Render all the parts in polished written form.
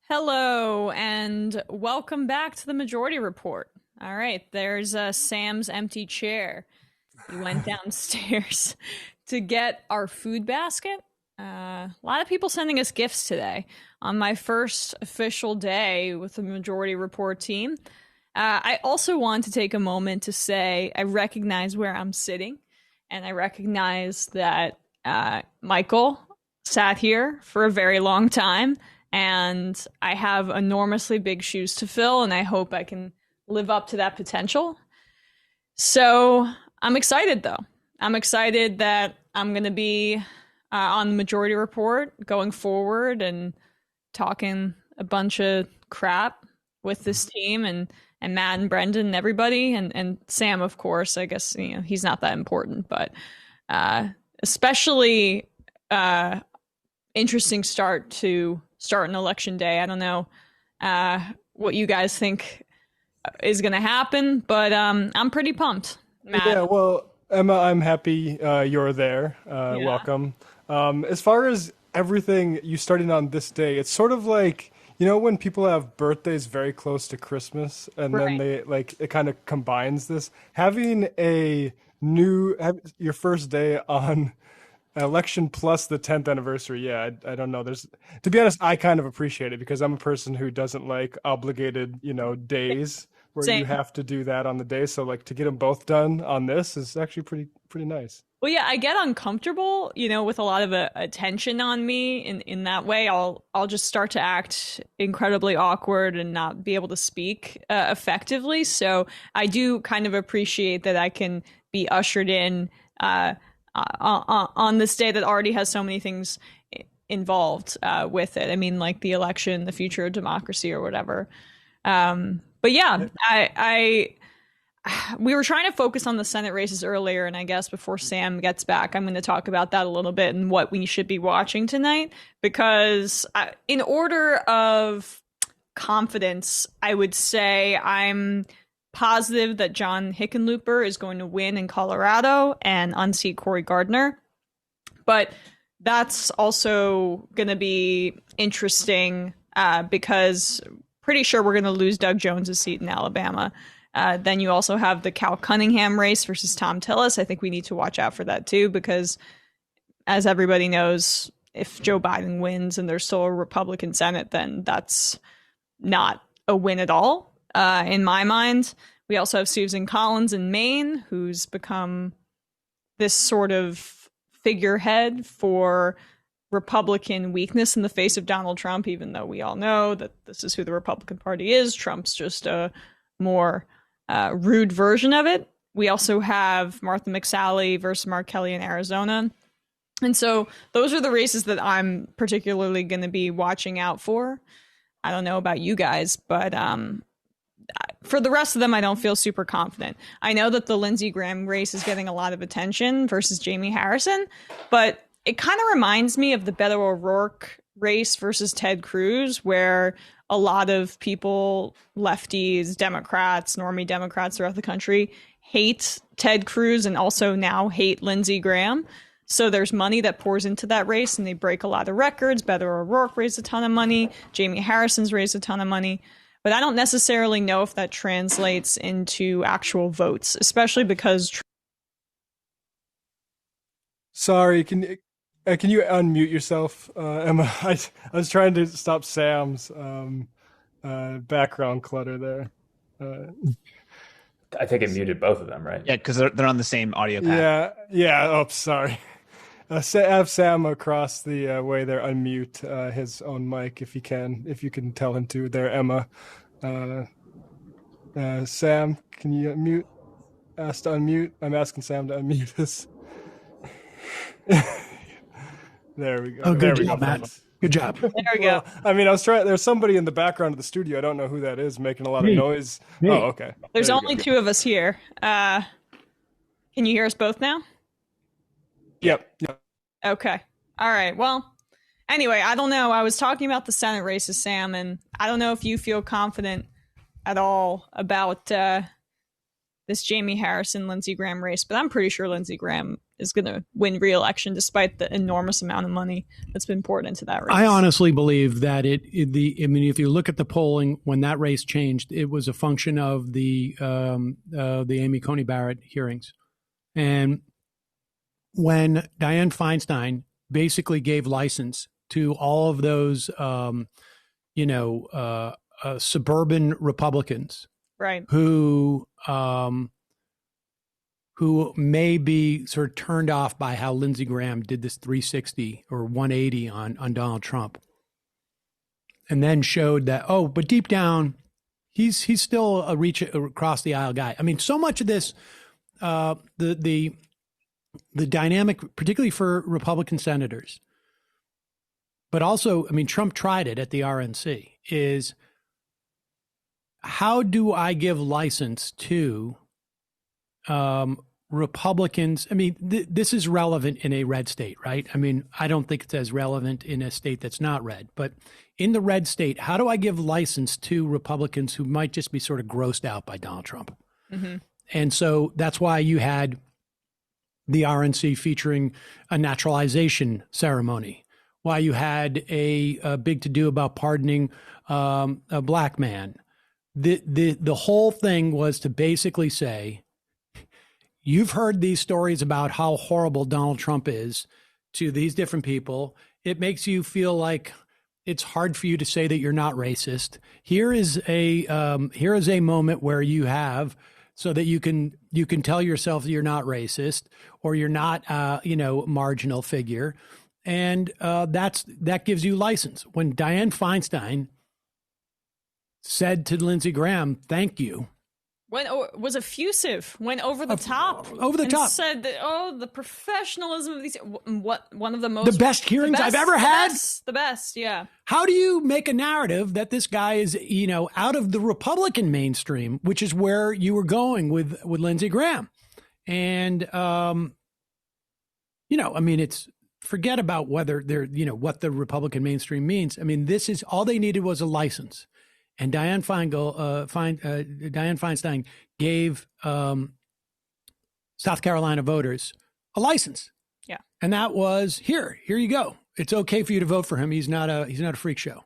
Hello, and welcome back to the Majority Report. All right, there's Sam's empty chair. We went downstairs to get our food basket. A lot of people sending us gifts today. On my first official day with the Majority Report team, I also want to take a moment to say I recognize where I'm sitting, and I recognize that Michael sat here for a very long time, and I have enormously big shoes to fill, and I hope I can live up to that potential. So I'm excited, though. I'm excited that I'm going to be on the Majority Report going forward and talking a bunch of crap with this team and Matt and Brendan and everybody and Sam, of course. I guess he's not that important, but especially interesting start an election day. I don't know what you guys think is going to happen, but I'm pretty pumped. Matt. Yeah, well, Emma, I'm happy you're there. Yeah. Welcome. As far as everything you started on this day, it's sort of like, when people have birthdays very close to Christmas and then Right. it kind of combines this. Having your first day on election plus the 10th anniversary. Yeah, I don't know. To be honest, I kind of appreciate it because I'm a person who doesn't like obligated, days where Same. you have to do that on the day. So like to get them both done on this is actually pretty nice. Well, yeah, I get uncomfortable, with a lot of attention on me. In that way, I'll just start to act incredibly awkward and not be able to speak effectively. So I do kind of appreciate that I can be ushered in on this day that already has so many things involved with it. I mean, like the election, the future of democracy, or whatever. But yeah, we were trying to focus on the Senate races earlier, and I guess before Sam gets back, I'm going to talk about that a little bit and what we should be watching tonight. Because in order of confidence, I would say I'm positive that John Hickenlooper is going to win in Colorado and unseat Cory Gardner. But that's also going to be interesting because pretty sure we're going to lose Doug Jones's seat in Alabama. Then you also have the Cal Cunningham race versus Tom Tillis. I think we need to watch out for that too, because as everybody knows, if Joe Biden wins and there's still a Republican Senate, then that's not a win at all. In my mind, we also have Susan Collins in Maine, who's become this sort of figurehead for Republican weakness in the face of Donald Trump, even though we all know that this is who the Republican Party is. Trump's just a more rude version of it. We also have Martha McSally versus Mark Kelly in Arizona. And so those are the races that I'm particularly going to be watching out for. I don't know about you guys, but for the rest of them, I don't feel super confident. I know that the Lindsey Graham race is getting a lot of attention versus Jamie Harrison, but it kind of reminds me of the Beto O'Rourke race versus Ted Cruz, where a lot of people, lefties, Democrats, normie Democrats throughout the country, hate Ted Cruz and also now hate Lindsey Graham. So there's money that pours into that race and they break a lot of records. Beto O'Rourke raised a ton of money. Jamie Harrison's raised a ton of money. But I don't necessarily know if that translates into actual votes, especially because... Sorry, can you unmute yourself, Emma? I was trying to stop Sam's background clutter there. I think it muted both of them, right? Yeah, because they're on the same audio path. Yeah. Oh, sorry. Have Sam across the way there unmute his own mic if you can tell him to there, Emma. Sam, can you unmute? Ask to unmute. I'm asking Sam to unmute us. There we go. Oh, good there job, Matt. Good job. There we go. I mean, I was trying. There's somebody in the background of the studio. I don't know who that is, making a lot of noise. Me. Oh, okay. There's There you only go. two of us here. Can you hear us both now? Yep. Okay. All right. Well, anyway, I don't know. I was talking about the Senate races, Sam, and I don't know if you feel confident at all about this Jamie Harrison, Lindsey Graham race, but I'm pretty sure Lindsey Graham is going to win re-election despite the enormous amount of money that's been poured into that race. I honestly believe that if you look at the polling when that race changed, it was a function of the Amy Coney Barrett hearings. And when Dianne Feinstein basically gave license to all of those, suburban Republicans, right, who may be sort of turned off by how Lindsey Graham did this 360 or 180 on Donald Trump, and then showed that, but deep down, he's still a reach across the aisle guy. I mean, so much of this, the dynamic, particularly for Republican senators, but also, I mean, Trump tried it at the RNC, is how do I give license to Republicans? I mean, this is relevant in a red state, right? I mean, I don't think it's as relevant in a state that's not red, but in the red state, how do I give license to Republicans who might just be sort of grossed out by Donald Trump? Mm-hmm. And so that's why you had the RNC featuring a naturalization ceremony, why you had a big to-do about pardoning a black man. The whole thing was to basically say, you've heard these stories about how horrible Donald Trump is to these different people. It makes you feel like it's hard for you to say that you're not racist. Here is a moment where you have, so that you can tell yourself that you're not racist or you're not marginal figure, and that gives you license. When Dianne Feinstein said to Lindsey Graham, "Thank you," was effusive, went over the top, said that the professionalism of these, one of the best hearings I've ever had, the best, yeah. How do you make a narrative that this guy is out of the Republican mainstream, which is where you were going with Lindsey Graham, and I mean, it's forget about whether they're what the Republican mainstream means. I mean, this is all they needed was a license. And Dianne Feinstein gave South Carolina voters a license. Yeah, and that was here you go. It's okay for you to vote for him. He's not a freak show.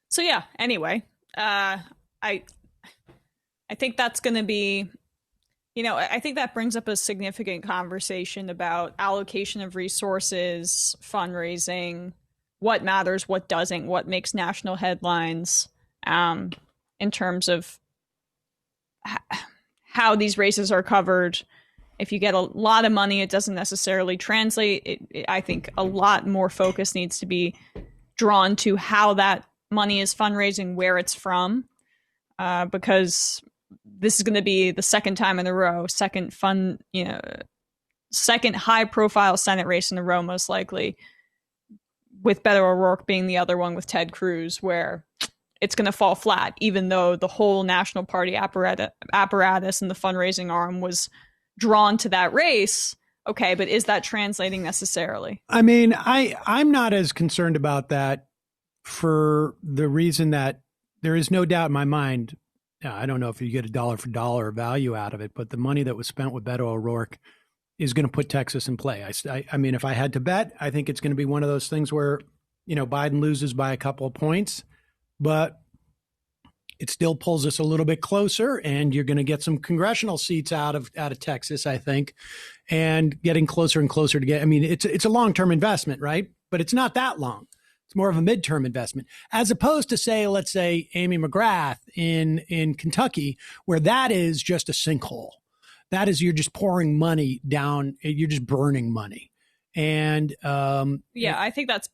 So yeah. Anyway, I think that's going to be. I think that brings up a significant conversation about allocation of resources, fundraising. What matters, what doesn't, what makes national headlines, in terms of how these races are covered. If you get a lot of money, it doesn't necessarily translate. I think a lot more focus needs to be drawn to how that money is fundraising, where it's from, because this is going to be the second time in a row, second high-profile Senate race in a row, most likely, with Beto O'Rourke being the other one with Ted Cruz, where it's going to fall flat, even though the whole National Party apparatus and the fundraising arm was drawn to that race. Okay, but is that translating necessarily? I mean, I'm not as concerned about that for the reason that there is no doubt in my mind. I don't know if you get a dollar for dollar value out of it, but the money that was spent with Beto O'Rourke is going to put Texas in play. I mean, if I had to bet, I think it's going to be one of those things where, Biden loses by a couple of points, but it still pulls us a little bit closer, and you're going to get some congressional seats out of Texas, I think, and getting closer and closer to get. I mean, it's a long-term investment, right? But it's not that long. It's more of a midterm investment, as opposed to let's say Amy McGrath in Kentucky, where that is just a sinkhole. That is, you're just pouring money down. You're just burning money. And I think that's,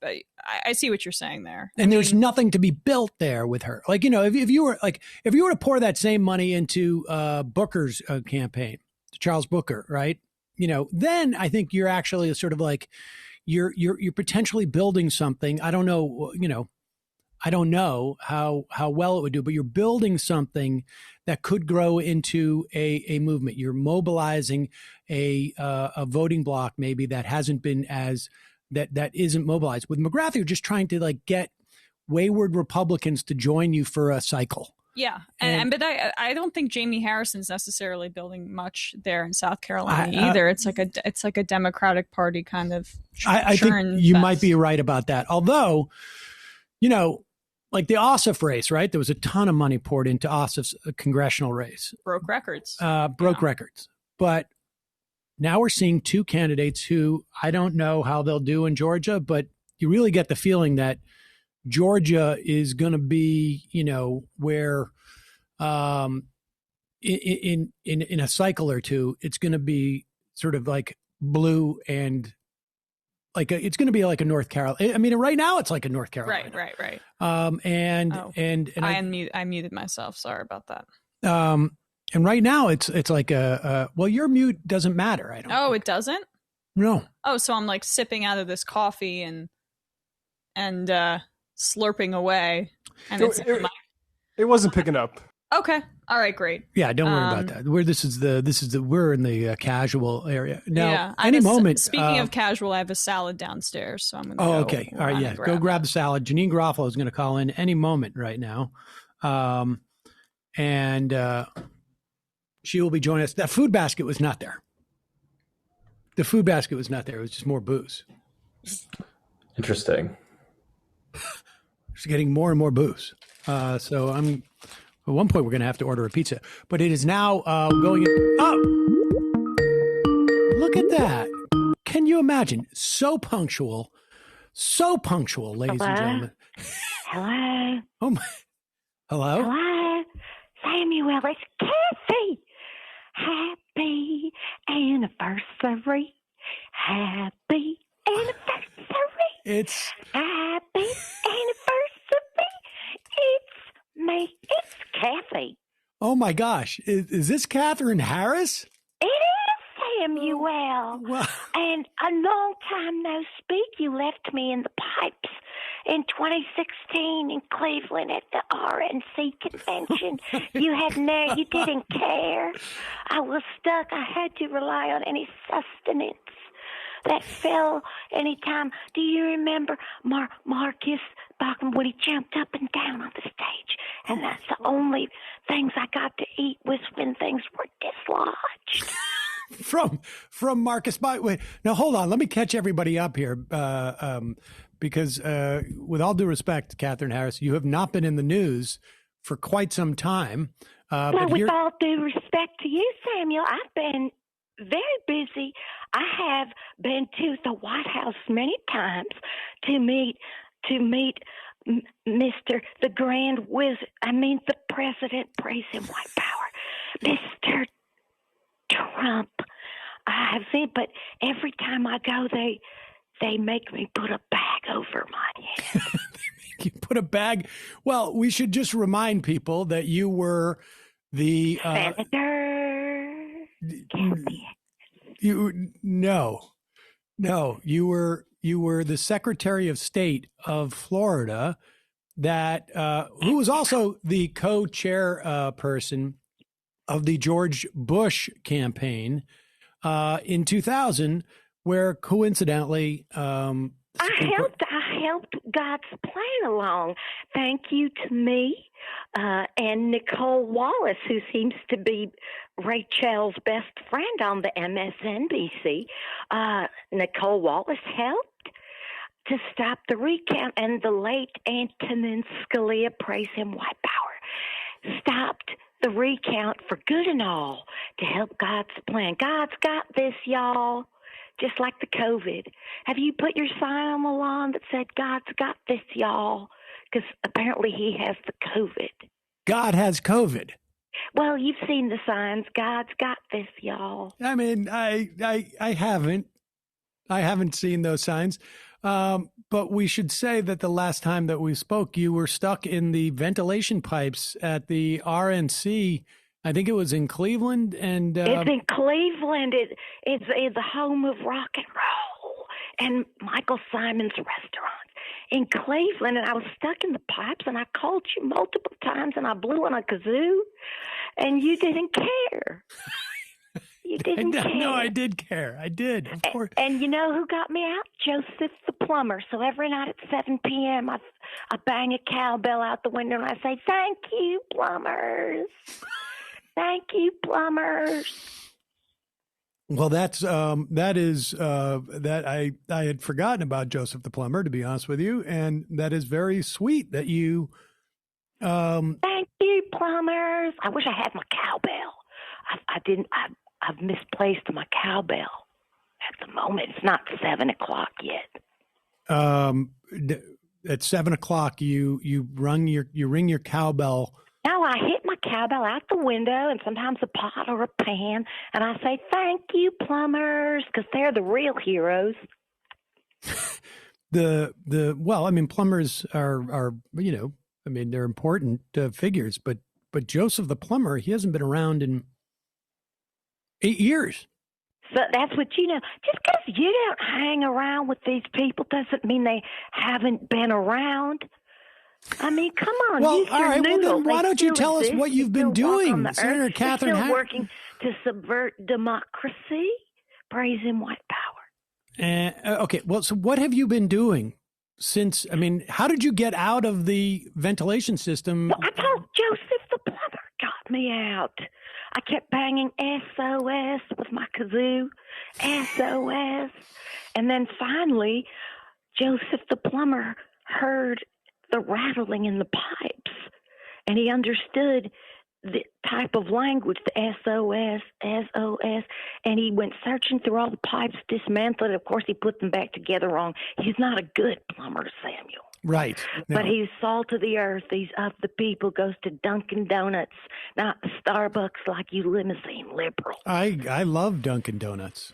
I see what you're saying there. And there's nothing to be built there with her. Like, if you were to pour that same money into Booker's campaign, Charles Booker, right? Then I think you're actually sort of like, you're potentially building something. I don't know, I don't know how well it would do, but you're building something that could grow into a movement. You're mobilizing a voting bloc maybe that hasn't been that isn't mobilized. With McGrath, you're just trying to get wayward Republicans to join you for a cycle. Yeah, but I don't think Jamie Harrison's necessarily building much there in South Carolina either. It's like a Democratic Party kind of. I think you might be right about that. Although, like the Ossoff race, right? There was a ton of money poured into Ossoff's congressional race. Broke records. Records. But now we're seeing two candidates who I don't know how they'll do in Georgia, but you really get the feeling that Georgia is going to be, where in a cycle or two, it's going to be sort of like blue and it's going to be like a North Carolina. I mean, right now it's like a North Carolina. Right. I muted myself. Sorry about that. And right now it's like well, your mute doesn't matter. I don't. Oh, it doesn't? No. Oh, so I'm like sipping out of this coffee and slurping away, and it wasn't picking up. Okay. All right. Great. Yeah. Don't worry about that. We're in the casual area now. Any moment. Speaking of casual, I have a salad downstairs, so I'm going to. Oh, okay. All right. Yeah. Go grab the salad. Janine Garofalo is going to call in any moment right now, and she will be joining us. That food basket was not there. The food basket was not there. It was just more booze. Interesting. It's getting more and more booze. So at one point we're going to have to order a pizza, but it is now going in. Oh, look at that. Can you imagine? So punctual, ladies and gentlemen. Hello. Oh my. Hello. Hello. Samuel, it's Kathy. Happy anniversary. Happy anniversary. It's happy anniversary. It's me. It's Kathy. Oh my gosh. Is this Catherine Harris? It is, Samuel. Wow. And a long time no speak. You left me in the pipes in 2016 in Cleveland at the RNC convention. You didn't care. I was stuck. I had to rely on any sustenance that fell anytime. Do you remember Marcus Bachman when he jumped up and down on the stage? And that's the only things I got to eat was when things were dislodged. From Marcus Bachman. Now hold on, let me catch everybody up here. Because with all due respect, Catherine Harris, you have not been in the news for quite some time. Well, with all due respect to you, Samuel, I've been very busy. I have been to the White House many times to meet Mr. the Grand Wizard. The President, praise him, white power, Mr. Trump. I have seen, but every time I go, they make me put a bag over my head. You put a bag. Well, we should just remind people that you were the Senator. You were the Secretary of State of Florida, that who was also the co-chair person of the George Bush campaign in 2000. Where coincidentally, I helped God's plan along. Thank you to me and Nicole Wallace, who seems to be Rachel's best friend on the MSNBC. Nicole Wallace helped to stop the recount, and the late Antonin Scalia, praise him, white power, stopped the recount for good and all to help God's plan. God's got this, y'all. Just like the COVID. Have you put your sign on the lawn that said, God's got this, y'all? Because apparently he has the COVID. God has COVID. Well, you've seen the signs. God's got this, y'all. I mean, I haven't seen those signs. But we should say that the last time that we spoke, you were stuck in the ventilation pipes at the RNC. I think it was in Cleveland, and it's in Cleveland. It's the home of rock and roll and Michael Simon's restaurant in Cleveland. And I was stuck in the pipes, and I called you multiple times, and I blew on a kazoo, and you didn't care. You didn't care. No, I did care. I did, of course. And you know who got me out? Joseph the plumber. So every night at 7 p.m., I bang a cowbell out the window and I say, "Thank you, plumbers. Thank you, plumbers." Well, that I had forgotten about Joseph the plumber, to be honest with you, and that is very sweet that you. Thank you, plumbers. I wish I had my cowbell. I didn't. I've misplaced my cowbell at the moment. It's not 7 o'clock yet. At 7 o'clock, you ring your cowbell. No, I hit my cowbell out the window and sometimes a pot or a pan, and I say, "Thank you, plumbers," because they're the real heroes. Well, I mean, plumbers are I mean, they're important figures, but Joseph the plumber, he hasn't been around in 8 years. So that's what you know. Just because you don't hang around with these people doesn't mean they haven't been around. I mean, come on. Well, all right. Well, then why don't you tell us what you've been doing, Senator Catherine? They're still working to subvert democracy. Praise him, white power. Okay. Well, so what have you been doing since? I mean, how did you get out of the ventilation system? Well, I told Joseph the plumber got me out. I kept banging SOS with my kazoo, SOS. And then finally, Joseph the plumber heard the rattling in the pipes, and he understood the type of language, the SOS, SOS, and he went searching through all the pipes, dismantled it. Of course, he put them back together wrong. He's not a good plumber, Samuel. Right. No. But he's salt of the earth. He's of the people, goes to Dunkin' Donuts, not Starbucks like you limousine liberal. I love Dunkin' Donuts.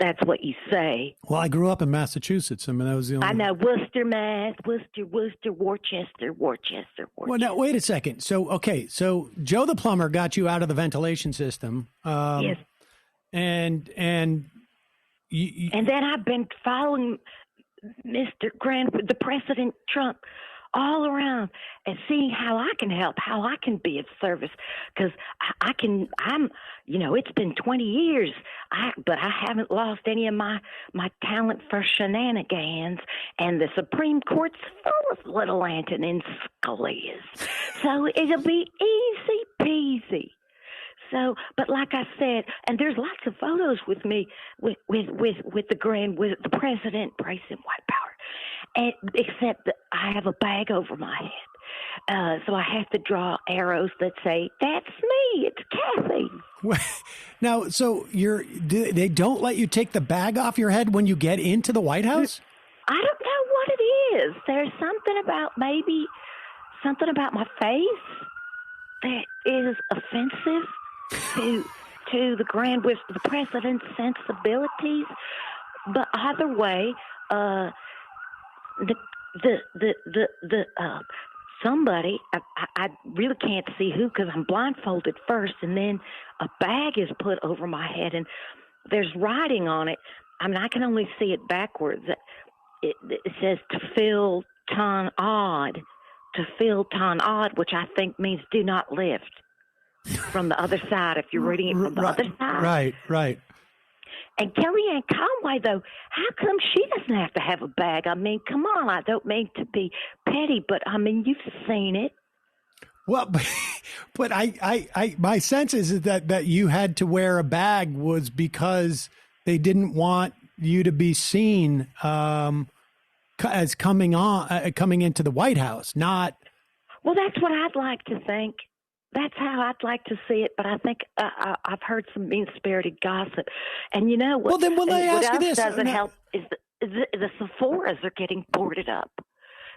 That's what you say. Well, I grew up in Massachusetts. I mean, that was the only... I know. Worcester, Mass. Worcester, Worcester. Well, now, wait a second. So Joe the plumber got you out of the ventilation system. Yes. And you... And then I've been following Mr. the President Trump all around and seeing how I can help, how I can be of service. Because it's been 20 years, but I haven't lost any of my talent for shenanigans. And the Supreme Court's full of little Antonin Scalias. So it'll be easy peasy. So, but like I said, and there's lots of photos with me with the president, praise him, white power, and except that I have a bag over my head, so I have to draw arrows that say that's me, it's Kathy. Now, so they don't let you take the bag off your head when you get into the White House? I don't know what it is. There's something about my face that is offensive to the president's sensibilities, but either way, somebody, I really can't see who because I'm blindfolded first, and then a bag is put over my head, and there's writing on it. I mean, I can only see it backwards. It says to fill ton odd, which I think means do not lift. From the other side, if you're reading it from the other side. Right. And Kellyanne Conway, though, how come she doesn't have to have a bag? I mean, come on, I don't mean to be petty, but I mean, you've seen it. Well, but I my sense is that you had to wear a bag was because they didn't want you to be seen as coming into the White House, not. Well, that's what I'd like to think. That's how I'd like to see it, but I think I've heard some mean-spirited gossip. And you know what? Well, then will I ask you this? Doesn't help is the Sephoras are getting boarded up.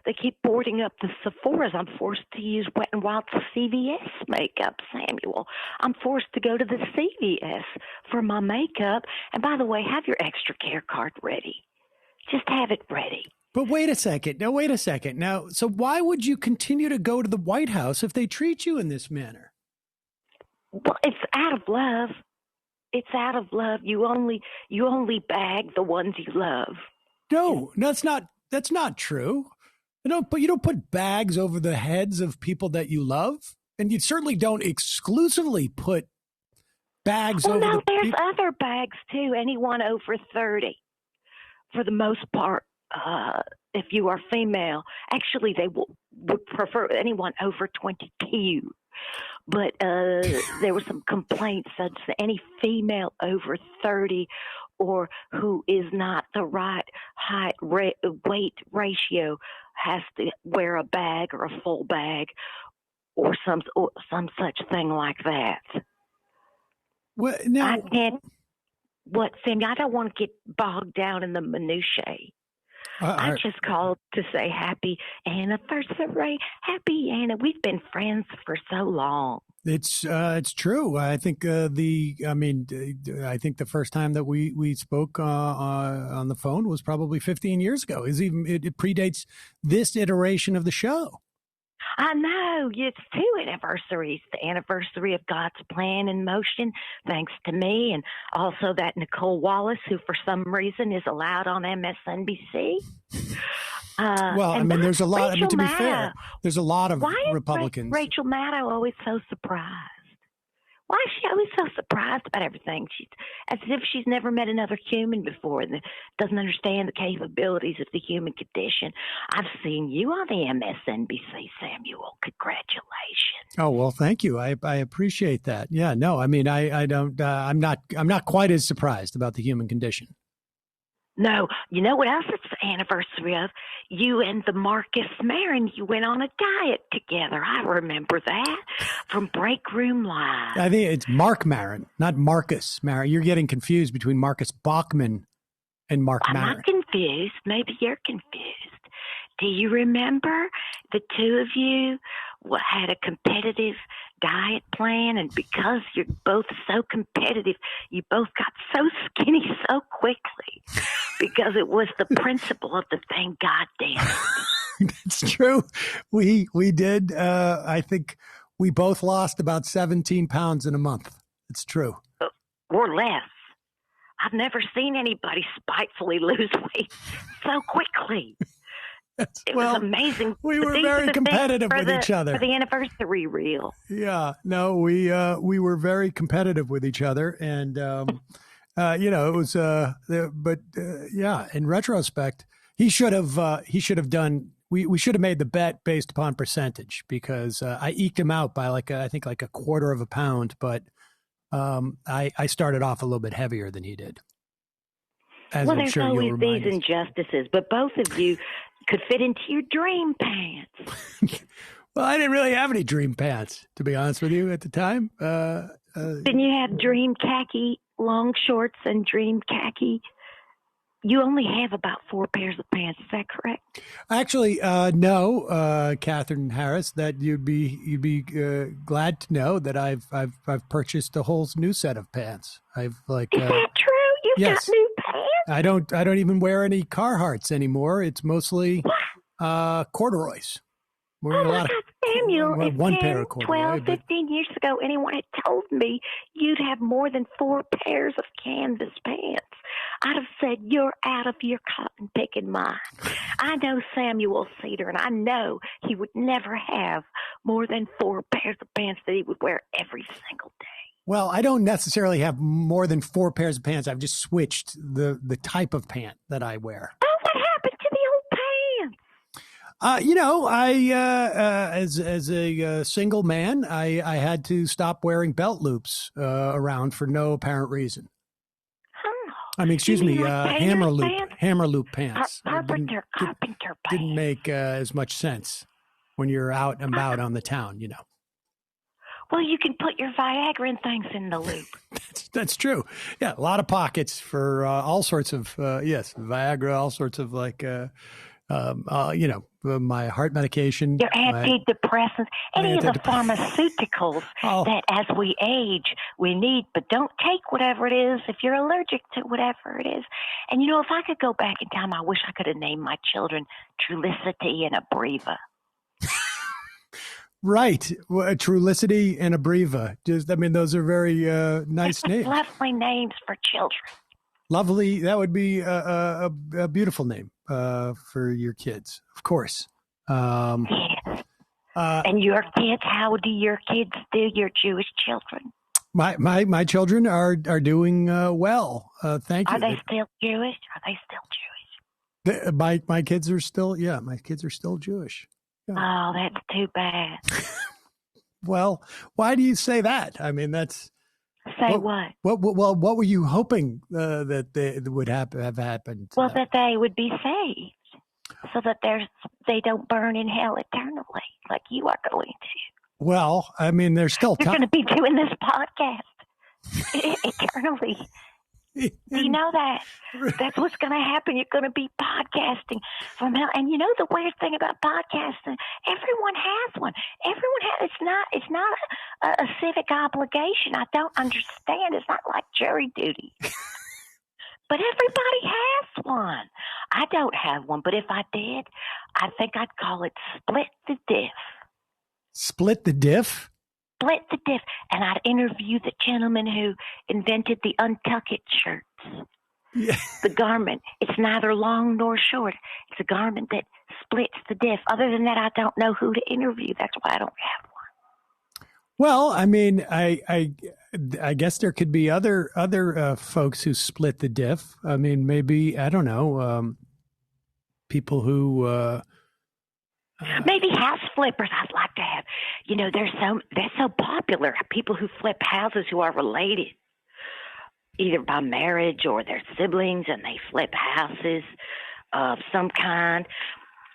They keep boarding up the Sephoras. I'm forced to use Wet n Wild's CVS makeup, Samuel. I'm forced to go to the CVS for my makeup. And by the way, have your extra care card ready. Just have it ready. But wait a second. Now, so why would you continue to go to the White House if they treat you in this manner? Well, it's out of love. It's out of love. You only bag the ones you love. No, that's not true. You don't put bags over the heads of people that you love, and you certainly don't exclusively put bags Well, over no, the there's people. other bags too. Anyone over 30, for the most part, if you are female. Actually, they would prefer anyone over 22. But there were some complaints that any female over 30 or who is not the right height weight ratio has to wear a bag or a full bag or some such thing like that. Well, now, I can't. What, Sammy? I don't want to get bogged down in the minutiae. I just called to say happy anniversary. Happy Anna. We've been friends for so long. It's true. I think I think the first time that we spoke on the phone was probably 15 years ago. It predates this iteration of the show. I know. It's 2 anniversaries. The anniversary of God's Plan in Motion, thanks to me, and also that Nicole Wallace, who for some reason is allowed on MSNBC. Well, I mean, there's a lot. Rachel to be Maddow. fair, there's a lot of Why is Republicans. Rachel Maddow always so surprised? Why is she always so surprised about everything? She's as if she's never met another human before and doesn't understand the capabilities of the human condition. I've seen you on the MSNBC, Samuel. Congratulations. Oh, well, thank you. I appreciate that. Yeah, no, I mean, I don't. I'm not quite as surprised about the human condition. No, you know what else it's the anniversary of? You and the Marcus Maron, you went on a diet together. I remember that from Break Room Live. I think it's Mark Maron, not Marcus Maron. You're getting confused between Marcus Bachman and Mark Maron. I'm not confused. Maybe you're confused. Do you remember the two of you had a competitive diet plan, and because you're both so competitive, you both got so skinny so quickly because it was the principle of the thing. God damn it. That's true. We did. I think we both lost about 17 pounds in a month. It's true. Or less. I've never seen anybody spitefully lose weight so quickly. It was amazing. We were very competitive with each other for the anniversary reel. Yeah, no, we were very competitive with each other, and it was. Yeah, in retrospect, he should have done. We should have made the bet based upon percentage because I eked him out by I think a quarter of a pound, but I started off a little bit heavier than he did. Well, there's always these injustices, but both of you could fit into your dream pants. Well, I didn't really have any dream pants, to be honest with you, at the time. Didn't you have dream khaki long shorts and dream khaki? You only have about 4 pairs of pants. Is that correct? Actually, no, Catherine Harris. That you'd be glad to know that I've purchased a whole new set of pants. Is that true? You've yes. got new pants? I don't even wear any Carhartts anymore. It's mostly corduroys. Oh my God, Samuel, if one 10, pair of corduroy, 12, 15 years ago anyone had told me you'd have more than 4 pairs of canvas pants, I'd have said, you're out of your cotton picking mind. I know Samuel Seder, and I know he would never have more than 4 pairs of pants that he would wear every single day. Well, I don't necessarily have more than 4 pairs of pants. I've just switched the type of pant that I wear. Oh, what happened to the old pants? As a single man, I had to stop wearing belt loops around for no apparent reason. Oh, I mean, excuse me, hammer loop pants. Carpenter pants. Didn't make as much sense when you're out and about on the town, you know. Well, you can put your Viagra and things in the loop. That's true. Yeah, a lot of pockets for all sorts of Viagra, all sorts of my heart medication. Your antidepressants, any of the pharmaceuticals that as we age we need, but don't take whatever it is if you're allergic to whatever it is. And if I could go back in time, I wish I could have named my children Trulicity and Abreva. Right. Trulicity and Abreva. Those are very nice names. Lovely names for children. Lovely. That would be a beautiful name for your kids, of course. Yes. And your kids, how do your kids do, your Jewish children? My children are doing well. Thank you. Are they still Jewish? My kids are still Jewish. Yeah. Oh, that's too bad. Well, why do you say that? I mean, that's what? What were you hoping that would have happened? Well, that they would be saved, so that they don't burn in hell eternally, like you are going to. Well, I mean, there's still You're going to be doing this podcast eternally. Do you know that? That's what's going to happen. You're going to be podcasting from hell. And you know the weird thing about podcasting? Everyone has one. It's not a civic obligation. I don't understand. It's not like jury duty. But everybody has one. I don't have one, but if I did, I think I'd call it Split the Diff. Split the Diff? Split the Diff, and I'd interview the gentleman who invented the Untuck It shirts. Yeah. The garment, it's neither long nor short. It's a garment that splits the diff. Other than that, I don't know who to interview. That's why I don't have one. Well, I mean, I guess there could be other folks who split the diff. I mean, maybe, I don't know, people who maybe house flippers. I'd like to have. You know, they're so popular. People who flip houses who are related, either by marriage or their siblings, and they flip houses of some kind.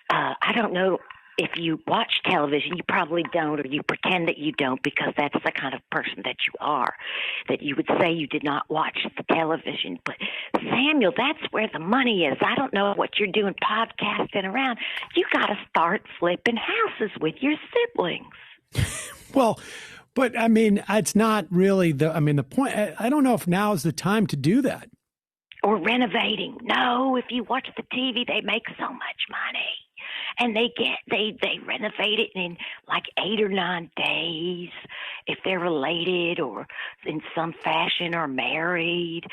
I don't know if you watch television. You probably don't, or you pretend that you don't, because that's the kind of person that you are, that you would say you did not watch the television. But Samuel, that's where the money is. I don't know what you're doing podcasting around. You got to start flipping houses with your siblings. Well, but I mean, it's not really the point. I don't know if now is the time to do that. Or renovating. No, if you watch the TV, they make so much money. And they renovate it in like 8 or 9 days if they're related or in some fashion or married.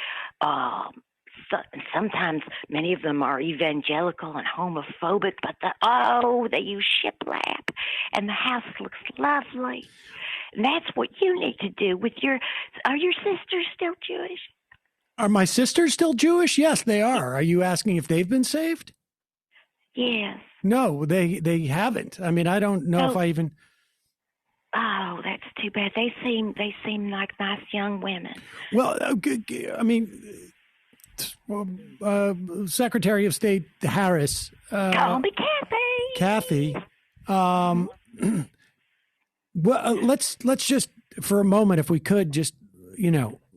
Sometimes many of them are evangelical and homophobic, but they use shiplap, and the house looks lovely. And that's what you need to do with are your sisters still Jewish? Are my sisters still Jewish? Yes, they are. Are you asking if they've been saved? Yes. No, they haven't. I mean, I don't know if I even. Oh, that's too bad. They seem like nice young women. Well, I mean, Secretary of State Harris. Call me Kathy. Kathy. Well, let's just for a moment, if we could, just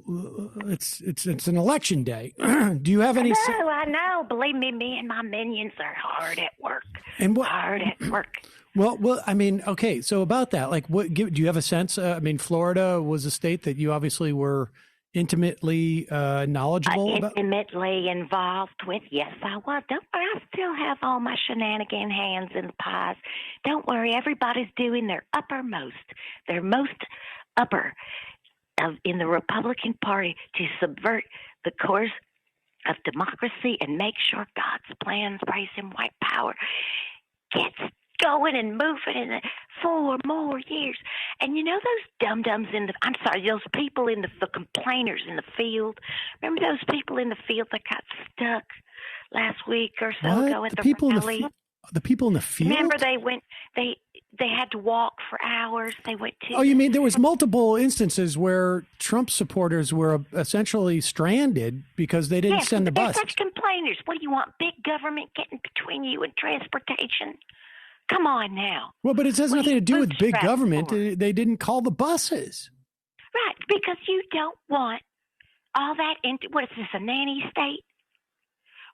it's an election day. Do you have any? I know. Believe me, me and my minions are hard at work. Hard at work. Well, I mean, okay. So about that, like, do you have a sense? I mean, Florida was a state that you obviously were intimately knowledgeable about. Intimately involved with. Yes, I was. Don't worry, I still have all my shenanigan hands in the pies. Don't worry, everybody's doing their uppermost, their most upper in the Republican Party to subvert the course of democracy and make sure God's plans, praise Him, white power, gets going and moving in 4 more years. And you know those dum-dums those people in the complainers in the field? Remember those people in the field that got stuck last week or so ago at the rally? The people in the field? Remember they had to walk for hours. They went to. Oh, you mean there was multiple instances where Trump supporters were essentially stranded because they didn't send the bus? They're such complainers. What do you want? Big government getting between you and transportation? Come on now. Well, but it has nothing to do with big government. They didn't call the buses. Right, because you don't want all that what is this, a nanny state?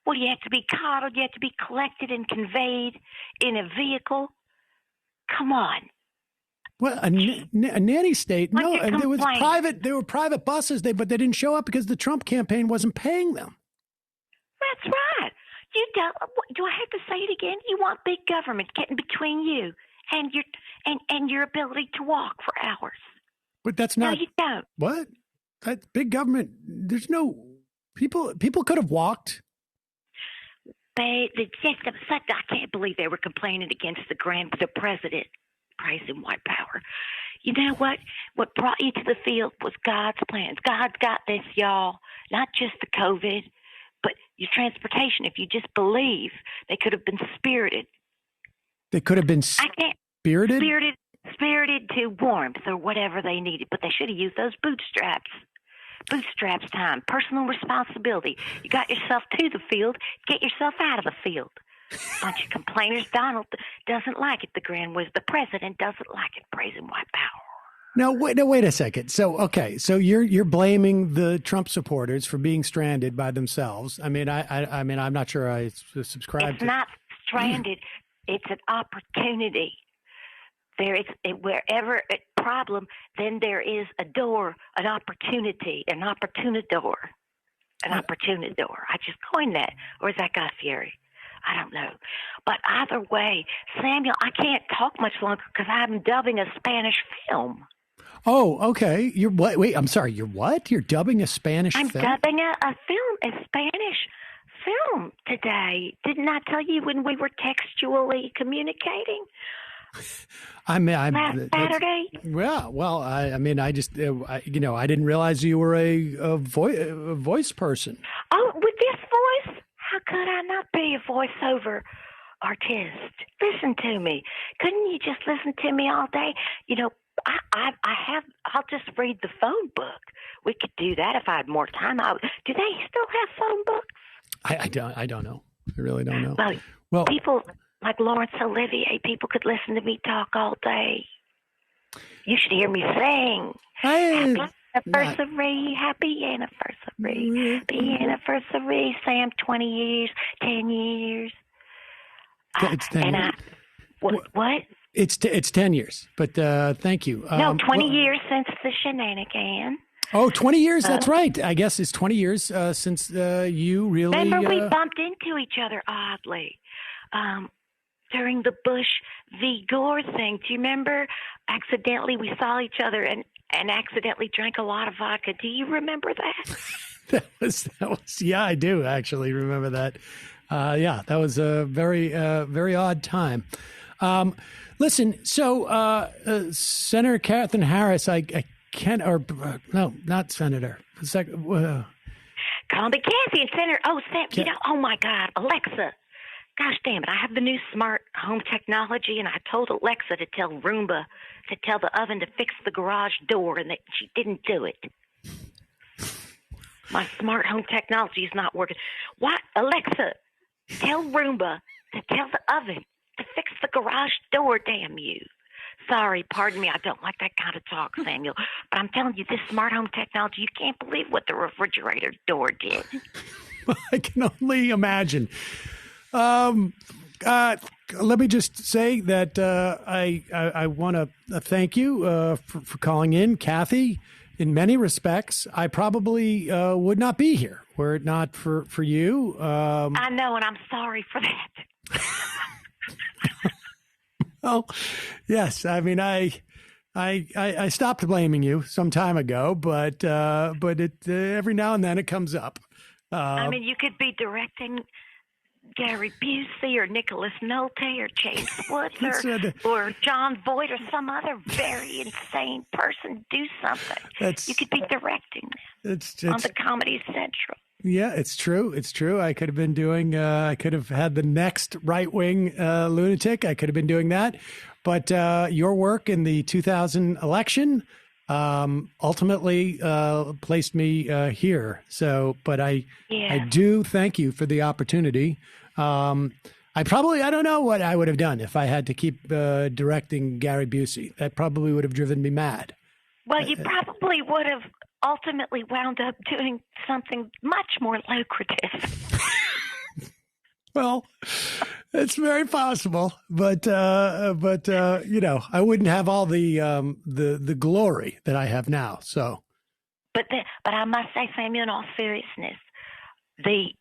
Well, you have to be coddled. You have to be collected and conveyed in a vehicle. Come on. Well, a nanny state? No, there was private. There were private buses, but they didn't show up because the Trump campaign wasn't paying them. That's right. You don't. Do I have to say it again? You want big government getting between you and your ability to walk for hours. But that's not. No, you don't. What? That big government. There's no people. People could have walked. I can't believe they were complaining against the president, praise him, white power. You know what? What brought you to the field was God's plans. God's got this, y'all. Not just the COVID, but your transportation. If you just believe, they could have been spirited. They could have been spirited? Spirited to warmth or whatever they needed, but they should have used those bootstraps. Bootstraps time, personal responsibility. You got yourself to the field, get yourself out of the field. Bunch of complainers. Donald doesn't like it. The president doesn't like it. Praising white power. Now wait a second. So you're blaming the Trump supporters for being stranded by themselves. I mean, I'm not sure I subscribe. It's not stranded. It's an opportunity. There is wherever a problem, then there is a door, an opportunity, an opportunidor. I just coined that, or is that Guy Fieri? I don't know. But either way, Samuel, I can't talk much longer because I'm dubbing a Spanish film. Oh, okay. You're what? Wait, I'm sorry. You're what? You're dubbing a Spanish film? I'm dubbing a Spanish film today. Didn't I tell you when we were textually communicating? Last Saturday. Yeah. Well, I didn't realize you were a voice person. Oh, with this voice, how could I not be a voiceover artist? Listen to me. Couldn't you just listen to me all day? You know, I'll just read the phone book. We could do that if I had more time. Do they still have phone books? I don't know. I really don't know. Well, people like Laurence Olivier, people could listen to me talk all day. You should hear me sing. Happy anniversary, happy anniversary, Sam. 20 years, 10 years. It's 10 years. What? It's 10 years, but thank you. No, 20 years since the shenanigan. Oh, 20 years. That's right. I guess it's 20 years since you really. Remember, we bumped into each other oddly during the Bush v. Gore thing. Do you remember? Accidentally, we saw each other and accidentally drank a lot of vodka. Do you remember that? that was. Yeah, I do actually remember that. That was a very odd time. Listen, so Senator Catherine Harris, not Senator. Call me Kathy and Senator. Oh, Sam, oh my God, Alexa. Gosh damn it, I have the new smart home technology, and I told Alexa to tell Roomba to tell the oven to fix the garage door, and that she didn't do it. My smart home technology is not working. What? Alexa, tell Roomba to tell the oven to fix the garage door, damn you. Sorry, pardon me, I don't like that kind of talk, Samuel. But I'm telling you, this smart home technology, you can't believe what the refrigerator door did. I can only imagine. Let me just say that I want to thank you for calling in, Kathy. In many respects, I probably would not be here were it not for you. I know, and I'm sorry for that. Well, yes. I mean, I stopped blaming you some time ago, but it every now and then it comes up. I mean, you could be directing Gary Busey or Nicholas Nolte or James Woods or John Voight or some other very insane person do something. You could be directing them on the Comedy Central. Yeah, it's true. It's true. I could have been doing, I could have had the next right-wing lunatic. I could have been doing that. But your work in the 2000 election ultimately placed me here. So, but I do thank you for the opportunity. I don't know what I would have done if I had to keep directing Gary Busey. That probably would have driven me mad. Well, you probably would have ultimately wound up doing something much more lucrative. Well, it's very possible, but I wouldn't have all the glory that I have now. So, but I must say, Samuel, in all seriousness, the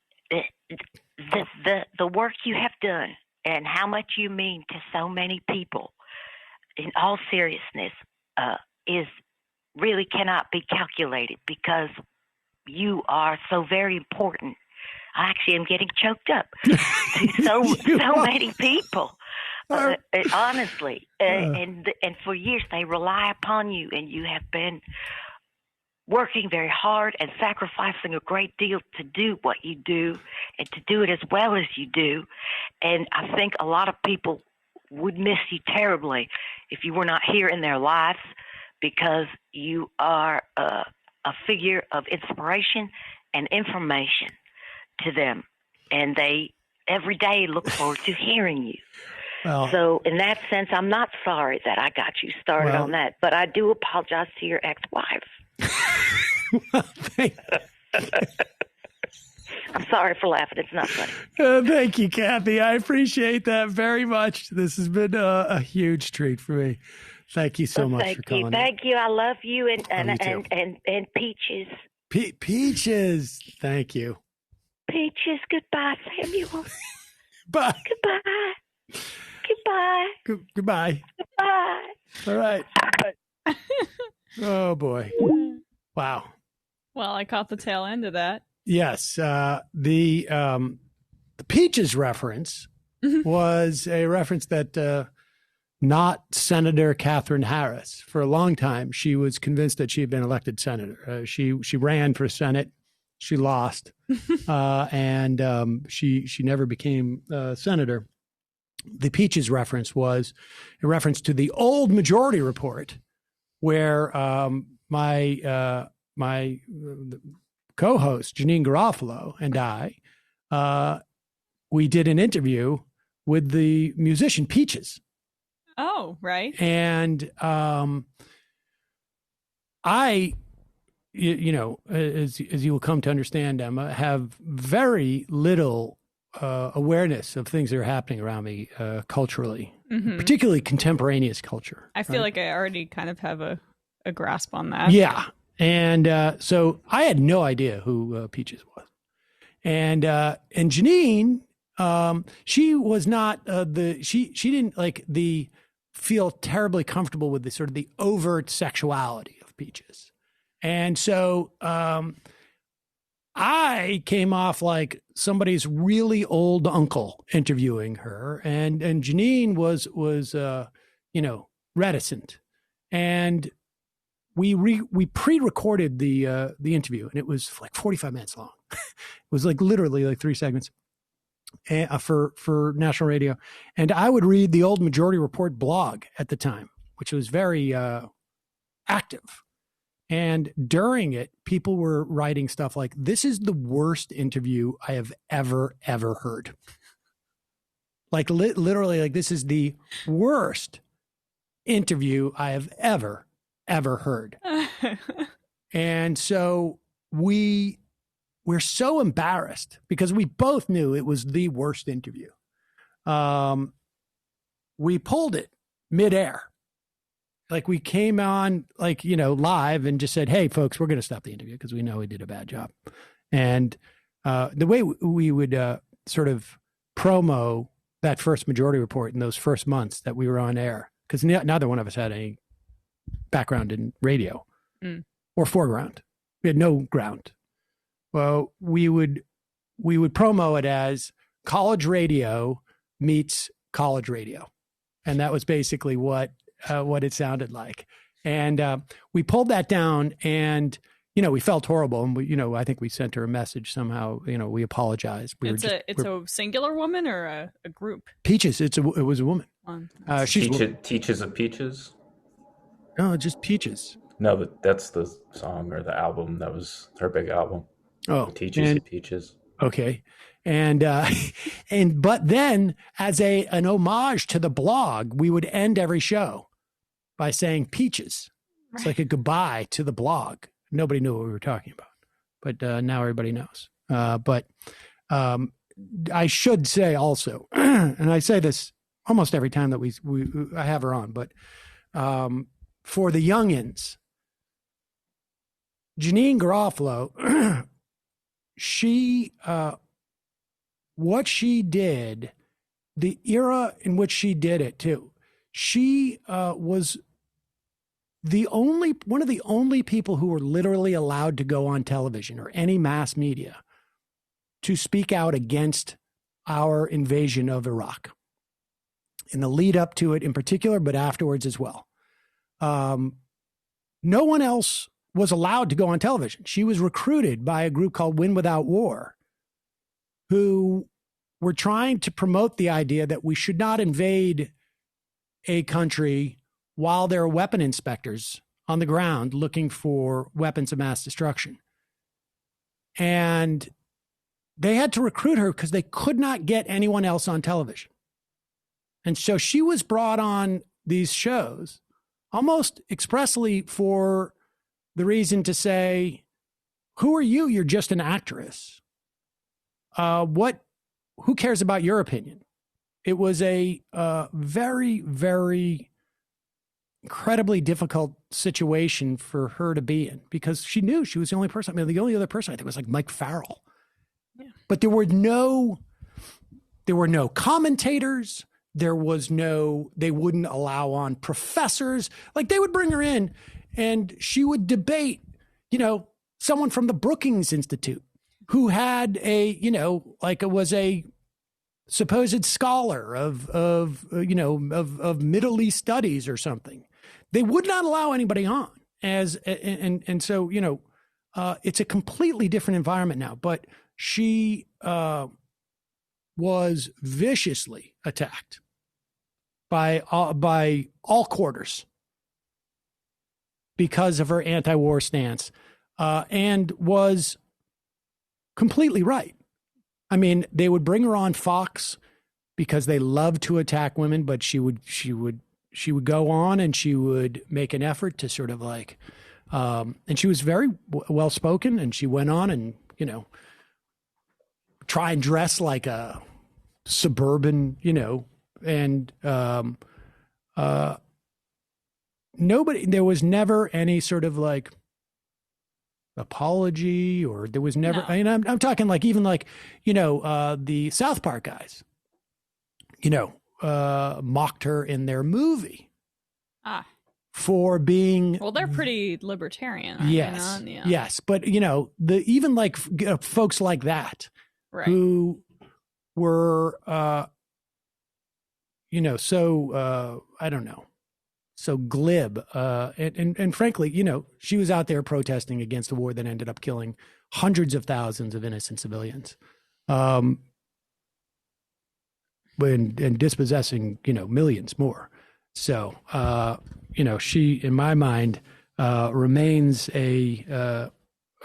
work you have done and how much you mean to so many people, in all seriousness, is really cannot be calculated because you are so very important. I actually am getting choked up to so many people. Honestly, and for years they rely upon you, and you have been working very hard and sacrificing a great deal to do what you do and to do it as well as you do. And I think a lot of people would miss you terribly if you were not here in their lives, because you are a figure of inspiration and information to them. And they every day look forward to hearing you. Well, so in that sense, I'm not sorry that I got you started on that, but I do apologize to your ex-wife. I'm sorry for laughing. It's not funny. Thank you, Kathy. I appreciate that very much. This has been a huge treat for me. Thank you so much for calling. Thank you. I love you and Peaches. Peaches. Thank you. Peaches. Goodbye, Samuel. Bye. Goodbye. Goodbye. Goodbye. Goodbye. All right. Oh boy. Wow. Well, I caught the tail end of that. Yes. The Peaches reference was a reference that not Senator Catherine Harris. For a long time, she was convinced that she had been elected senator. She ran for Senate. She lost, and she never became senator. The Peaches reference was a reference to the old Majority Report, where my co-host Janine Garofalo and I, we did an interview with the musician Peaches. Oh, right. And I, as you will come to understand, Emma, have very little awareness of things that are happening around me culturally, particularly contemporaneous culture. I feel like I already kind of have a grasp on that. Yeah. And so I had no idea who Peaches was. And Janine, she was not she didn't like feel terribly comfortable with the sort of the overt sexuality of Peaches. And so I came off like somebody's really old uncle interviewing her, and Janine was reticent. And we pre-recorded the interview, and it was like 45 minutes long. It was like literally like 3 segments for national radio. And I would read the old Majority Report blog at the time, which was very active. And during it, people were writing stuff like, "This is the worst interview I have ever heard." Like literally, like, this is the worst interview I have ever heard. And so we're so embarrassed because we both knew it was the worst interview. We pulled it midair. Like, we came on live and just said, "Hey folks, we're going to stop the interview because we know we did a bad job." And the way we would sort of promo that first Majority Report in those first months that we were on air, because neither one of us had any background in radio or foreground. We had no ground. Well, we would promo it as college radio meets college radio. And that was basically what it sounded like. And we pulled that down, and, we felt horrible. And I think we sent her a message somehow, we apologized. It's a singular woman or a group? Peaches. It was a woman. Teaches of Peaches? No, just Peaches. No, but that's the song or the album. That was her big album. Oh, Teaches of Peaches. Okay. And but then, as an homage to the blog, we would end every show by saying Peaches. It's like a goodbye to the blog. Nobody knew what we were talking about, but now everybody knows. But I should say also, and I say this almost every time that I have her on, but for the youngins, Janine Garofalo, what she did, the era in which she did it too, she was one of the only people who were literally allowed to go on television or any mass media to speak out against our invasion of Iraq. in the lead up to it in particular, but afterwards as well. No one else was allowed to go on television. She was recruited by a group called Win Without War, who were trying to promote the idea that we should not invade a country while there are weapon inspectors on the ground looking for weapons of mass destruction. And they had to recruit her because they could not get anyone else on television. And so she was brought on these shows almost expressly for the reason to say, who are you? You're just an actress. Who cares about your opinion? It was a very, very incredibly difficult situation for her to be in because she knew she was the only person. I mean, the only other person I think was like Mike Farrell. Yeah. But there were no commentators. There was they wouldn't allow on professors. Like they would bring her in and she would debate, someone from the Brookings Institute who had was a supposed scholar of Middle East studies or something. They would not allow anybody on so it's a completely different environment now, but she was viciously attacked by all quarters because of her anti-war stance, and was completely right. I mean, they would bring her on Fox because they love to attack women, but she would go on and she would make an effort to sort of like, and she was very well spoken, and she went on and try and dress like a suburban, and there was never any sort of like apology, or there was never, I mean, I'm talking like, even like, the South Park guys, mocked her in their movie for being, well, they're pretty libertarian. Yes. Yes. But even like folks like that, right, who were, so, I don't know, so glib. And frankly, she was out there protesting against a war that ended up killing hundreds of thousands of innocent civilians, and dispossessing, millions more. So, she, in my mind, remains a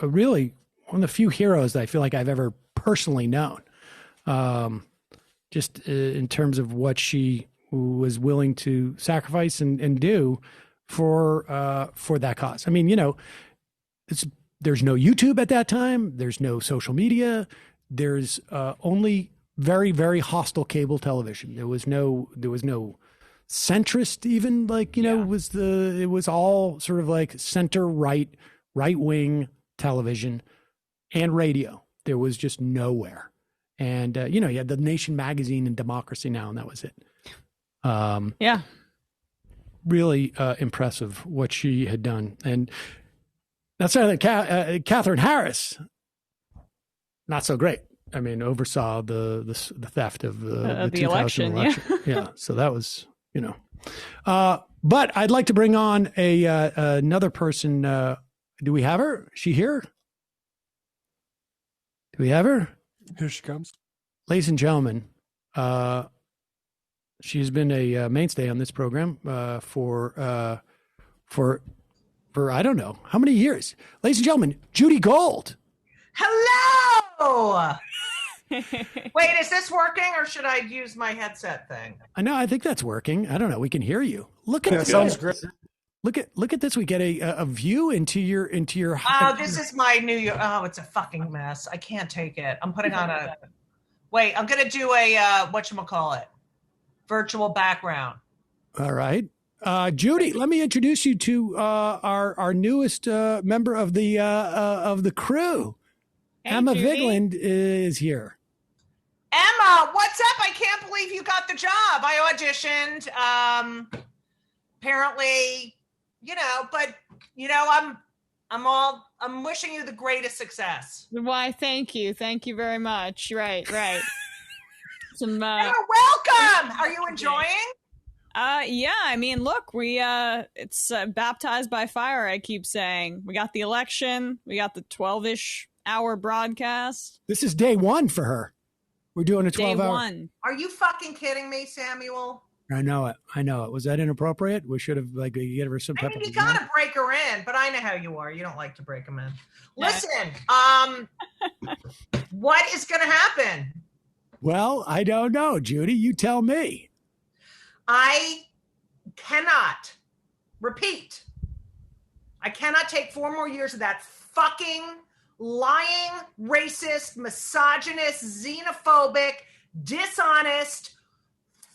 really one of the few heroes that I feel like I've ever personally known. Just in terms of what she was willing to sacrifice and do for that cause. I mean, there's no YouTube at that time. There's no social media. There's only very, very hostile cable television. There was no centrist even, like, it was all sort of like center right wing television and radio. There was just nowhere. And, you had the Nation magazine and Democracy Now! And that was it. Yeah. Really impressive what she had done. And that's Catherine Harris, not so great. I mean, oversaw the theft of the 2000 election. Yeah. So that was, but I'd like to bring on another person. Do we have her? Is she here? Do we have her? Here she comes. Ladies and gentlemen, she's been a mainstay on this program for I don't know how many years. Ladies and gentlemen, Judy Gold. Hello. Wait, is this working, or should I use my headset thing? I think that's working. I don't know. We can hear you. Look at that. Sounds great. Look at this. We get a view into your. Oh, this is my new year. Oh, it's a fucking mess. I can't take it. I'm putting on a. Wait, I'm gonna do a whatchamacallit, virtual background. All right, Judy. Let me introduce you to our newest member of the crew. Hey, Emma Judy. Vigland is here. Emma, what's up? I can't believe you got the job. I auditioned. Apparently, but I'm wishing you the greatest success. Why, thank you very much. Right. Some You're welcome. Are you enjoying? Yeah, I mean, look, it's baptized by fire, I keep saying. We got the election, we got the 12-ish hour broadcast. This is day one for her. We're doing a 12 Day hour. one. Are you fucking kidding me, Samuel? I know it. Was that inappropriate? We should have give her some type of. You gotta break her in, but I know how you are. You don't like to break them in. Yeah. Listen, what is gonna happen? Well, I don't know, Judy. You tell me. I cannot take 4 more years of that fucking lying, racist, misogynist, xenophobic, dishonest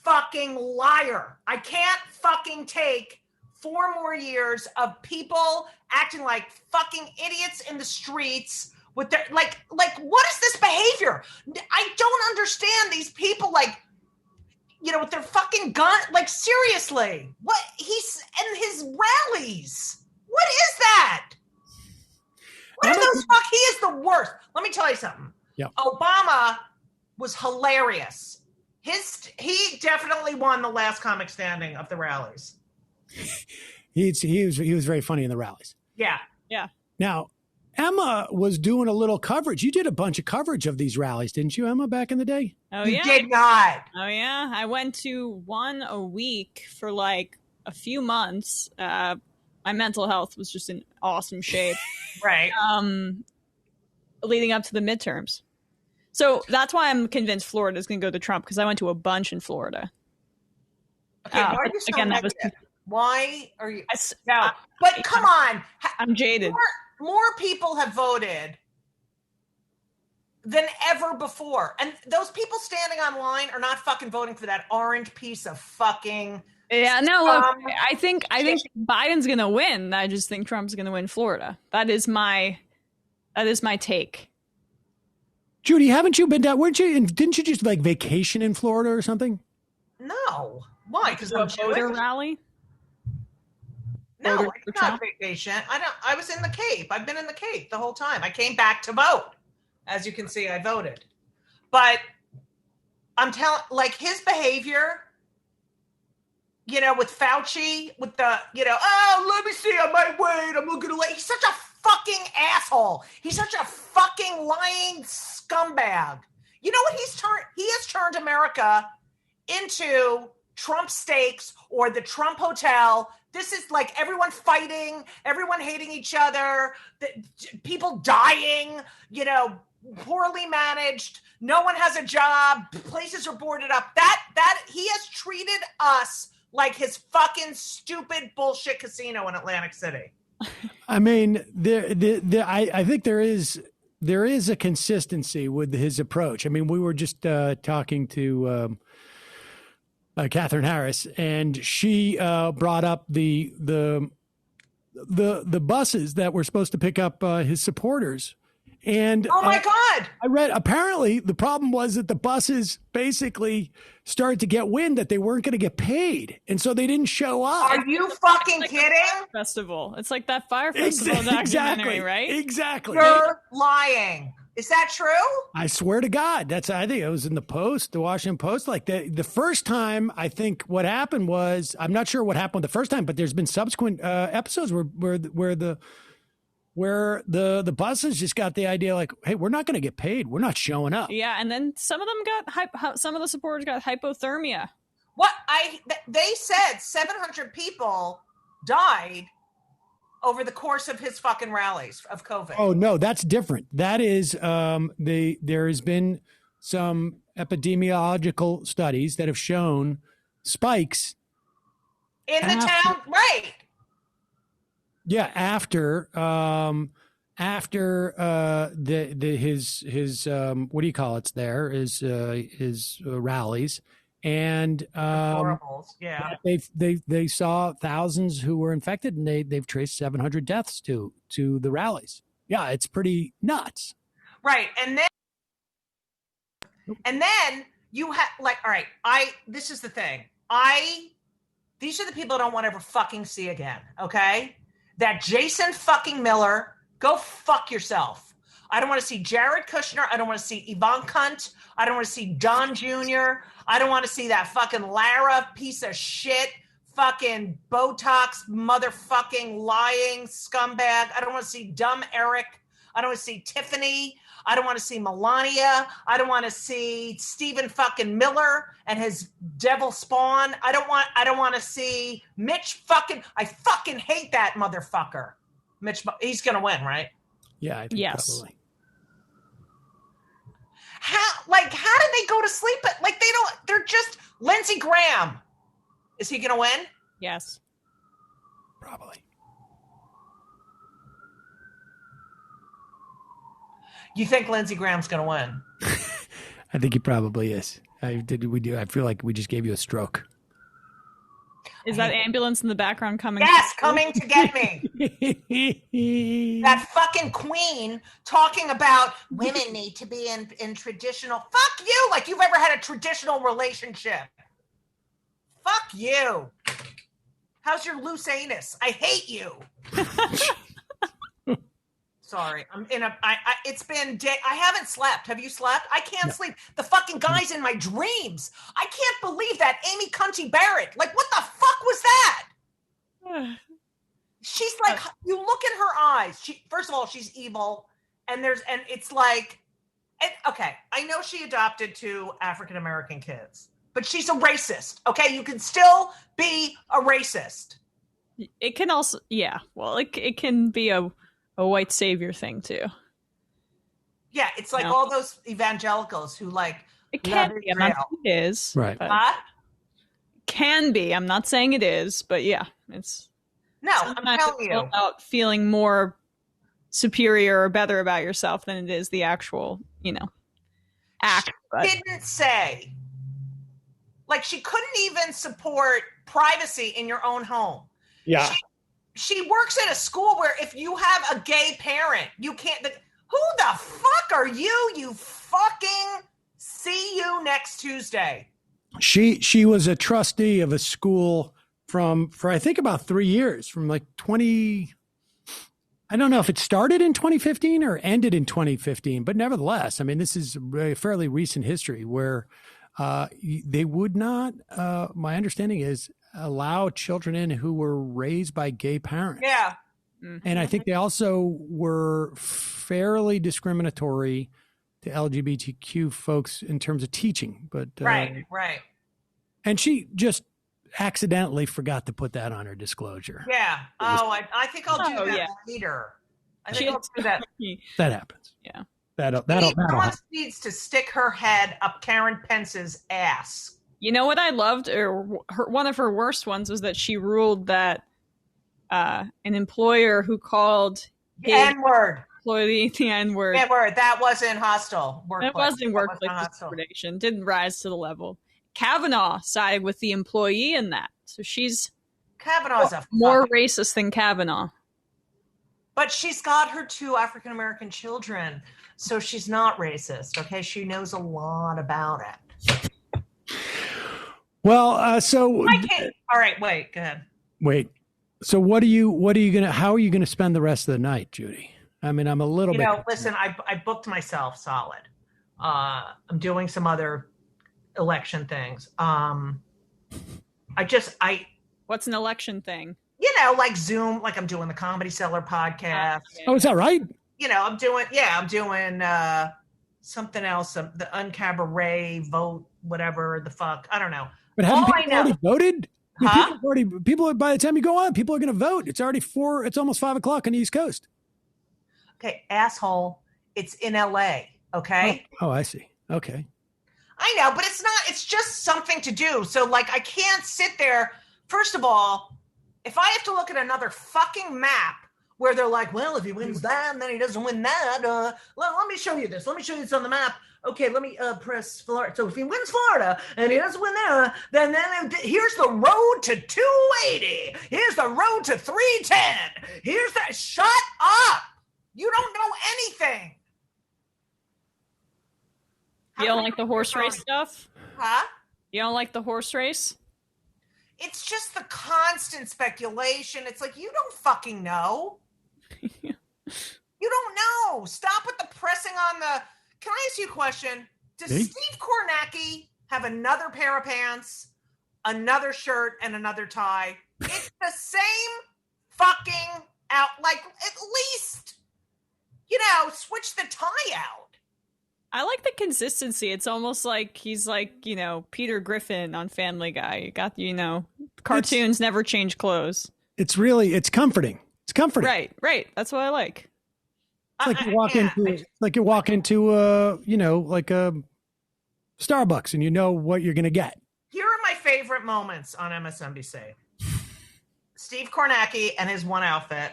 fucking liar. I can't fucking take 4 more years of people acting like fucking idiots in the streets with their like what is this behavior? I don't understand these people with their fucking gun. Like, seriously, what he's and his rallies. What is that? What are those fuck? He is the worst. Let me tell you something. Yeah. Obama was hilarious. He definitely won the last comic standing of the rallies. He was very funny in the rallies. Yeah. Yeah. Now, Emma was doing a little coverage. You did a bunch of coverage of these rallies, didn't you, Emma, back in the day? Oh, You yeah. did not. Oh, yeah. I went to one a week for like a few months. My mental health was just in awesome shape. Right. Leading up to the midterms. So that's why I'm convinced Florida is going to go to Trump, because I went to a bunch in Florida. Okay, why are you so again, that was negative? Why are you? no, But come on. I'm jaded. More people have voted than ever before. And those people standing online are not fucking voting for that orange piece of fucking... Yeah, no, look, I think Biden's going to win. I just think Trump's going to win Florida. That is my take. Judy, haven't you been down? Didn't you just vacation in Florida or something? No. Why? Because I'm voter Jewish? rally? No, Voter it's for not vacation. I was in the Cape. I've been in the Cape the whole time. I came back to vote. As you can see, I voted. But I'm telling, his behavior, with Fauci, with the, let me see, I might wait, I'm looking to wait. He's such a fucking asshole. He's such a fucking lying scumbag. You know what he's turned? He has turned America into Trump steaks or the Trump hotel. This is like everyone fighting, everyone hating each other, people dying, poorly managed. No one has a job. Places are boarded up. That he has treated us like his fucking stupid bullshit casino in Atlantic City. I mean, I think there is a consistency with his approach. I mean, we were just talking to Catherine Harris, and she brought up the buses that were supposed to pick up his supporters. And oh my God! I read apparently the problem was that the buses basically started to get wind that they weren't going to get paid, and so they didn't show up. Are you fucking kidding? Festival. It's like that fire festival documentary, right? Exactly. You're lying. Is that true? I swear to God. I think it was in the Post, the Washington Post. Like the first time, I think what happened was, I'm not sure what happened the first time, but there's been subsequent episodes where the buses just got the idea like, hey, we're not going to get paid. We're not showing up. Yeah, and then some of the supporters got hypothermia. What they said 700 people died over the course of his fucking rallies of COVID. Oh no, that's different. That is there has been some epidemiological studies that have shown spikes in the town, right? Yeah, after his what do you call it? There is his rallies, and yeah, they saw thousands who were infected, and they've traced 700 deaths to the rallies. Yeah, it's pretty nuts. Right, and then you have all right. This is the thing. These are the people I don't want to ever fucking see again. Okay. That Jason fucking Miller, go fuck yourself. I don't want to see Jared Kushner. I don't want to see Yvonne Cunt. I don't want to see Don Jr. I don't want to see that fucking Lara piece of shit, fucking Botox, motherfucking lying scumbag. I don't want to see dumb Eric. I don't want to see Tiffany. I don't want to see Melania. I don't want to see Stephen fucking Miller and his devil spawn. I don't want to see Mitch fucking. I fucking hate that motherfucker. Mitch, he's gonna win, right? Yeah, I think probably. How did they go to sleep they're just Lindsey Graham. Is he gonna win? Yes. Probably. You think Lindsey Graham's gonna win? I think he probably is. I feel like we just gave you a stroke. Is that ambulance in the background coming? Yes, coming to get me. That fucking queen talking about women need to be in traditional. Fuck you, like you've ever had a traditional relationship. Fuck you. How's your loose anus? I hate you. Sorry, I'm in a. It's been day. I haven't slept. Have you slept? I can't sleep. The fucking guy's in my dreams. I can't believe that Amy Cunty Barrett. Like, what the fuck was that? She's like, you look at her eyes. First of all, she's evil, and it's like, okay. I know she adopted 2 African American kids, but she's a racist. Okay, you can still be a racist. It can also, yeah. Well, it can be a white savior thing too. Yeah, it's like all those evangelicals who like it can be. I'm not saying it is. Right. Can be. I'm not saying it is, but yeah, it's I'm telling you about feeling more superior or better about yourself than it is the actual, act. She didn't say. Like she couldn't even support privacy in your own home. Yeah. She works at a school where if you have a gay parent, you can't. Who the fuck are you? You fucking see you next Tuesday. She was a trustee of a school for I think about 3 years, from like 20. I don't know if it started in 2015 or ended in 2015, but nevertheless, I mean, this is a fairly recent history where they would not. My understanding is allow children in who were raised by gay parents. Yeah. Mm-hmm. And I think they also were fairly discriminatory to LGBTQ folks in terms of teaching. But right. And she just accidentally forgot to put that on her disclosure. Yeah. I think I'll do that later. I think I'll do that. That happens. Yeah. Someone needs to stick her head up Karen Pence's ass. You know what I loved, or one of her worst ones, was that she ruled that an employer who called the N-word employee the N-word. N-word. That wasn't hostile workplace. It wasn't workplace discrimination. Didn't rise to the level. Kavanaugh sided with the employee in that, so she's Kavanaugh's more racist than Kavanaugh. But she's got her 2 African American children, so she's not racist. Okay, she knows a lot about it. Well, all right, wait, go ahead. Wait. So how are you gonna spend the rest of the night, Judy? I mean, I'm a little bit. Listen, I booked myself solid. I'm doing some other election things. What's an election thing? Like Zoom, like I'm doing the Comedy Cellar podcast. Oh, is that right? I'm doing something else, the Uncabaret vote, whatever the fuck. I don't know. But haven't people already voted? Huh? People, by the time you go on, people are going to vote. It's already it's almost 5 o'clock on the East Coast. Okay, asshole. It's in LA. Okay. Oh, I see. Okay. I know, but it's just something to do. So like, I can't sit there. First of all, if I have to look at another fucking map where they're like, well, if he wins that, and then he doesn't win that, let me show you this. Let me show you this on the map. Okay, let me press Florida. So if he wins Florida and he doesn't win there, then here's the road to 280. Here's the road to 310. Here's that. Shut up. You don't know anything. You don't like the horse race stuff? Huh? You don't like the horse race? It's just the constant speculation. It's like, you don't fucking know. You don't know. Stop with the pressing on the. Can I ask you a question? Does Steve Kornacki have another pair of pants, another shirt, and another tie? It's the same fucking out. Like, at least, switch the tie out. I like the consistency. It's almost like he's like, Peter Griffin on Family Guy. You got, cartoons never change clothes. It's comforting. It's comforting. Right. That's what I like. It's like you walk into like a Starbucks and you know what you're going to get. Here are my favorite moments on MSNBC. Steve Kornacki and his one outfit,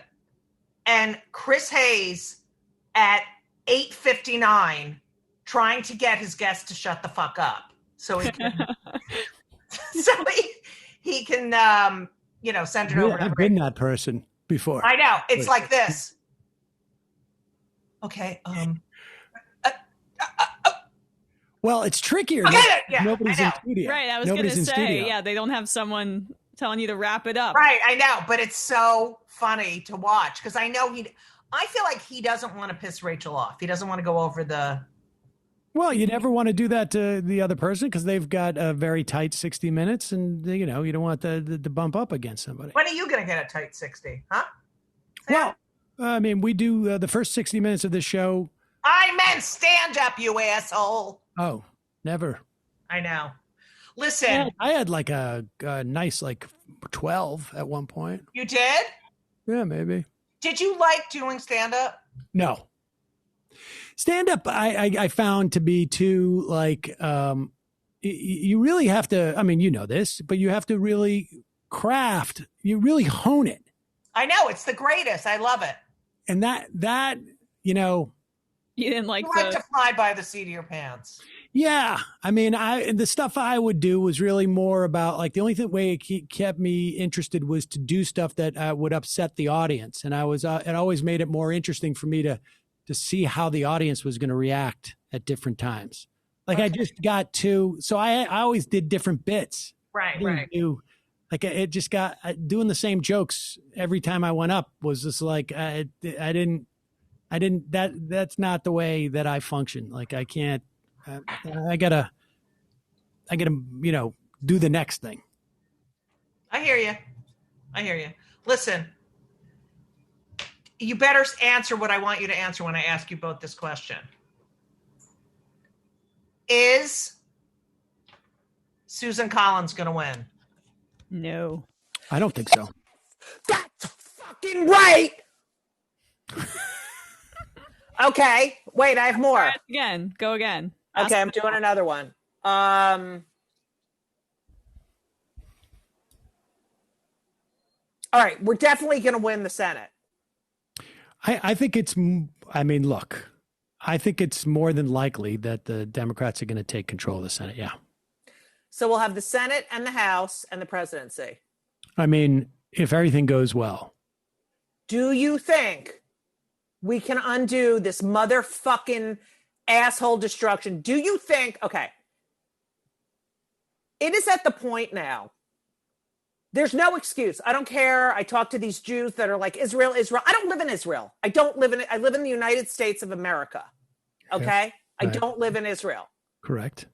and Chris Hayes at 8:59 trying to get his guest to shut the fuck up so he can he can send it over to I've been that person before. I know. It's like this. Okay. Well, it's trickier. Okay, yeah, Nobody's in studio. Right. I was going to say, they don't have someone telling you to wrap it up. Right. I know, but it's so funny to watch because I feel like he doesn't want to piss Rachel off. He doesn't want to go over the. Well, you never want to do that to the other person because they've got a very tight 60 minutes and, you don't want the bump up against somebody. When are you going to get a tight 60? Huh? Well, I mean, we do the first 60 minutes of this show. I meant stand up, you asshole. Oh, never. I know. Listen. I had like a nice 12 at one point. You did? Yeah, maybe. Did you like doing stand up? No. Stand up, I found to be too you really have to, I mean, you know this, but you have to really craft, you really hone it. I know, it's the greatest. I love it. And that you didn't like to fly by the seat of your pants. Yeah. I mean, the stuff I would do was really more about the only way it kept me interested was to do stuff that would upset the audience. And it always made it more interesting for me to see how the audience was going to react at different times. Okay. I just got so I always did different bits. Right. It just got doing the same jokes every time I went up was just that's not the way that I function. I can't, I gotta, do the next thing. I hear you. Listen, you better answer what I want you to answer when I ask you both this question. Is Susan Collins going to win? No. I don't think so. That's fucking right. Okay. Wait, I have more. Go again. Okay, I'm doing another one. All right, we're definitely going to win the Senate. I think look, I think it's more than likely that the Democrats are going to take control of the Senate. Yeah. So we'll have the Senate and the House and the presidency. I mean, if everything goes well. Do you think we can undo this motherfucking asshole destruction? Do you think, okay, it is at the point now. There's no excuse. I don't care. I talk to these Jews that are like, Israel. I don't live in Israel. I live in the United States of America. Okay. Yeah, right. I don't live in Israel. Correct.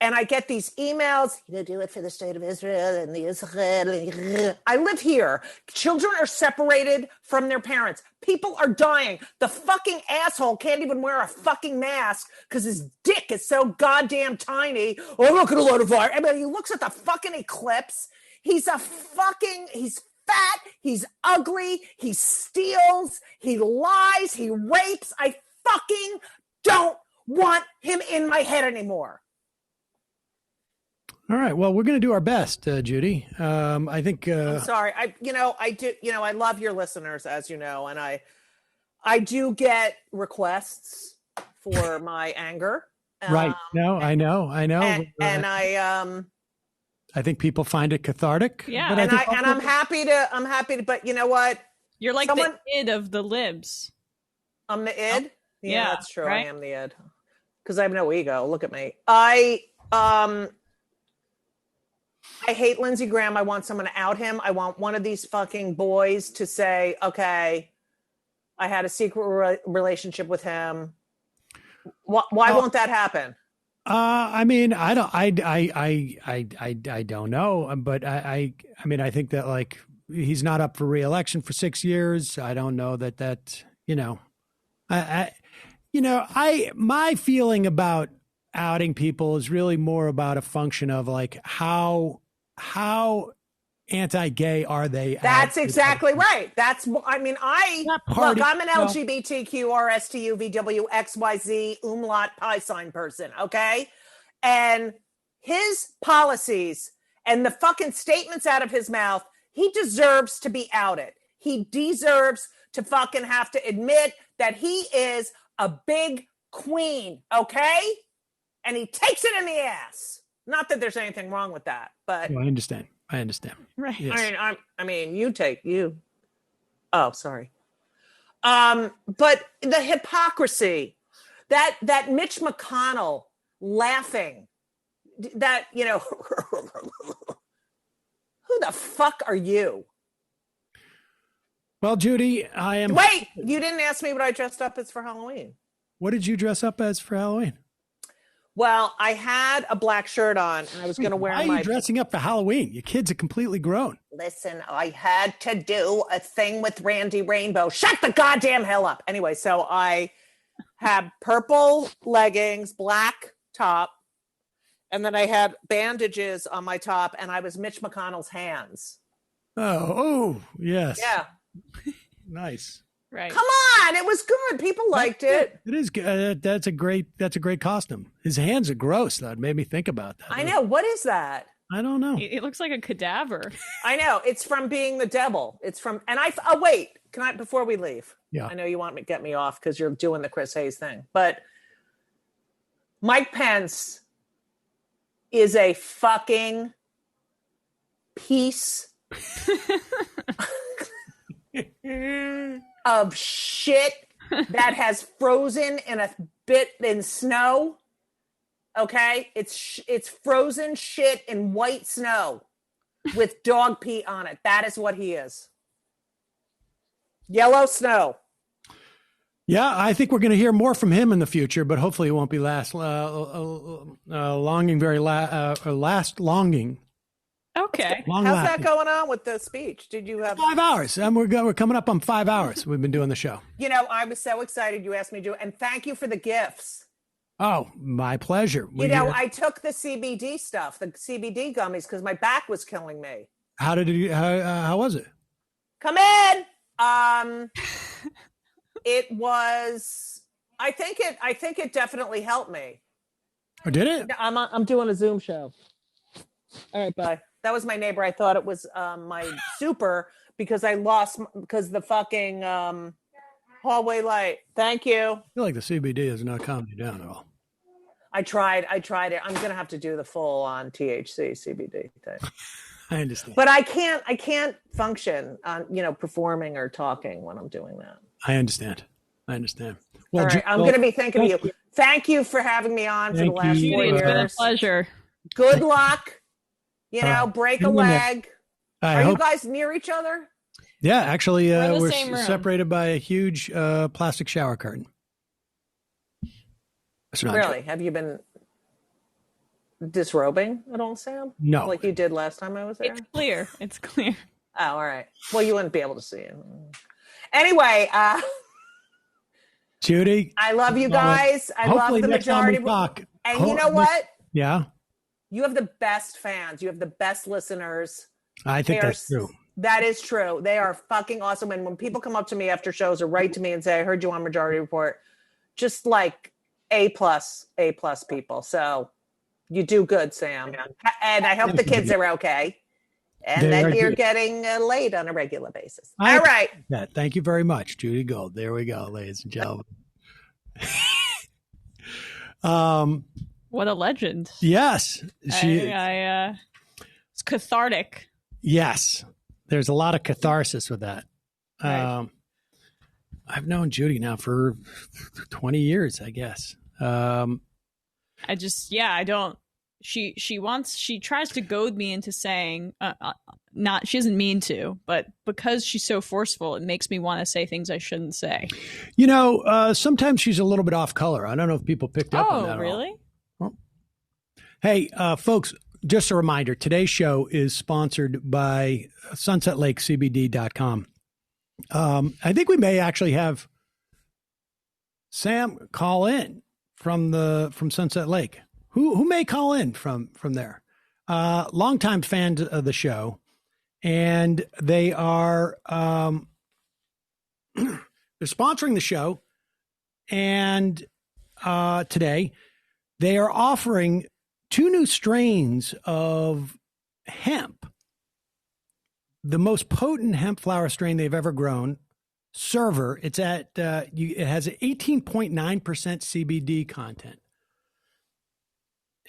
And I get these emails, do it for the state of Israel and the Israel. I live here. Children are separated from their parents. People are dying. The fucking asshole can't even wear a fucking mask because his dick is so goddamn tiny. Oh, I'm not going to let it fire. I mean, he looks at the fucking eclipse. He's fat. He's ugly. He steals. He lies. He rapes. I fucking don't want him in my head anymore. All right. Well, we're going to do our best, Judy. I think. I'm sorry. I do. I love your listeners, as you know, and I do get requests for my anger. Right. No, I know. And I think people find it cathartic. Yeah. But I'm happy to. But you know what? You're like the id of the libs. I'm the id. Oh, yeah, that's true. Right? I am the id because I have no ego. Look at me. I hate Lindsey Graham. I want someone to out him. I want one of these fucking boys to say, okay, I had a secret relationship with him. Why won't that happen? I mean, I don't know, but I mean, I think that like he's not up for re-election for 6 years. I don't know that my feeling about outing people is really more about a function of like how anti-gay are they? That's exactly right. I'm an LGBTQ RSTU VW XYZ umlaut pi sign person, okay? And his policies and the fucking statements out of his mouth, he deserves to be outed. He deserves to fucking have to admit that he is a big queen, okay? And he takes it in the ass. Not that there's anything wrong with that, but I understand. Right. Yes. I mean, you. Oh, sorry. But the hypocrisy that Mitch McConnell laughing, that, you know, who the fuck are you? Well, Judy, I am. Wait, you didn't ask me what I dressed up as for Halloween. What did you dress up as for Halloween? Well, I had a black shirt on, and I was going to wear Why are you dressing up for Halloween? Your kids are completely grown. Listen, I had to do a thing with Randy Rainbow. Shut the goddamn hell up. Anyway, so I had purple leggings, black top, and then I had bandages on my top, and I was Mitch McConnell's hands. Oh, yes. Yeah. Nice. Right. Come on, it was good. People liked it. It is good. That's a great costume. His hands are gross. That made me think about that. I know. What is that? I don't know. It looks like a cadaver. I know. It's from being the devil. It's from, and wait, can I, before we leave? Yeah. I know you want me to get me off because you're doing the Chris Hayes thing, but Mike Pence is a fucking piece of shit that has frozen in a bit in snow. Okay, it's frozen shit in white snow with dog pee on it. That is what he is. Yellow snow. Yeah, I think we're going to hear more from him in the future, but hopefully it won't be last longing. Okay. Long How's lasting. that going on with the speech? Did you have 5 hours? We're coming up on 5 hours. We've been doing the show. You know, I was so excited you asked me to do it, and thank you for the gifts. Oh, my pleasure. I took the CBD stuff, the CBD gummies, because my back was killing me. How did it? How was it? Come in. It was. I think it definitely helped me. Or did it? I'm doing a Zoom show. All right, bye. That was my neighbor. I thought it was my super because the fucking hallway light. Thank you. I feel like the CBD has not calmed you down at all. I tried it. I'm gonna have to do the full on THC CBD thing. I understand. But I can't function on performing or talking when I'm doing that. I understand. Well, all right, I'm going to be thinking of you. Thank you for having me on for the last 4 years. It's been a pleasure. Good luck. Break a leg. Are you guys near each other? Yeah, actually, we're same room. separated by a huge plastic shower curtain. Really? Have you been disrobing at all, Sam? No. Like you did last time I was there? It's clear. Oh, all right. Well, you wouldn't be able to see it. Anyway, Judy, I love you guys. I love the majority. And you know what? Yeah. You have the best fans. You have the best listeners. I think that's true. That is true. They are fucking awesome. And when people come up to me after shows or write to me and say, I heard you on Majority Report, just like A+ people. So you do good, Sam. And I hope the kids are okay. And that you're getting laid on a regular basis. All right. Thank you very much, Judy Gold. There we go, ladies and gentlemen. What a legend. Yes. It's cathartic. Yes. There's a lot of catharsis with that. Right. I've known Judy now for 20 years, I guess. She tries to goad me into saying she doesn't mean to, but because she's so forceful, it makes me want to say things I shouldn't say. Sometimes she's a little bit off color. I don't know if people picked up on that. Oh, really? Well, hey, folks, just a reminder, today's show is sponsored by sunsetlakecbd.com. I think we may actually have Sam call in from Sunset Lake. Who may call in from there? Longtime fans of the show, and they are they're sponsoring the show, and today they are offering 2 new strains of hemp, the most potent hemp flower strain they've ever grown. Server, it's at it has an 18.9% CBD content,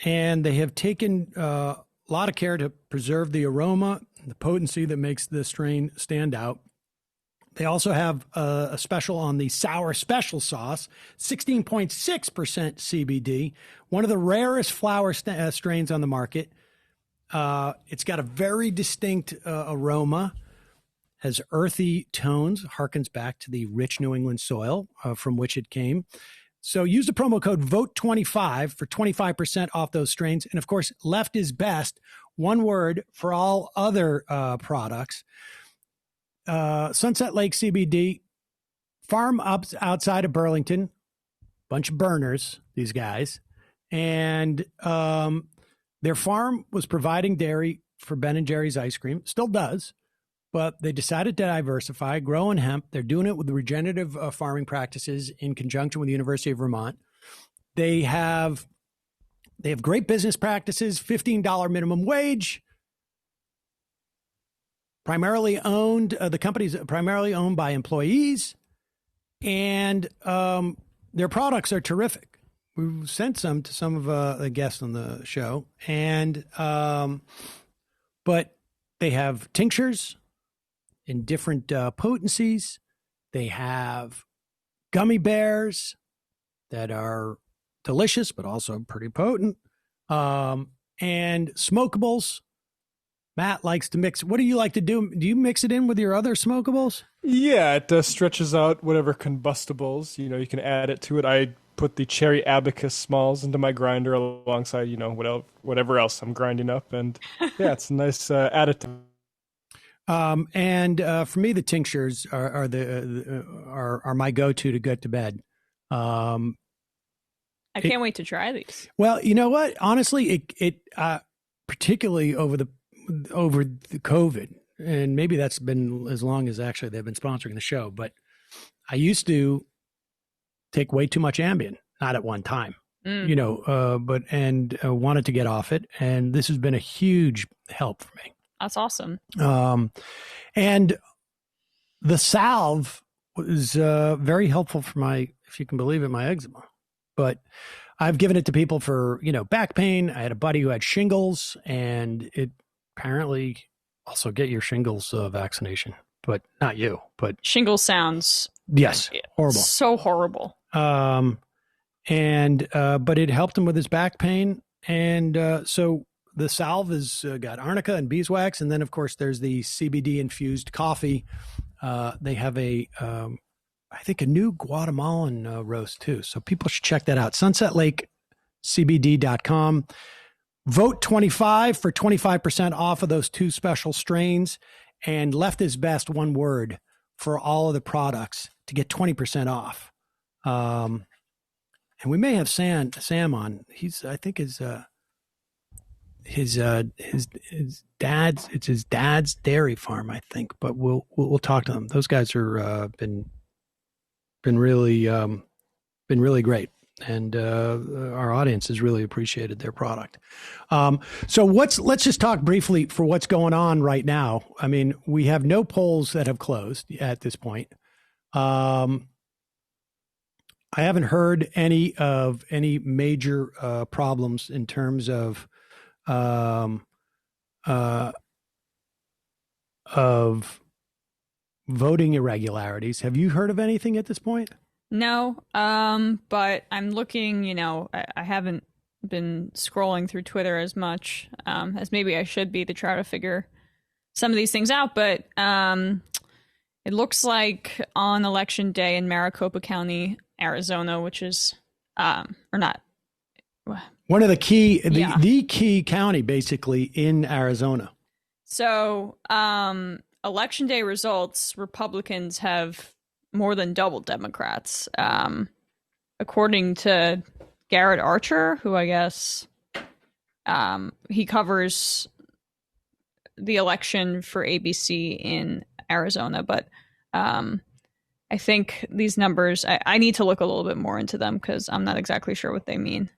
and they have taken a lot of care to preserve the aroma and the potency that makes the strain stand out. They also have a special on the sour special sauce, 16.6% CBD, one of the rarest flower strains on the market. It's got a very distinct aroma, has earthy tones, harkens back to the rich New England soil from which it came. So use the promo code VOTE25 for 25% off those strains. And of course, left is best, one word for all other products. Sunset Lake CBD, farm up outside of Burlington, bunch of burners, these guys. And their farm was providing dairy for Ben & Jerry's ice cream, still does. But they decided to diversify, grow in hemp. They're doing it with regenerative farming practices in conjunction with the University of Vermont. They have great business practices, $15 minimum wage, primarily owned. The company's primarily owned by employees, and their products are terrific. We've sent some to some of the guests on the show, and but they have tinctures in different potencies. They have gummy bears that are delicious, but also pretty potent, and smokables. Matt likes to mix. What do you like to do? Do you mix it in with your other smokables? Yeah, it stretches out whatever combustibles. You can add it to it. I put the cherry abacus smalls into my grinder alongside, whatever else I'm grinding up. And yeah, it's a nice additive. And for me, the tinctures are my go-to to get to bed. I can't wait to try these. Well, you know what? Honestly, it particularly over the COVID, and maybe that's been as long as actually they've been sponsoring the show, but I used to take way too much Ambien, not at one time, but wanted to get off it. And this has been a huge help for me. That's awesome. And the salve was very helpful for if you can believe it, my eczema. But I've given it to people for, back pain. I had a buddy who had shingles, and it apparently also get your shingles vaccination, but not you. But shingles sounds horrible, so horrible. But it helped him with his back pain, and so. The salve has got arnica and beeswax, and then, of course, there's the CBD-infused coffee. They have I think, a new Guatemalan roast, too. So people should check that out. SunsetLakeCBD.com. Vote 25 for 25% off of those 2 special strains, and left is best, one word, for all of the products to get 20% off. And we may have Sam on. I think his dad's dairy farm, I think, but we'll talk to them. Those guys are been really great, and our audience has really appreciated their product. So let's just talk briefly for what's going on right now. I mean, we have no polls that have closed at this point. I haven't heard any major problems in terms of voting irregularities. Have you heard of anything at this point? No, but I'm looking, I haven't been scrolling through Twitter as much as maybe I should be to try to figure some of these things out, but it looks like on election day in Maricopa County, Arizona, which is or not one of the key, the key county basically in Arizona. So election day results, Republicans have more than doubled Democrats, according to Garrett Archer, who I guess he covers the election for ABC in Arizona, but I think these numbers, I need to look a little bit more into them because I'm not exactly sure what they mean.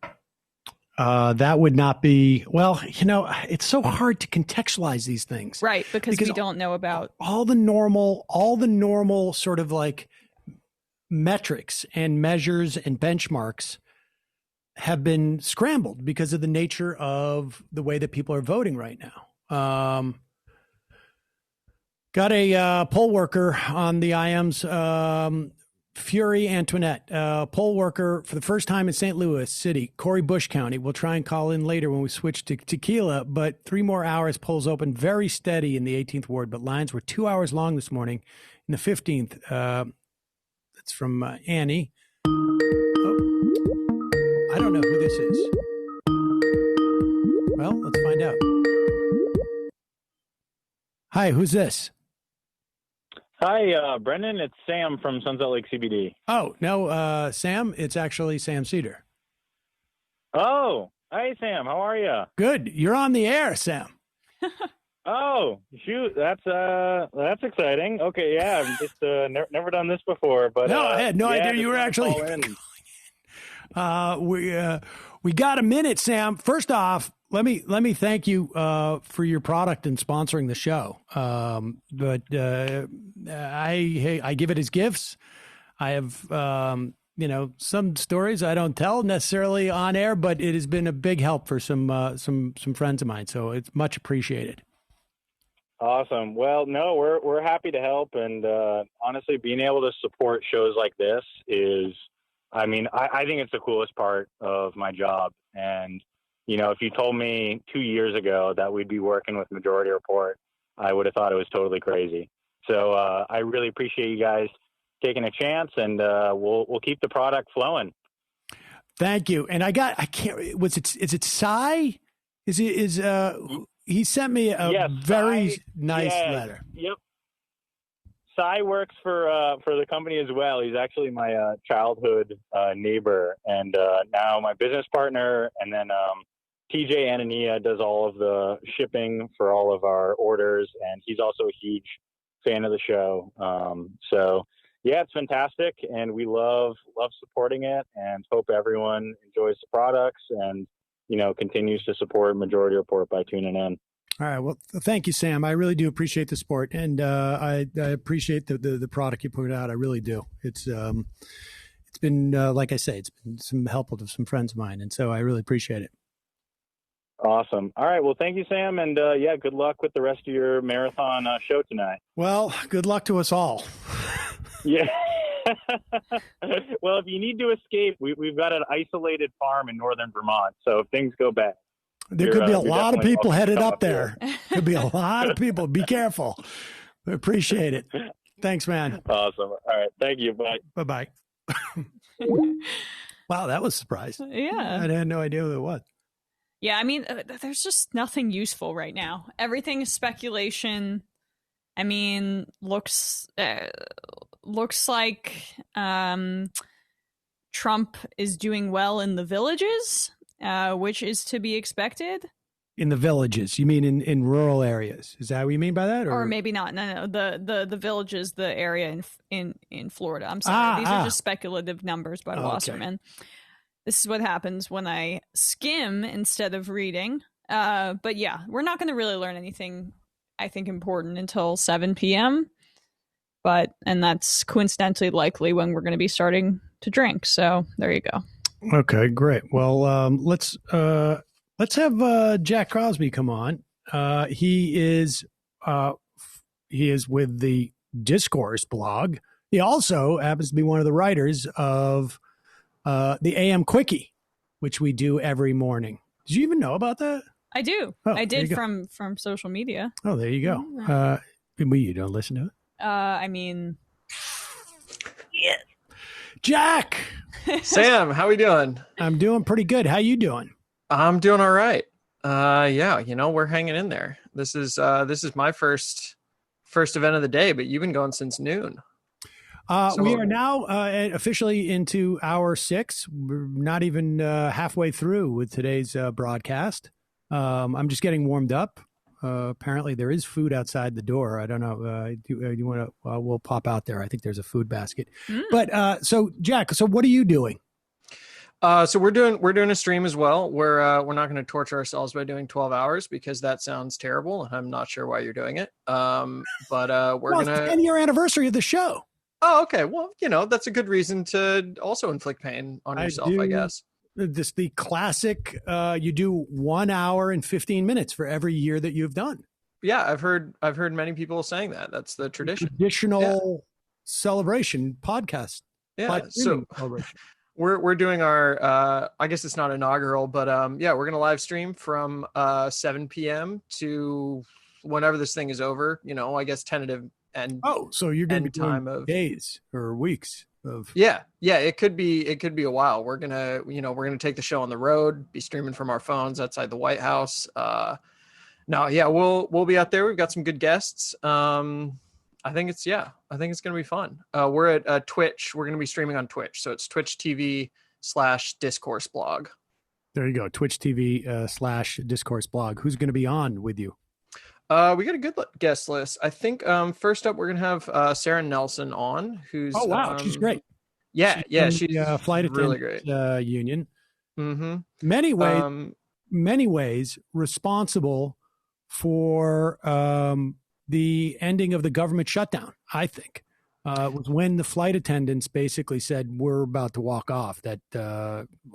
That would not be, well, it's so hard to contextualize these things. Right, because we don't know about all the normal sort of like metrics and measures and benchmarks have been scrambled because of the nature of the way that people are voting right now. Got a poll worker on the IM's Fury Antoinette, poll worker for the first time in St. Louis City, Corey Bush County. We'll try and call in later when we switch to tequila, but 3 more hours, polls open, very steady in the 18th ward, but lines were 2 hours long this morning in the 15th. That's from Annie. Oh, I don't know who this is. Well, let's find out. Hi, who's this? Hi, Brendan. It's Sam from Sunset Lake CBD. Oh, no, Sam. It's actually Sam Seder. Oh, hi, Sam. How are you? Good. You're on the air, Sam. Oh, shoot. That's exciting. Okay, yeah. I've just never done this before. But no, I had no idea you were actually. We got a minute, Sam. First off, let me thank you for your product and sponsoring the show. But I give it as gifts. I have some stories I don't tell necessarily on air, but it has been a big help for some friends of mine. So it's much appreciated. Awesome. Well, no, we're happy to help, and honestly, being able to support shows like this is, I think it's the coolest part of my job. And if you told me 2 years ago that we'd be working with Majority Report, I would have thought it was totally crazy. So I really appreciate you guys taking a chance, and we'll keep the product flowing. Thank you. And is it Cy? He sent me a very nice letter. Yep. Cy works for the company as well. He's actually my childhood neighbor, and now my business partner. And then TJ Anania does all of the shipping for all of our orders, and he's also a huge fan of the show. So yeah, it's fantastic, and we love supporting it, and hope everyone enjoys the products and continues to support Majority Report by tuning in. All right. Well, thank you, Sam. I really do appreciate the support, and I appreciate the product you put out. I really do. It's been like I say, it's been some help with some friends of mine, and so I really appreciate it. Awesome. All right. Well, thank you, Sam, and good luck with the rest of your marathon show tonight. Well, good luck to us all. Yeah. Well, if you need to escape, we've got an isolated farm in northern Vermont, so if things go bad. There could be a lot of people headed up there. Could be a lot of people. Be careful. We appreciate it. Thanks, man. Awesome. All right. Thank you. Bye. Bye-bye. Wow, that was a surprise. Yeah. I had no idea who it was. Yeah, there's just nothing useful right now. Everything is speculation. Looks like Trump is doing well in the villages. Which is to be expected. In the villages, you mean in rural areas? Is that what you mean by that, or maybe not? No. The villages, the area in Florida. I'm sorry, these are just speculative numbers by Wasserman. This is what happens when I skim instead of reading. But yeah, we're not going to really learn anything, I think, important until 7 p.m. And that's coincidentally likely when we're going to be starting to drink. So there you go. Okay, great. Well, let's have Jack Crosby come on. He is with the Discourse blog. He also happens to be one of the writers of the AM Quickie, which we do every morning. Did you even know about that? I do. Oh, I there you did go. from social media. Oh, there you go. But you don't listen to it? I mean, Jack! Sam, how we doing? I'm doing pretty good. How you doing? I'm doing all right. Yeah, we're hanging in there. This is my first event of the day, but you've been going since noon. We are now officially into hour 6. We're not even halfway through with today's broadcast. I'm just getting warmed up. Apparently, there is food outside the door. I don't know. Do you want to? We'll pop out there. I think there's a food basket. But so, Jack, so what are you doing? So we're doing a stream as well. We're not going to torture ourselves by doing 12 hours because that sounds terrible, and I'm not sure why you're doing it. But we're It's the 10-year anniversary of the show. Oh, okay. Well, that's a good reason to also inflict pain on yourself, I guess. This the classic. You do 1 hour and 15 minutes for every year that you've done. Yeah, I've heard many people saying that. That's the tradition. Traditional celebration podcast. Yeah. So we're doing our. I guess it's not inaugural, but we're gonna live stream from 7 p.m. to whenever this thing is over. I guess tentative. And so you're going to be time of days or weeks of it could be a while. We're gonna take the show on the road, be streaming from our phones outside the White House. We'll be out there. We've got some good guests. I think it's gonna be fun. We're at Twitch. We're gonna be streaming on Twitch, so it's Twitch TV/Discourse blog. There you go, Twitch TV/Discourse blog. Who's going to be on with you? We got a good guest list. I think first up we're gonna have Sarah Nelson on, who's she's great. She's flight attendant really great. Union. Mm-hmm. Many ways responsible for the ending of the government shutdown. I think was when the flight attendants basically said we're about to walk off. That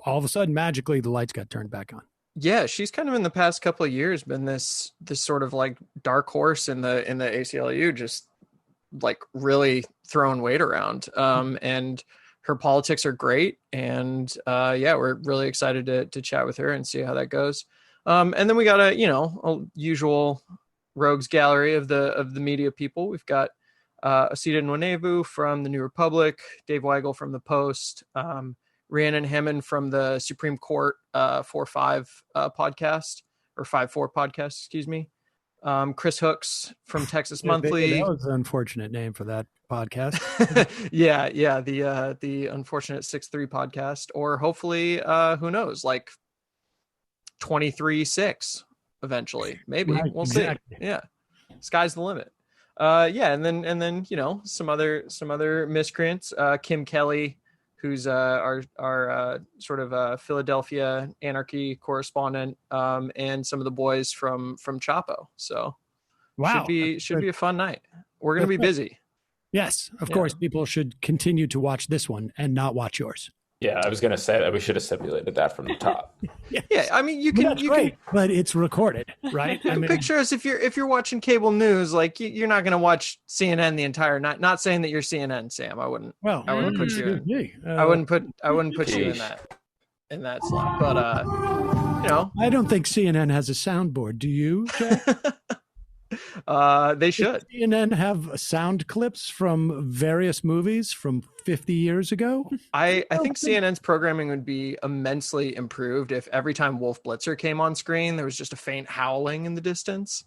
all of a sudden magically the lights got turned back on. Yeah, she's kind of in the past couple of years been this sort of like dark horse in the ACLU, just like really throwing weight around. And her politics are great, and we're really excited to chat with her and see how that goes. And then we got a usual rogues gallery of the media people. We've got Asita Nwanevu from the New Republic, Dave Weigel from the Post, Rhiannon Hammond from the Supreme Court 4-5 podcast, or 5-4 podcast, excuse me. Chris Hooks from Texas Monthly. That was an unfortunate name for that podcast. The unfortunate 6-3 podcast, or hopefully, who knows, like 23-6 eventually. Maybe we'll see. Yeah, sky's the limit. And then some other miscreants. Kim Kelly, who's our sort of Philadelphia anarchy correspondent, and some of the boys from Chapo. So should be a fun night. We're going to be busy. Yes, of course, people should continue to watch this one and not watch yours. Yeah, I was going to say that we should have stipulated that from the top. Yeah, I mean you can, but it's recorded, right? I mean, picture us if you're watching cable news, like you're not going to watch CNN the entire night. Not saying that you're CNN, Sam. I wouldn't. Well, I wouldn't put you in. I wouldn't put you in that slot. But I don't think CNN has a soundboard. Do you, Jack? They should. Does CNN have sound clips from various movies from 50 years ago? I think CNN's programming would be immensely improved if every time Wolf Blitzer came on screen, there was just a faint howling in the distance.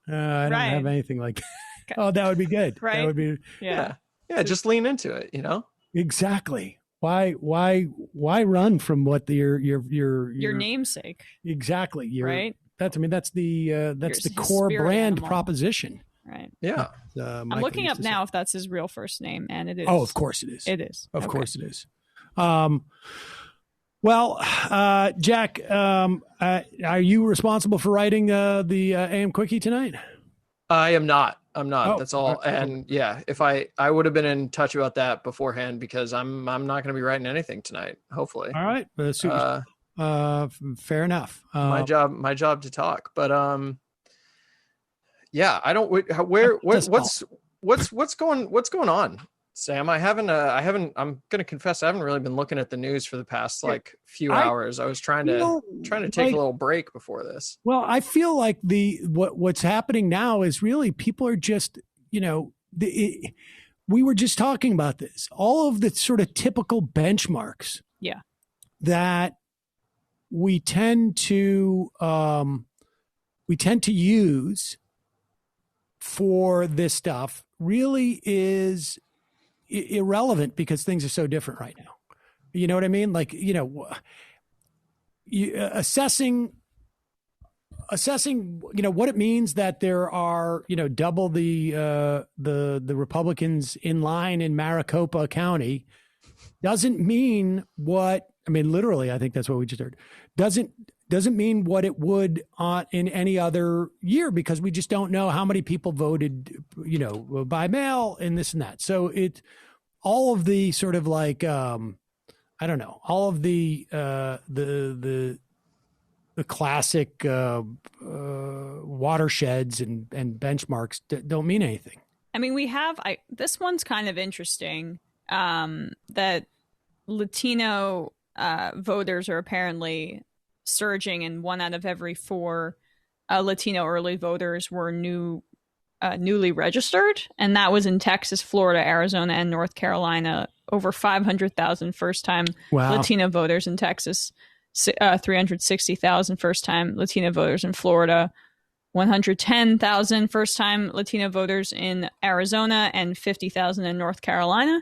I don't have anything like that. Oh, that would be good. Right. That would be yeah. Just lean into it, Exactly. Why run from what your namesake? Exactly. Right. That's the core brand animal. Proposition. Right. Yeah. I'm looking up now if that's his real first name, and it is. Oh, of course it is. It is. Of course it is. Jack, are you responsible for writing the AM Quickie tonight? I am not. Oh, that's all. okay. And if I would have been in touch about that beforehand, because I'm not going to be writing anything tonight. Hopefully. All right. Fair enough. My job to talk, but I don't. What's going on Sam, I'm going to confess, I haven't really been looking at the news for the past like few hours. I was trying to take a little break before this. Well, I feel like what's happening now is really people are just, we were just talking about this, all of the sort of typical benchmarks. Yeah. That we tend to use for this stuff really is irrelevant because things are so different right now. You know what I mean? Like, assessing, what it means that there are, double the Republicans in line in Maricopa County doesn't mean literally, I think that's what we just heard. Doesn't mean what it would in any other year because we just don't know how many people voted, by mail and this and that. So all of the sort of like, all of the classic watersheds and benchmarks don't mean anything. I mean, this one's kind of interesting that Latino voters are apparently surging, and 1 out of every 4 Latino early voters were newly registered, and that was in Texas, Florida, Arizona, and North Carolina. Over 500,000 first-time Latino voters in Texas, 360,000 first-time Latino voters in Florida, 110,000 first-time Latino voters in Arizona, and 50,000 in North Carolina.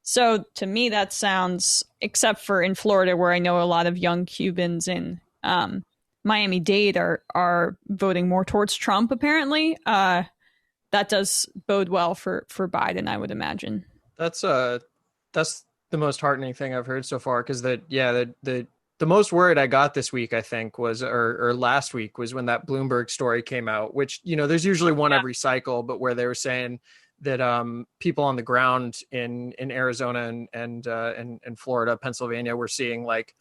So to me, that sounds, except for in Florida, where I know a lot of young Cubans in Miami-Dade are voting more towards Trump, apparently. That does bode well for Biden, I would imagine. That's the most heartening thing I've heard so far, because the most worried I got this week, I think, was or last week was when that Bloomberg story came out, which, there's usually one every cycle, but where they were saying that people on the ground in Arizona and Florida, Pennsylvania, were seeing like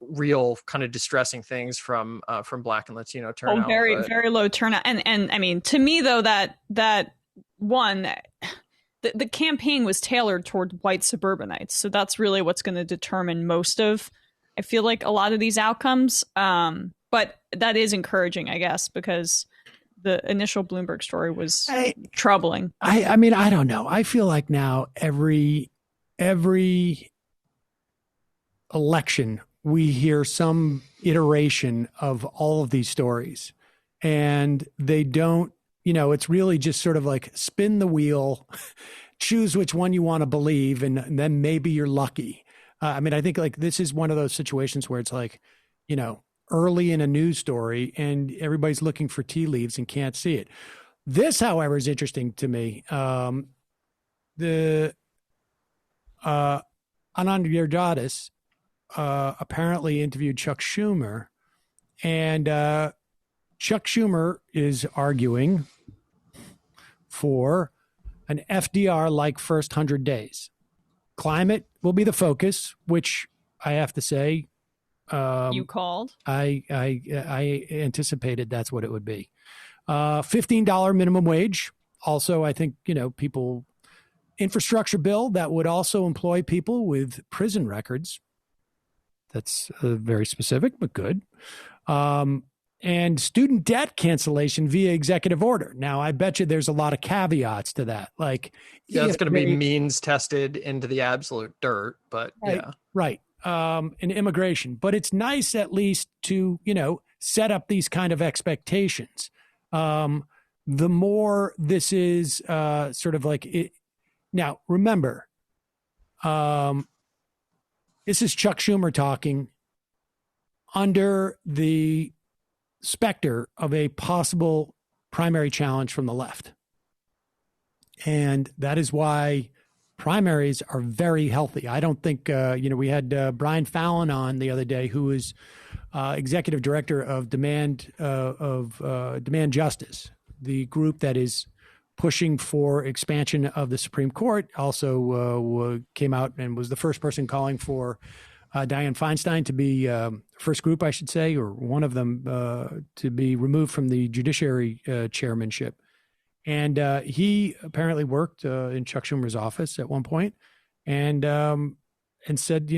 real kind of distressing things from Black and Latino turnout. Very low turnout. And I mean, to me though, that one, the campaign was tailored toward white suburbanites. So that's really what's going to determine most of, I feel like, a lot of these outcomes. But that is encouraging, I guess, because the initial Bloomberg story was troubling. I mean, I don't know. I feel like now every election we hear some iteration of all of these stories, and they don't, it's really just sort of like spin the wheel, choose which one you want to believe, and then maybe you're lucky. I mean, I think like this is one of those situations where it's like, early in a news story and everybody's looking for tea leaves and can't see it. This, however, is interesting to me. Anand Girdadis apparently interviewed Chuck Schumer, and Chuck Schumer is arguing for an FDR-like first 100 days. Climate will be the focus, which I have to say, you called. I anticipated that's what it would be. $15 minimum wage. Also, I think, people, infrastructure bill that would also employ people with prison records. That's very specific, but good. And student debt cancellation via executive order. Now, I bet you there's a lot of caveats to that. Like, it's going to be means tested into the absolute dirt, but right. And immigration, but it's nice at least to, set up these kind of expectations. The more this is sort of like it. Now, remember, this is Chuck Schumer talking under the specter of a possible primary challenge from the left. And that is why primaries are very healthy. I don't think, we had Brian Fallon on the other day, who is executive director of Demand Justice, the group that is pushing for expansion of the Supreme Court. Also came out and was the first person calling for Dianne Feinstein to be first group, I should say, or one of them to be removed from the judiciary chairmanship. And he apparently worked in Chuck Schumer's office at one point, and said,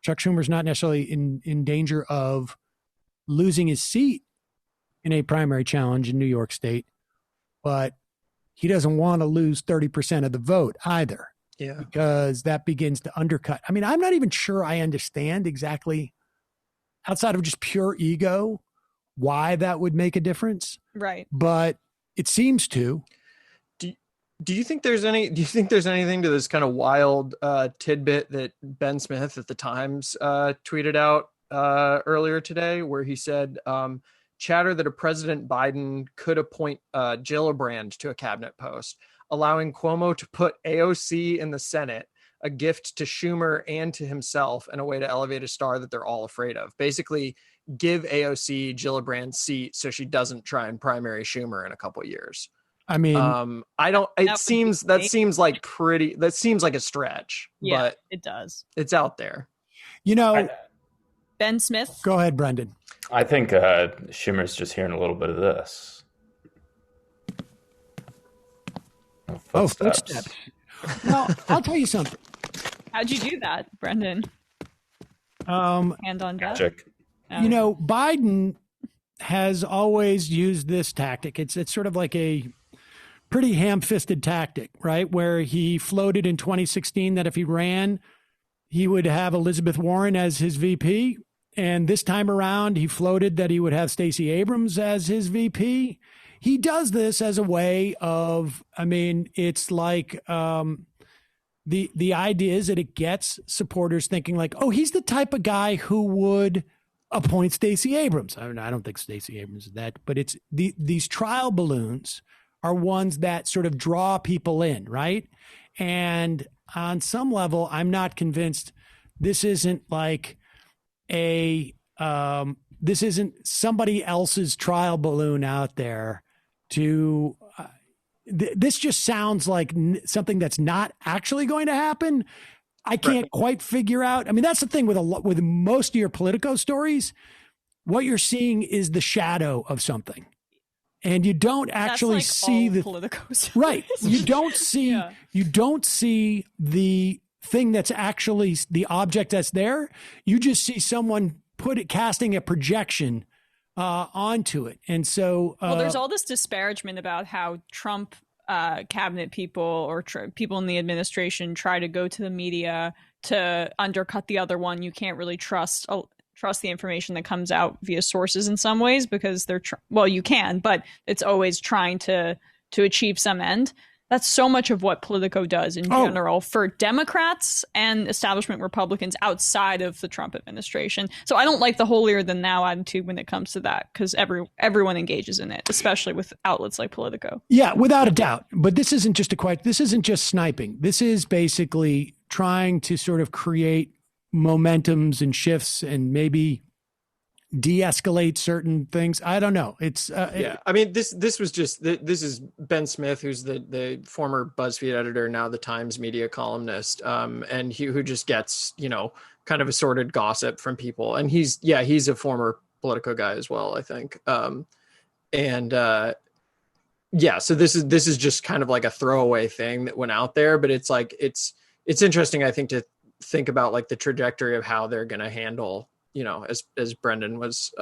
Chuck Schumer's not necessarily in danger of losing his seat in a primary challenge in New York State, but he doesn't want to lose 30% of the vote either. Yeah. Because that begins to undercut. I mean, I'm not even sure I understand exactly, outside of just pure ego, why that would make a difference. Right. But it seems to. Do you think there's anything to this kind of wild tidbit that Ben Smith at the Times tweeted out earlier today, where he said chatter that a President Biden could appoint Gillibrand to a cabinet post, allowing Cuomo to put AOC in the Senate, a gift to Schumer and to himself, and a way to elevate a star that they're all afraid of. Basically, give AOC Gillibrand's seat so she doesn't try and primary Schumer in a couple of years. I mean, that seems like a stretch. Yeah, but it does. It's out there. Ben Smith. Go ahead, Brendan. I think Schumer's just hearing a little bit of this. Footsteps. Well, I'll tell you something. How'd you do that, Brendan? Hand on deck. Magic. Biden has always used this tactic. It's sort of like a pretty ham-fisted tactic, right? Where he floated in 2016 that if he ran, he would have Elizabeth Warren as his VP. And this time around, he floated that he would have Stacey Abrams as his VP. He does this as a way of, it's like the idea is that it gets supporters thinking like, oh, he's the type of guy who would appoint Stacey Abrams. I don't think Stacey Abrams is that, but it's these trial balloons are ones that sort of draw people in, right? And on some level, I'm not convinced this isn't like this isn't somebody else's trial balloon out there to this just sounds like something that's not actually going to happen. I can't quite figure out. I mean, that's the thing with most of your Politico stories. What you're seeing is the shadow of something, and you don't actually see the Politico stories. Right. You don't see you don't see the thing that's actually the object that's there. You just see someone casting a projection onto it. And so there's all this disparagement about how Trump cabinet people or people in the administration try to go to the media to undercut the other one. You can't really trust the information that comes out via sources in some ways because you can, but it's always trying to achieve some end. That's so much of what Politico does in general for Democrats and establishment Republicans outside of the Trump administration. So I don't like the holier than thou attitude when it comes to that because everyone engages in it, especially with outlets like Politico. Yeah, without a doubt. But this isn't just sniping. This is basically trying to sort of create momentums and shifts and maybe de-escalate certain things. I don't know. It's I mean, this is Ben Smith, who's the former BuzzFeed editor, now the Times media columnist, and who just gets kind of assorted gossip from people, and he's a former Politico guy as well, I think. So this is just kind of like a throwaway thing that went out there, but it's like it's interesting, I think, to think about like the trajectory of how they're going to handle, as Brendan was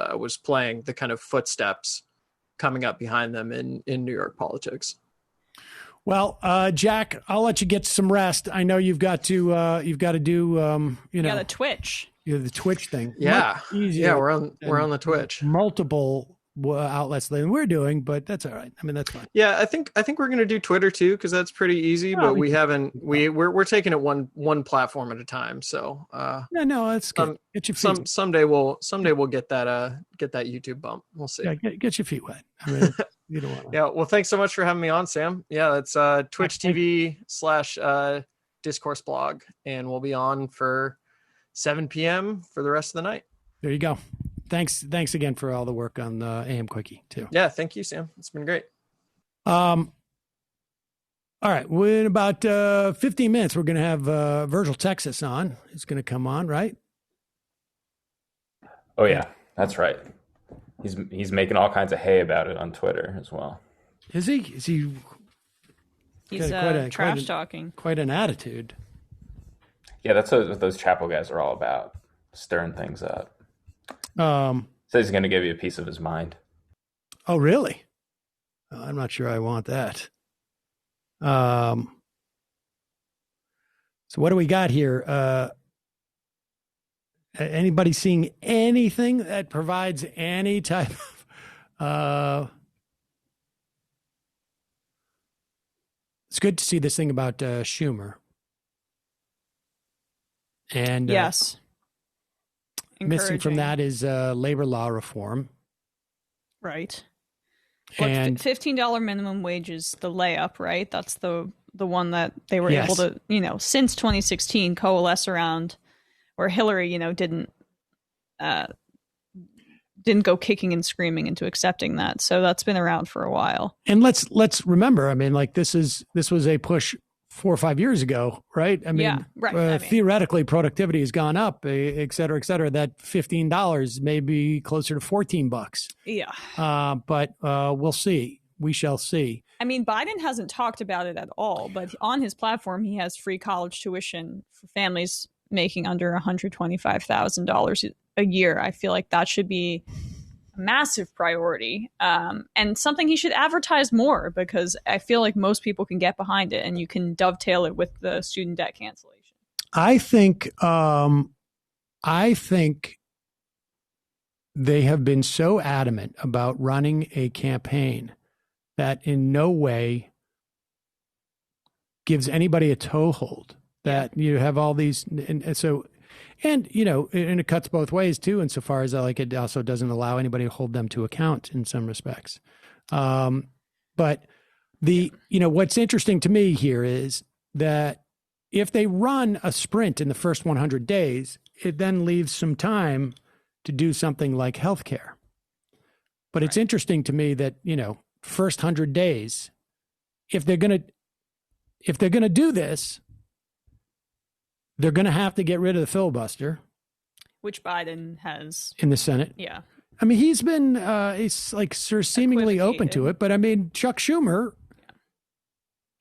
playing, the kind of footsteps coming up behind them in New York politics. Well, Jack, I'll let you get some rest. I know you've got to do the Twitch. The Twitch thing. Yeah, we're on the Twitch. Multiple outlets than we're doing, but that's all right. I mean, that's fine. Yeah, I think we're going to do Twitter too, because that's pretty easy. But we're taking it one platform at a time. So no, that's good. Get your feet. Someday we'll get that YouTube bump. We'll see. Yeah, get your feet wet. I mean, you don't want to. Yeah. Well, thanks so much for having me on, Sam. Yeah, that's Twitch TV / Discourse blog, and we'll be on for 7 p.m. for the rest of the night. There you go. Thanks again for all the work on the AM Quickie too. Yeah, thank you, Sam. It's been great. All right, in about 15 minutes, we're going to have Virgil Texas on. He's going to come on, right? Oh yeah, that's right. He's making all kinds of hay about it on Twitter as well. Is he? Is he? He's trash talking. Quite an attitude. Yeah, that's what those chapel guys are all about, stirring things up. Says he's going to give you a piece of his mind. Oh, really? I'm not sure I want that. So what do we got here? Anybody seeing anything that provides any type of... It's good to see this thing about Schumer. And yes. Missing from that is labor law reform. Right. And $15 minimum wage is the layup, right? That's the one that they were able to, since 2016 coalesce around, where Hillary, didn't go kicking and screaming into accepting that. So that's been around for a while. And let's remember, I mean, like this was a push 4 or 5 years ago, right? I mean, yeah, right. Theoretically, productivity has gone up, et cetera, et cetera. That $15 may be closer to $14. Yeah. But we'll see. We shall see. I mean, Biden hasn't talked about it at all, but on his platform, he has free college tuition for families making under $125,000 a year. I feel like that should be a massive priority, and something he should advertise more, because I feel like most people can get behind it, and you can dovetail it with the student debt cancellation. I think they have been so adamant about running a campaign that in no way gives anybody a toehold, that you have all these, and it cuts both ways too, insofar as it also doesn't allow anybody to hold them to account in some respects. But what's interesting to me here is that if they run a sprint in the first 100 days, it then leaves some time to do something like healthcare. But it's interesting to me that, first 100 days, if they're going to do this, they're going to have to get rid of the filibuster, which Biden has in the Senate. Yeah. I mean, he's been he's like sort of seemingly open to it, but I mean, Chuck Schumer,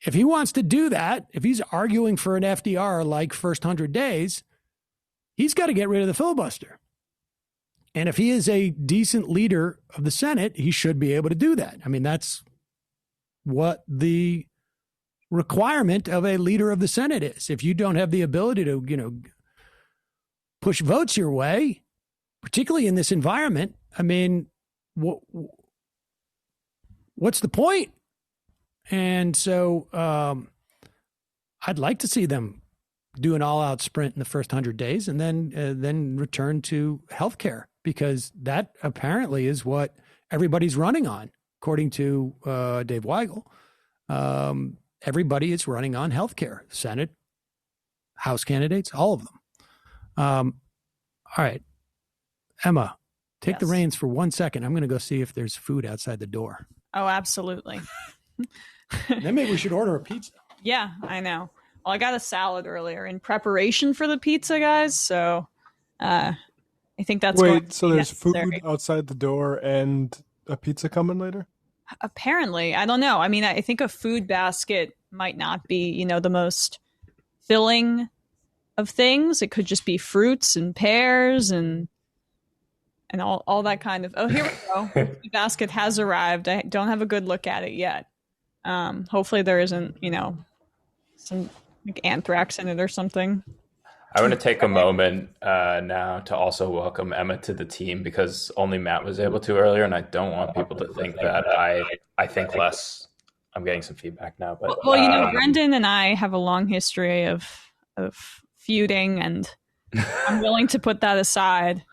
if he wants to do that, if he's arguing for an FDR like first 100 days, he's got to get rid of the filibuster. And if he is a decent leader of the Senate, he should be able to do that. I mean, that's what the requirement of a leader of the Senate is. If you don't have the ability to, push votes your way, particularly in this environment, I mean, what's the point? And so I'd like to see them do an all-out sprint in the first 100 days and then return to healthcare, because that apparently is what everybody's running on, according to Dave Weigel. Everybody is running on healthcare, Senate, House candidates, all of them. All right, Emma, take the reins for 1 second. I'm going to go see if there's food outside the door. Oh, absolutely. Then maybe we should order a pizza. Yeah, I know. Well, I got a salad earlier in preparation for the pizza, guys. So I think that's so there's food outside the door and a pizza coming later? Apparently. I don't know. I mean, I think a food basket might not be, the most filling of things. It could just be fruits and pears and all that kind of. Oh, here we go. The food basket has arrived. I don't have a good look at it yet. Hopefully there isn't, some like anthrax in it or something. I want to take a moment now to also welcome Emma to the team, because only Matt was able to earlier, and I don't want people to think that I think less. I'm getting some feedback now, but Brendan and I have a long history of feuding, and I'm willing to put that aside.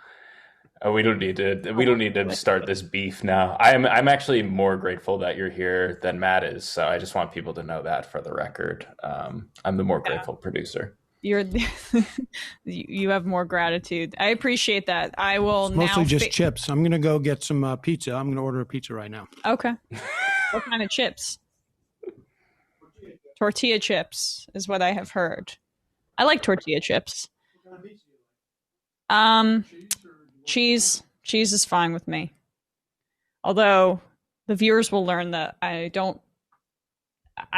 We don't need to start this beef now. I'm actually more grateful that you're here than Matt is, so I just want people to know that for the record. I'm the more grateful producer. You have more gratitude. I appreciate that. I will it's mostly just chips. I'm going to go get some pizza. I'm going to order a pizza right now. Okay. What kind of chips? Tortilla chips is what I have heard. I like tortilla chips. Cheese is fine with me. Although the viewers will learn that I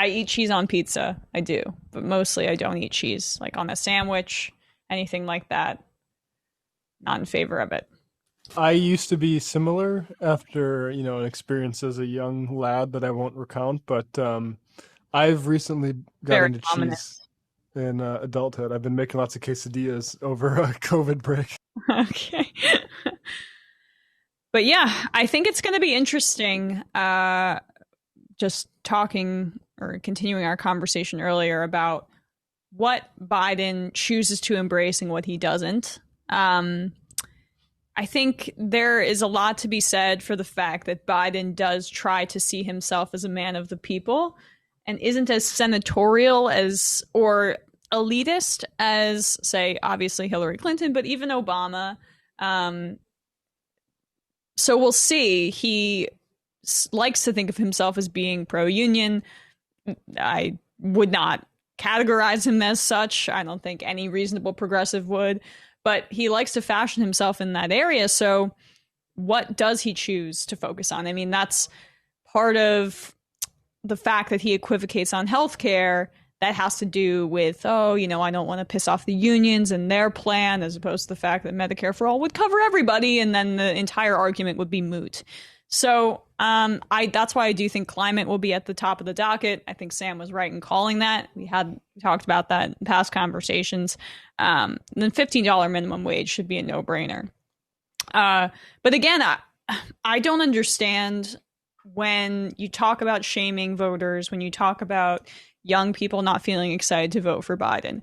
eat cheese on pizza. I do, but mostly I don't eat cheese, like on a sandwich, anything like that. Not in favor of it. I used to be similar after, an experience as a young lad that I won't recount, but I've recently got Very into dominant. cheese in adulthood. I've been making lots of quesadillas over a COVID break. Okay. But yeah, I think it's going to be interesting just talking or continuing our conversation earlier about what Biden chooses to embrace and what he doesn't. I think there is a lot to be said for the fact that Biden does try to see himself as a man of the people and isn't as senatorial as or elitist as, say, obviously Hillary Clinton, but even Obama. So we'll see. He likes to think of himself as being pro-union. I would not categorize him as such. I don't think any reasonable progressive would. But he likes to fashion himself in that area. So what does he choose to focus on? I mean, that's part of the fact that he equivocates on healthcare. That has to do with, I don't want to piss off the unions and their plan, as opposed to the fact that Medicare for all would cover everybody, and then the entire argument would be moot. So that's why I do think climate will be at the top of the docket. I think Sam was right in calling that. We talked about that in past conversations. Then $15 minimum wage should be a no-brainer. But again, I don't understand when you talk about shaming voters, when you talk about young people not feeling excited to vote for Biden.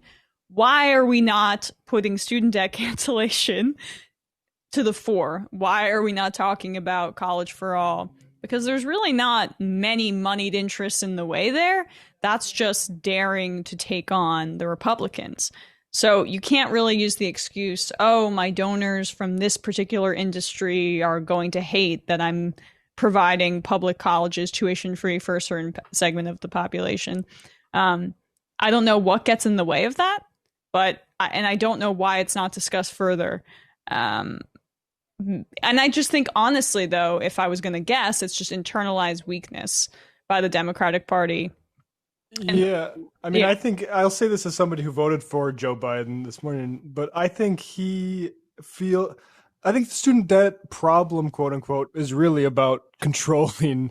Why are we not putting student debt cancellation to the fore? Why are we not talking about college for all? Because there's really not many moneyed interests in the way there. That's just daring to take on the Republicans. So you can't really use the excuse, my donors from this particular industry are going to hate that I'm providing public colleges tuition-free for a certain segment of the population. I don't know what gets in the way of that, but I don't know why it's not discussed further. And I just think, honestly, though, if I was going to guess, it's just internalized weakness by the Democratic Party. I think I'll say this as somebody who voted for Joe Biden this morning, but I think the student debt problem, quote unquote, is really about controlling,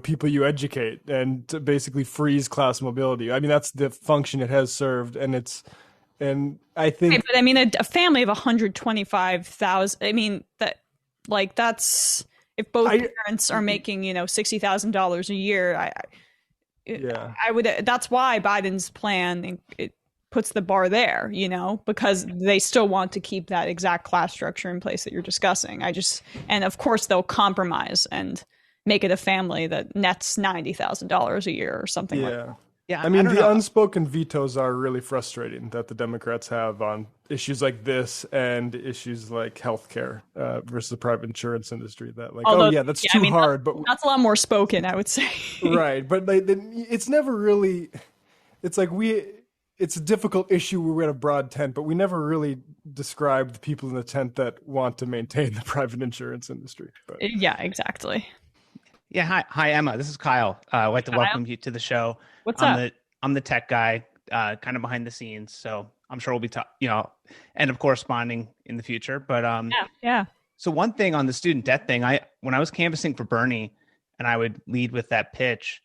people you educate and to basically freeze class mobility. I mean, that's the function it has served, and I think. Right, but I mean, a family of 125,000. I mean, that's if both parents are making, $60,000 a year. I would. That's why Biden's plan it puts the bar there, because they still want to keep that exact class structure in place that you're discussing. And of course they'll compromise and make it a family that nets $90,000 a year or something like that. Yeah, I mean, the unspoken vetoes are really frustrating that the Democrats have on issues like this and issues like healthcare versus the private insurance industry. That that's too hard. But that's a lot more spoken, I would say. Right, but it's never really. It's like it's a difficult issue where we had a broad tent, but we never really described the people in the tent that want to maintain the private insurance industry. But. Yeah, exactly. Yeah, hi, Emma. This is Kyle. I'd like to welcome you to the show. What's up? I'm the tech guy, kind of behind the scenes, so I'm sure we'll be end up corresponding in the future. But yeah. So one thing on the student debt thing, when I was canvassing for Bernie, and I would lead with that pitch,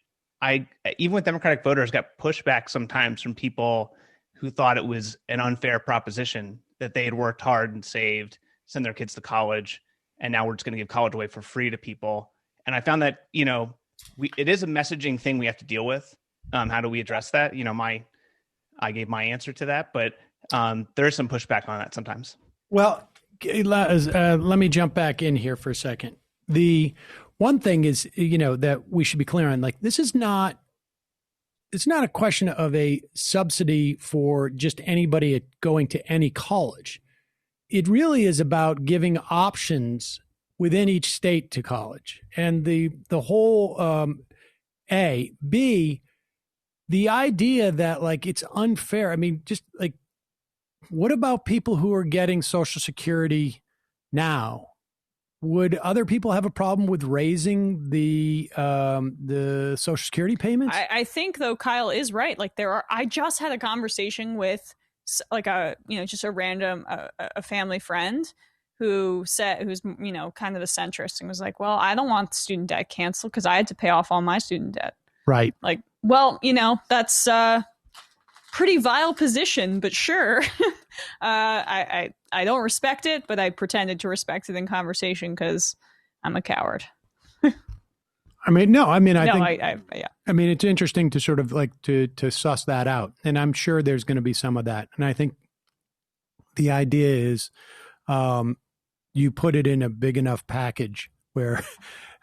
even with Democratic voters, got pushback sometimes from people who thought it was an unfair proposition that they had worked hard and saved, send their kids to college, and now we're just going to give college away for free to people. And I found that, it is a messaging thing we have to deal with. How do we address that? I gave my answer to that, but there is some pushback on that sometimes. Well, let me jump back in here for a second. The one thing is, that we should be clear on, this is not, it's not a question of a subsidy for just anybody going to any college. It really is about giving options within each state to college. And the whole B, the idea that it's unfair. I mean, just what about people who are getting Social Security now would other people have a problem with raising the Social Security payments? I think though Kyle is right. Like I just had a conversation with like just a random a family friend who's kind of a centrist and was like, well, I don't want student debt canceled because I had to pay off all my student debt. Right. Like, well, that's pretty vile position, but sure. I don't respect it, but I pretended to respect it in conversation because I'm a coward. I mean, no, I mean, I think, yeah. I mean, it's interesting to sort of like to suss that out. And I'm sure there's going to be some of that. And I think the idea is you put it in a big enough package where,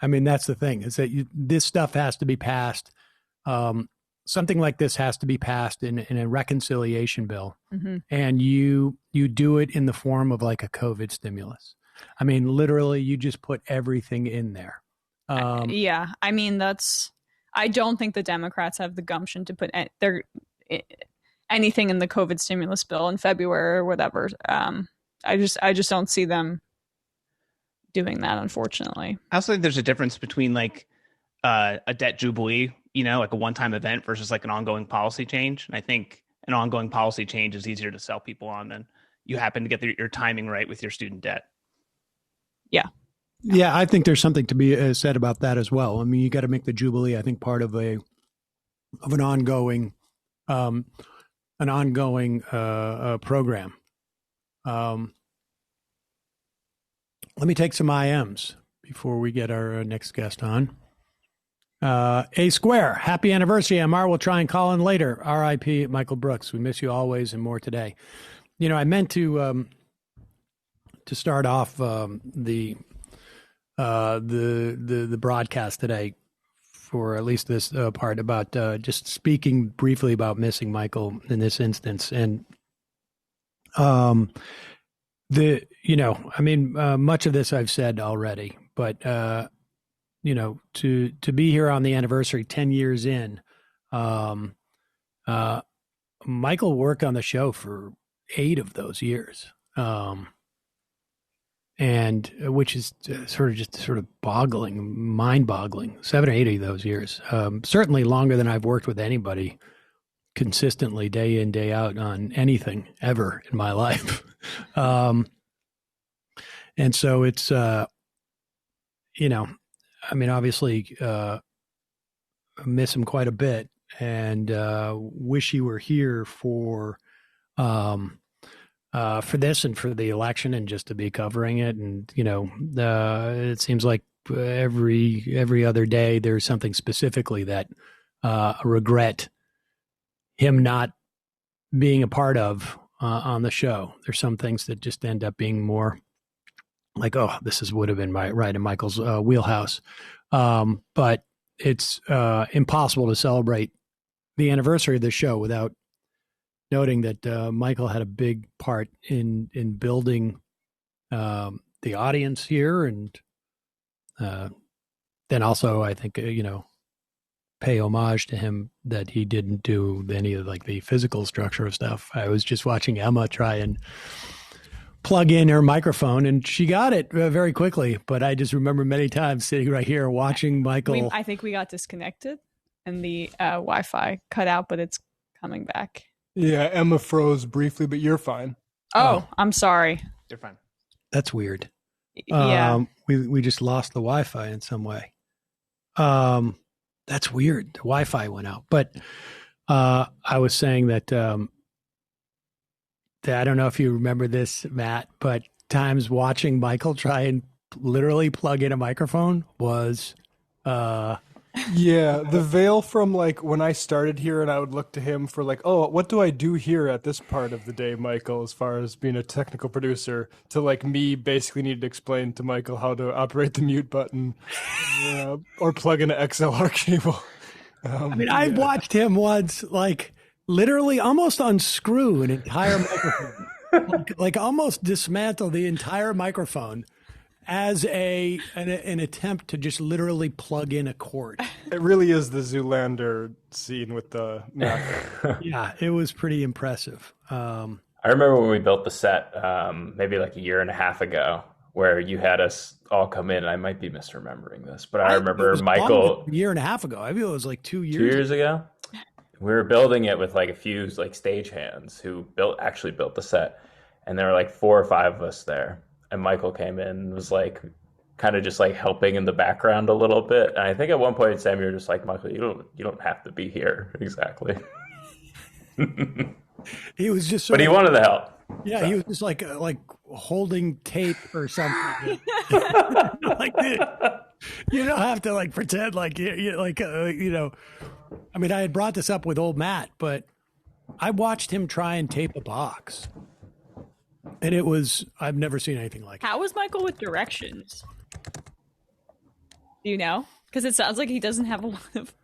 I mean, that's the thing is that this stuff has to be passed. Something like this has to be passed in a reconciliation bill. Mm-hmm. And you do it in the form of like a COVID stimulus. I mean, literally, you just put everything in there. Yeah, I mean I don't think the Democrats have the gumption to put anything in the COVID stimulus bill in February or whatever. I just don't see them doing that, unfortunately. I also think there's a difference between like a debt jubilee, like a one-time event versus like an ongoing policy change. And I think an ongoing policy change is easier to sell people on than you happen to get your timing right with your student debt. Yeah. Yeah, I think there's something to be said about that as well. I mean, you got to make the Jubilee, I think, part of an ongoing program. Let me take some IMs before we get our next guest on. A Square, happy anniversary, MR. We'll try and call in later. R.I.P. Michael Brooks. We miss you always and more today. I meant to start off the broadcast today for at least this part about just speaking briefly about missing Michael in this instance. And much of this I've said already, but to be here on the anniversary 10 years in, Michael worked on the show for 8 of those years. And which is sort of mind-boggling, 7 or 8 of those years. Certainly longer than I've worked with anybody consistently, day in, day out on anything ever in my life. And so it's, obviously, I miss him quite a bit, and wish he were here for this and for the election and just to be covering it. And, it seems like every other day there's something specifically that I regret him not being a part of on the show. There's some things that just end up being more like, oh, would have been right in Michael's wheelhouse. But it's impossible to celebrate the anniversary of the show without noting that Michael had a big part in building the audience here, and then also I think pay homage to him that he didn't do any of like the physical structure of stuff. I was just watching Emma try and plug in her microphone, and she got it very quickly. But I just remember many times sitting right here watching Michael. I think we got disconnected, and the Wi-Fi cut out, but it's coming back. Yeah, Emma froze briefly, but you're fine. Oh, I'm sorry. You're fine. That's weird. Yeah. We just lost the Wi-Fi in some way. That's weird. The Wi-Fi went out. But I was saying that I don't know if you remember this, Matt, but times watching Michael try and literally plug in a microphone was Yeah, the veil from like when I started here and I would look to him for like, oh, what do I do here at this part of the day, Michael, as far as being a technical producer, to like me basically needed to explain to Michael how to operate the mute button or plug in an XLR cable. I watched him once like literally almost unscrew an entire microphone, like almost dismantle the entire microphone as an attempt to just literally plug in a cord. It really is the Zoolander scene with the Mac. Yeah, it was pretty impressive. I remember when we built the set, maybe like a year and a half ago, where you had us all come in. I might be misremembering this, but I it remember was Michael a year and a half ago. I feel it was like 2 years. 2 years ago. We were building it with like a few like stagehands who actually built the set, and there were like 4 or 5 of us there. And Michael came in and was like kind of just like helping in the background a little bit. And I think at one point, Sam, you were just like, Michael, you don't have to be here exactly. He was just, but he wanted to help. Yeah, so. He was just like holding tape or something. Like, you don't have to like pretend like you know. I mean, I had brought this up with old Matt, but I watched him try and tape a box, and I've never seen anything like it. How was Michael with directions? Do you know? Because it sounds like he didn't have a lot of.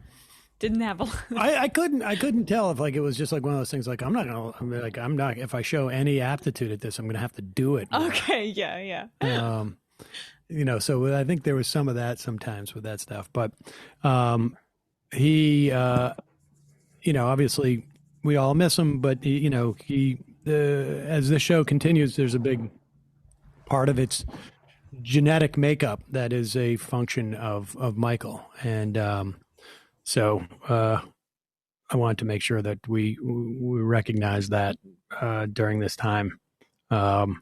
I couldn't tell if like it was just like one of those things like I'm not if I show any aptitude at this, I'm gonna have to do it. Okay, yeah. You know, so I think there was some of that sometimes with that stuff, but he you know, obviously we all miss him, but he, you know, as the show continues, there's a big part of its genetic makeup that is a function of Michael, and so I wanted to make sure that we recognize that during this time. So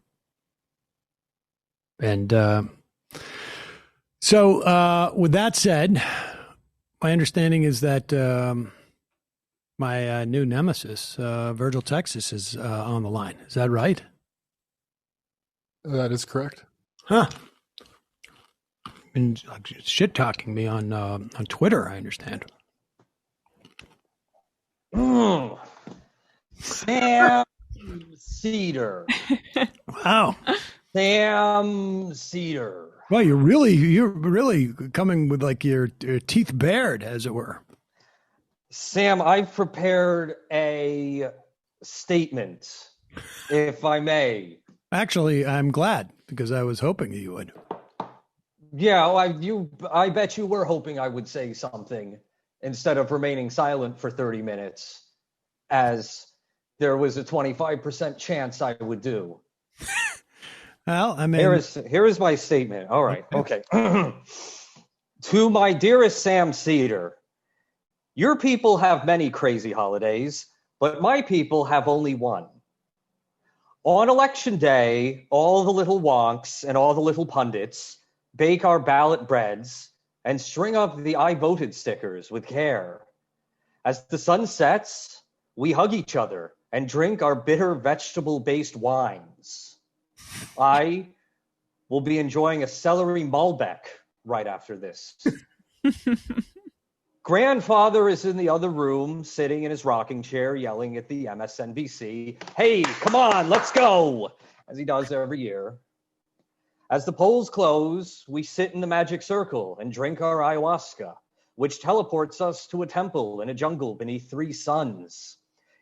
with that said, my understanding is that my new nemesis, Virgil Texas, is on the line. Is that right? That is correct. Huh. And shit talking me on Twitter, I understand. Sam Seder. Wow. Sam Seder. Well, you're really coming with like your teeth bared, as it were. Sam, I've prepared a statement, if I may. Actually, I'm glad because I was hoping you would. Yeah, I bet you were hoping I would say something instead of remaining silent for 30 minutes, as there was a 25% chance I would do. Well, I mean, here is my statement. All right, okay. To my dearest Sam Seder, your people have many crazy holidays, but my people have only one. On election day, all the little wonks and all the little pundits bake our ballot breads and string up the I voted stickers with care. As the sun sets, we hug each other and drink our bitter vegetable-based wines. I will be enjoying a celery Malbec right after this. Grandfather is in the other room, sitting in his rocking chair, yelling at the MSNBC, "Hey, come on, let's go," as he does every year. As the polls close, we sit in the magic circle and drink our ayahuasca, which teleports us to a temple in a jungle beneath 3 suns.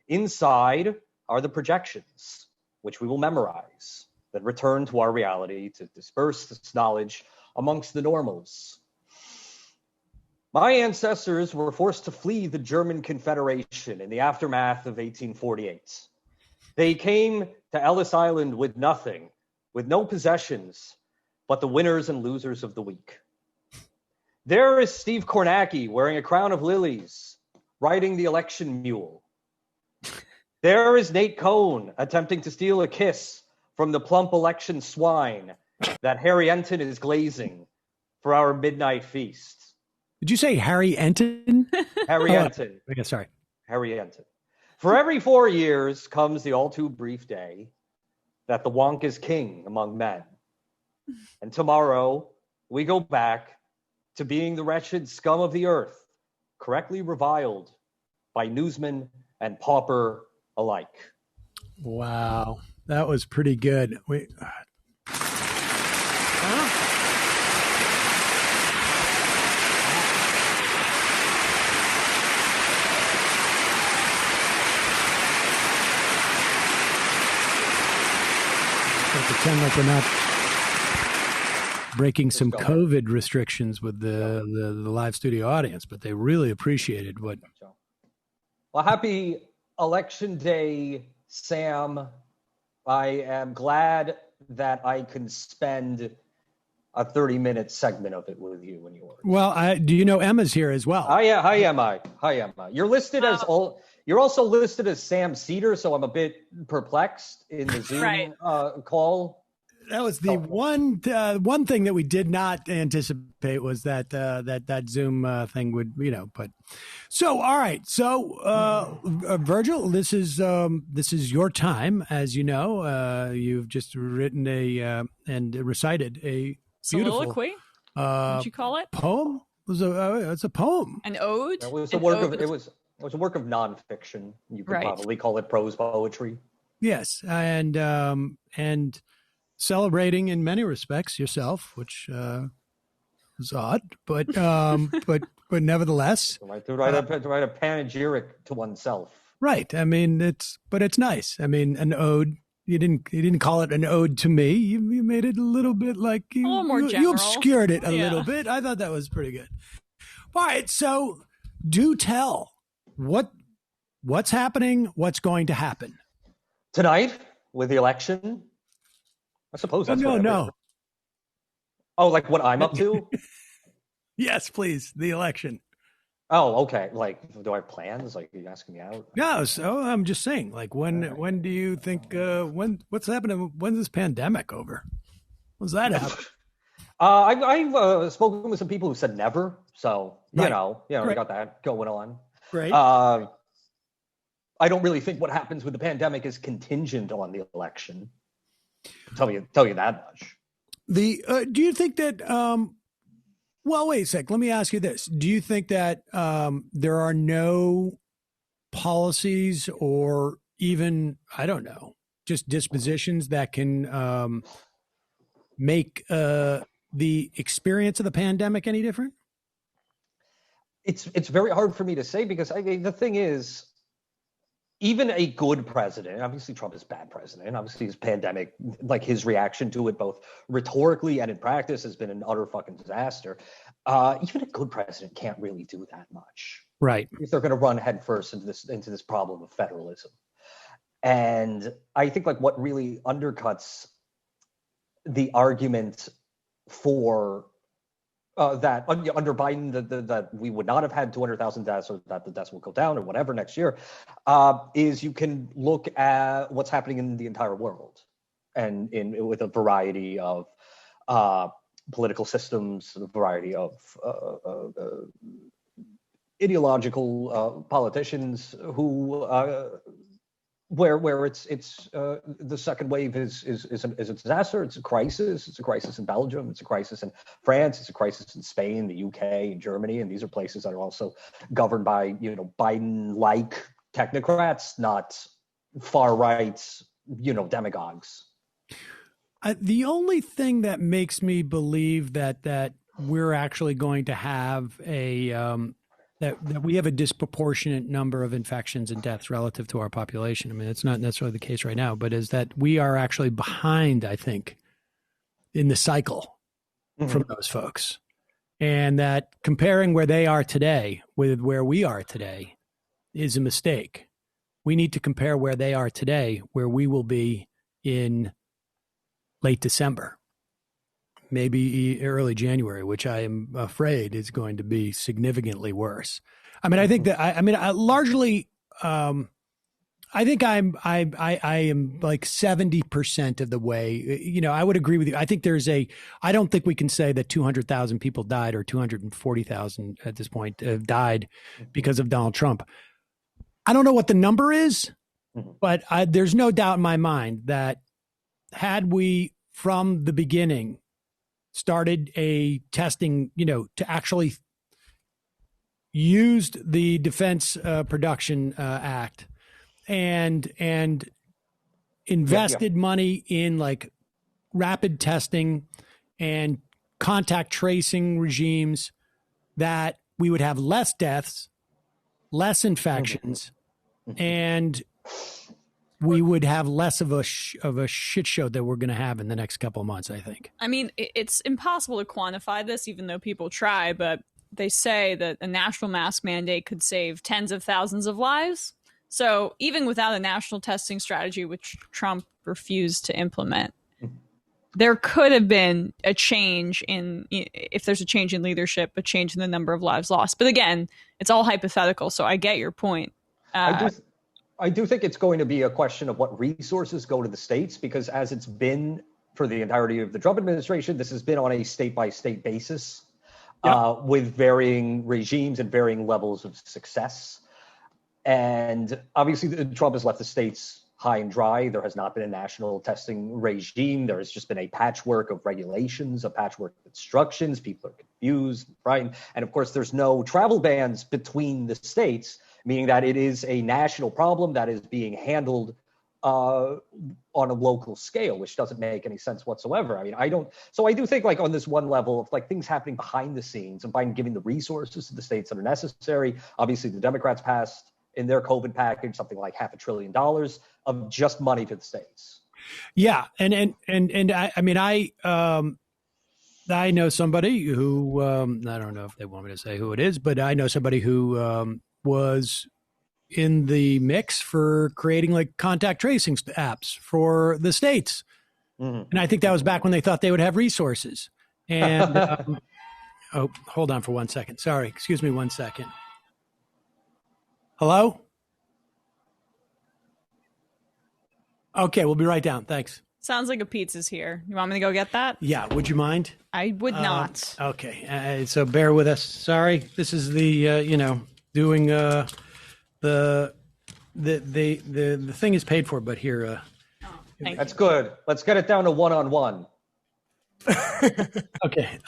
Inside are the projections, which we will memorize, that return to our reality to disperse this knowledge amongst the normals. My ancestors were forced to flee the German Confederation in the aftermath of 1848. They came to Ellis Island with nothing, with no possessions, but the winners and losers of the week. There is Steve Kornacki wearing a crown of lilies, riding the election mule. There is Nate Cohn attempting to steal a kiss from the plump election swine that Harry Enton is glazing for our midnight feast. Did you say Harry Enton? Harry Enton. Okay, sorry. Harry Enton. For every 4 years comes the all too brief day that the wonk is king among men. And tomorrow we go back to being the wretched scum of the earth, correctly reviled by newsman and pauper alike. Wow, that was pretty good. Pretend like we're not breaking some COVID restrictions with the live studio audience, but they really appreciated what. Well, happy election day, Sam. I am glad that I can spend a 30-minute segment of it with you and yours. Well, do you know Emma's here as well? Hi, Emma. You're listed as all. You're also listed as Sam Seder, so I'm a bit perplexed in the Zoom call. That was the one thing that we did not anticipate was that that Zoom thing would, but so all right. So Virgil, this is your time, as you know. You've just written and recited a beautiful soliloquy. What'd you call it? Poem? It's a poem. An ode? It was a work of nonfiction. You could probably call it prose poetry. Yes, and celebrating in many respects yourself, which is odd, but nevertheless, to write a panegyric to oneself. Right. I mean, it's nice. I mean, an ode. You didn't call it an ode to me. You made it a little bit like a little more general. You obscured it a little bit. I thought that was pretty good. All right, so do tell what's happening. What's going to happen tonight with the election? I suppose that's no. Oh, like what I'm up to? Yes, please. The election. Oh, okay. Like, do I have plans? Like, are you asking me out? No, so I'm just saying, like, when do you think, what's happening? When's this pandemic over? When's that happen? I've spoken with some people who said never. So, you know, we got that going on. Great. I don't really think what happens with the pandemic is contingent on the election. Tell you that much. Do you think that, well, wait a sec. Let me ask you this. Do you think that there are no policies or even, I don't know, just dispositions that can make the experience of the pandemic any different? It's very hard for me to say because the thing is, even a good president, obviously Trump is a bad president, obviously his pandemic, like his reaction to it, both rhetorically and in practice, has been an utter fucking disaster. Even a good president can't really do that much. Right. If they're going to run headfirst into this problem of federalism. And I think like what really undercuts the argument for that under Biden that we would not have had 200,000 deaths, or that the deaths will go down or whatever next year, is you can look at what's happening in the entire world, and with a variety of political systems, a variety of ideological politicians who. Where it's the second wave is a disaster. It's a crisis. It's a crisis in Belgium. It's a crisis in France. It's a crisis in Spain, the UK, and Germany. And these are places that are also governed by Biden-like technocrats, not far right demagogues. The only thing that makes me believe that we're actually going to have that we have a disproportionate number of infections and deaths relative to our population. I mean, it's not necessarily the case right now, but is that we are actually behind, I think, in the cycle from those folks. And that comparing where they are today with where we are today is a mistake. We need to compare where they are today, where we will be in late December, maybe early January, which I am afraid is going to be significantly worse. I mean, I think that largely, I think I am like 70% of the way. I would agree with you. I think I don't think we can say that 200,000 people died or 240,000 at this point have died because of Donald Trump. I don't know what the number is, but there's no doubt in my mind that had we from the beginning started a testing, to actually used the Defense Production Act and invested money in like rapid testing and contact tracing regimes, that we would have less deaths, less infections, and we would have less of a shit show that we're going to have in the next couple of months, I think. I mean, it's impossible to quantify this, even though people try, but they say that a national mask mandate could save tens of thousands of lives. So even without a national testing strategy, which Trump refused to implement, there could have been a change if there's a change in leadership, a change in the number of lives lost. But again, it's all hypothetical, so I get your point. I do think it's going to be a question of what resources go to the states, because as it's been for the entirety of the Trump administration, this has been on a state-by-state basis, with varying regimes and varying levels of success. And obviously, Trump has left the states high and dry. There has not been a national testing regime. There has just been a patchwork of regulations, a patchwork of instructions. People are confused, right? And of course, there's no travel bans between the states, meaning that it is a national problem that is being handled on a local scale, which doesn't make any sense whatsoever. I mean, I do think, like, on this one level of like things happening behind the scenes and by giving the resources to the states that are necessary. Obviously, the Democrats passed in their COVID package something like $500 billion of just money to the states. Yeah, and I mean, I know somebody who I don't know if they want me to say who it is, but I know somebody who was in the mix for creating like contact tracing apps for the states, and I think that was back when they thought they would have resources. And oh, hold on for 1 second. Sorry, excuse me 1 second. Hello? Okay, we'll be right down. Thanks. Sounds like a pizza's here. You want me to go get that? Yeah, would you mind? I would not. Okay, so bear with us. Sorry, this is the doing the thing is paid for, but here. That's good. Let's get it down to one-on-one. Okay.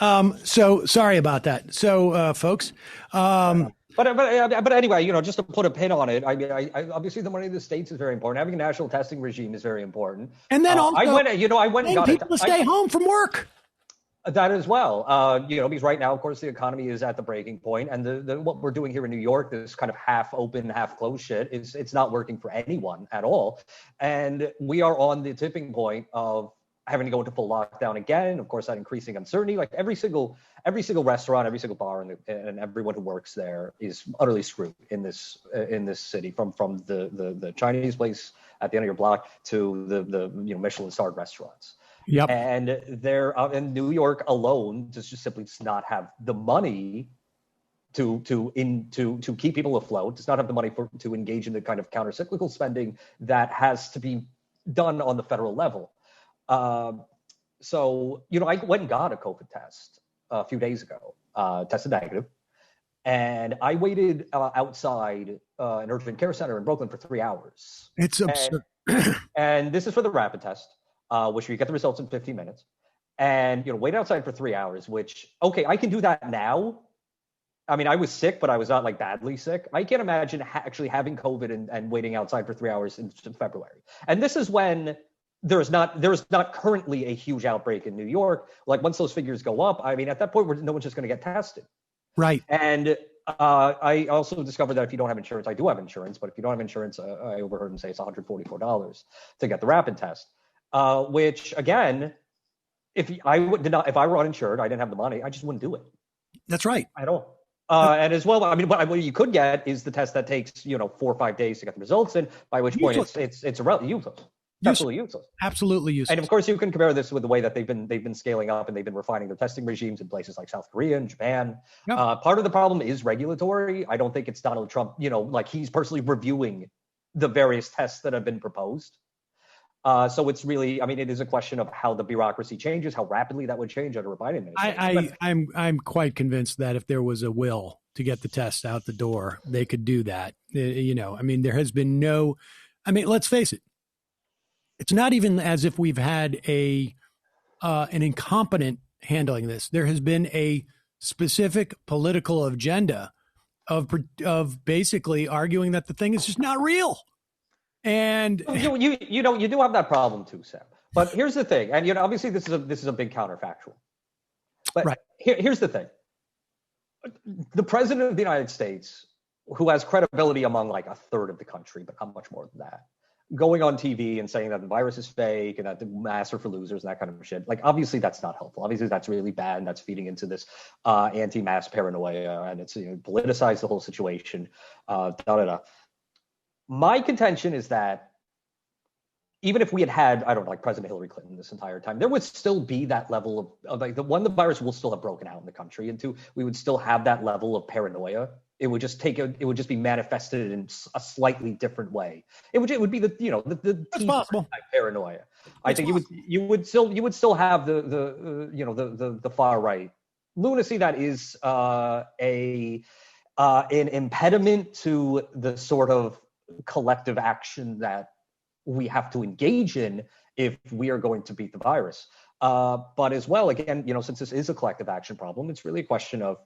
So sorry about that. So, folks. But anyway, just to put a pin on it, I mean, I obviously the money of the states is very important. Having a national testing regime is very important. And then also, I went and got people to stay home from work. That as well, because right now, of course, the economy is at the breaking point, and what we're doing here in New York, this kind of half open, half closed shit, it's not working for anyone at all, and we are on the tipping point of having to go into full lockdown again. Of course, that increasing uncertainty. Like every single restaurant, every single bar, and everyone who works there is utterly screwed in this city. From the Chinese place at the end of your block to the Michelin-starred restaurants. Yep. And they're in New York alone just simply does not have the money to keep people afloat. Does not have the money to engage in the kind of counter-cyclical spending that has to be done on the federal level. So I went and got a COVID test a few days ago, tested negative, and I waited outside an urgent care center in Brooklyn for 3 hours. It's absurd. And this is for the rapid test, which you get the results in 15 minutes. And, wait outside for 3 hours, which, okay, I can do that now. I mean, I was sick, but I was not like badly sick. I can't imagine actually having COVID and waiting outside for 3 hours in February. And this is when there's not currently a huge outbreak in New York. Like once those figures go up, I mean, at that point, no one's just going to get tested. Right. And I also discovered that if you don't have insurance, I do have insurance, but if you don't have insurance, I overheard him say it's $144 to get the rapid test, which again, if I were uninsured, I didn't have the money, I just wouldn't do it. That's right. At all. And as well, I mean, what you could get is the test that takes 4 or 5 days to get the results in, by which point it's useless. Absolutely useless. Absolutely useless. And of course, you can compare this with the way that they've been scaling up and they've been refining their testing regimes in places like South Korea and Japan. Yep. Part of the problem is regulatory. I don't think it's Donald Trump, like he's personally reviewing the various tests that have been proposed. So it's really, I mean, it is a question of how the bureaucracy changes, how rapidly that would change under a Biden administration. I'm quite convinced that if there was a will to get the test out the door, they could do that. I mean, there has been let's face it. It's not even as if we've had an incompetent handling this. There has been a specific political agenda of basically arguing that the thing is just not real. And you do have that problem too, Sam. But here's the thing, and obviously this is a big counterfactual. But right. Here's the thing: the president of the United States, who has credibility among like a third of the country, but not much more than that, going on TV and saying that the virus is fake and that the masks are for losers and that kind of shit. Like, obviously that's not helpful. Obviously that's really bad, and that's feeding into this anti-mask paranoia, and it's politicized the whole situation. My contention is that even if we had, I don't know, like President Hillary Clinton this entire time, there would still be that level of like the virus will still have broken out in the country, and two, we would still have that level of paranoia. It would just it would just be manifested in a slightly different way. It would be the That's possible. type paranoia. I think you would still have the far right lunacy that is an impediment to the sort of collective action that we have to engage in if we are going to beat the virus. But as well, again, since this is a collective action problem, it's really a question of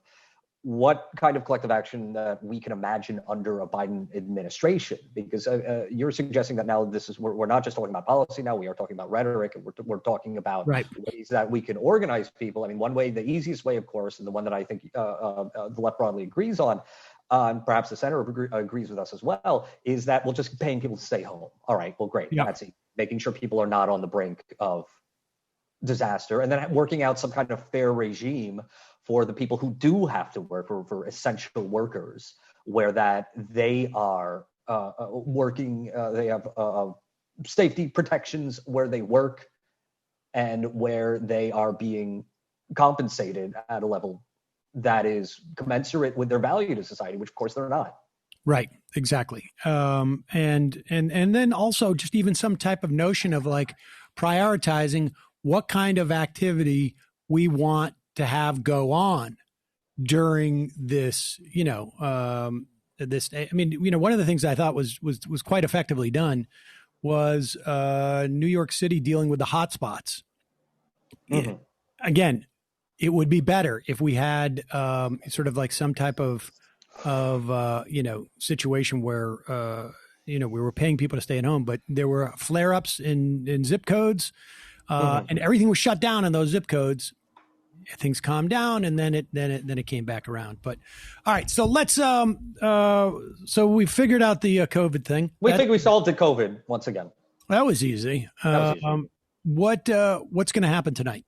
what kind of collective action that we can imagine under a Biden administration. Because you're suggesting that now we're not just talking about policy now, we are talking about rhetoric, and we're talking about ways that we can organize people. I mean, one way, the easiest way, of course, and the one that I think the left broadly agrees on, and perhaps the center agrees with us as well, is that we'll just paying people to stay home. All right, well, great. That's it. Making sure people are not on the brink of disaster, and then working out some kind of fair regime for the people who do have to work, for essential workers, where that they are working, they have safety protections where they work, and where they are being compensated at a level that is commensurate with their value to society, which of course they're not. Right, exactly. And then also just even some type of notion of like prioritizing what kind of activity we want to have go on during this, this, I mean, one of the things I thought was quite effectively done was New York City dealing with the hotspots. Mm-hmm. Again, it would be better if we had sort of like some type of situation where, we were paying people to stay at home, but there were flare-ups in zip codes and everything was shut down in those zip codes. Things calmed down, and then it came back around. But all right, so let's so we figured out the COVID thing. We think we solved the COVID once again. That was easy. What's going to happen tonight?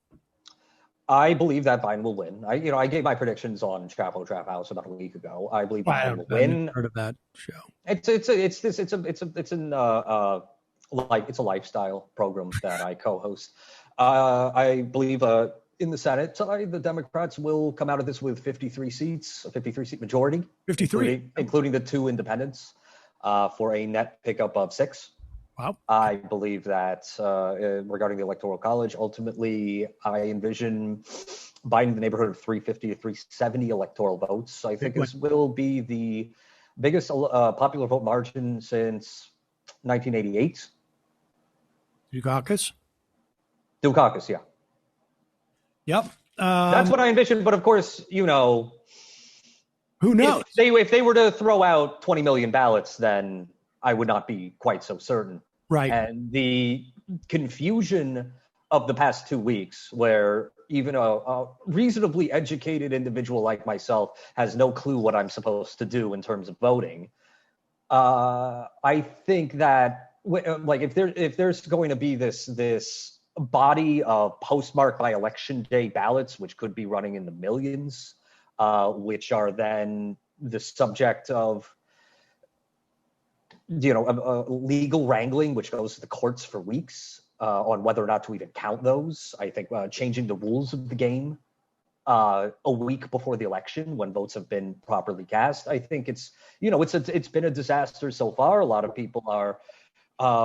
I believe that Biden will win. I gave my predictions on Chapo Trap House about a week ago. I believe Biden will win. Heard of that show? It's a lifestyle program that I co-host. I believe in the Senate, the Democrats will come out of this with 53 seats, a 53-seat majority. 53, including the 2 independents, for a net pickup of 6. Wow. I believe that regarding the Electoral College, ultimately, I envision Biden in the neighborhood of 350 to 370 electoral votes. I think this will be the biggest popular vote margin since 1988. Dukakis? Dukakis, yeah. Yep. That's what I envisioned. But of course, who knows? If they were to throw out 20 million ballots, then I would not be quite so certain. Right. And the confusion of the past 2 weeks, where even a reasonably educated individual like myself has no clue what I'm supposed to do in terms of voting. I think that if there's going to be this body of postmarked by election day ballots, which could be running in the millions, which are then the subject of legal wrangling, which goes to the courts for weeks on whether or not to even count those. I think changing the rules of the game a week before the election when votes have been properly cast. I think it's been a disaster so far. A lot of people are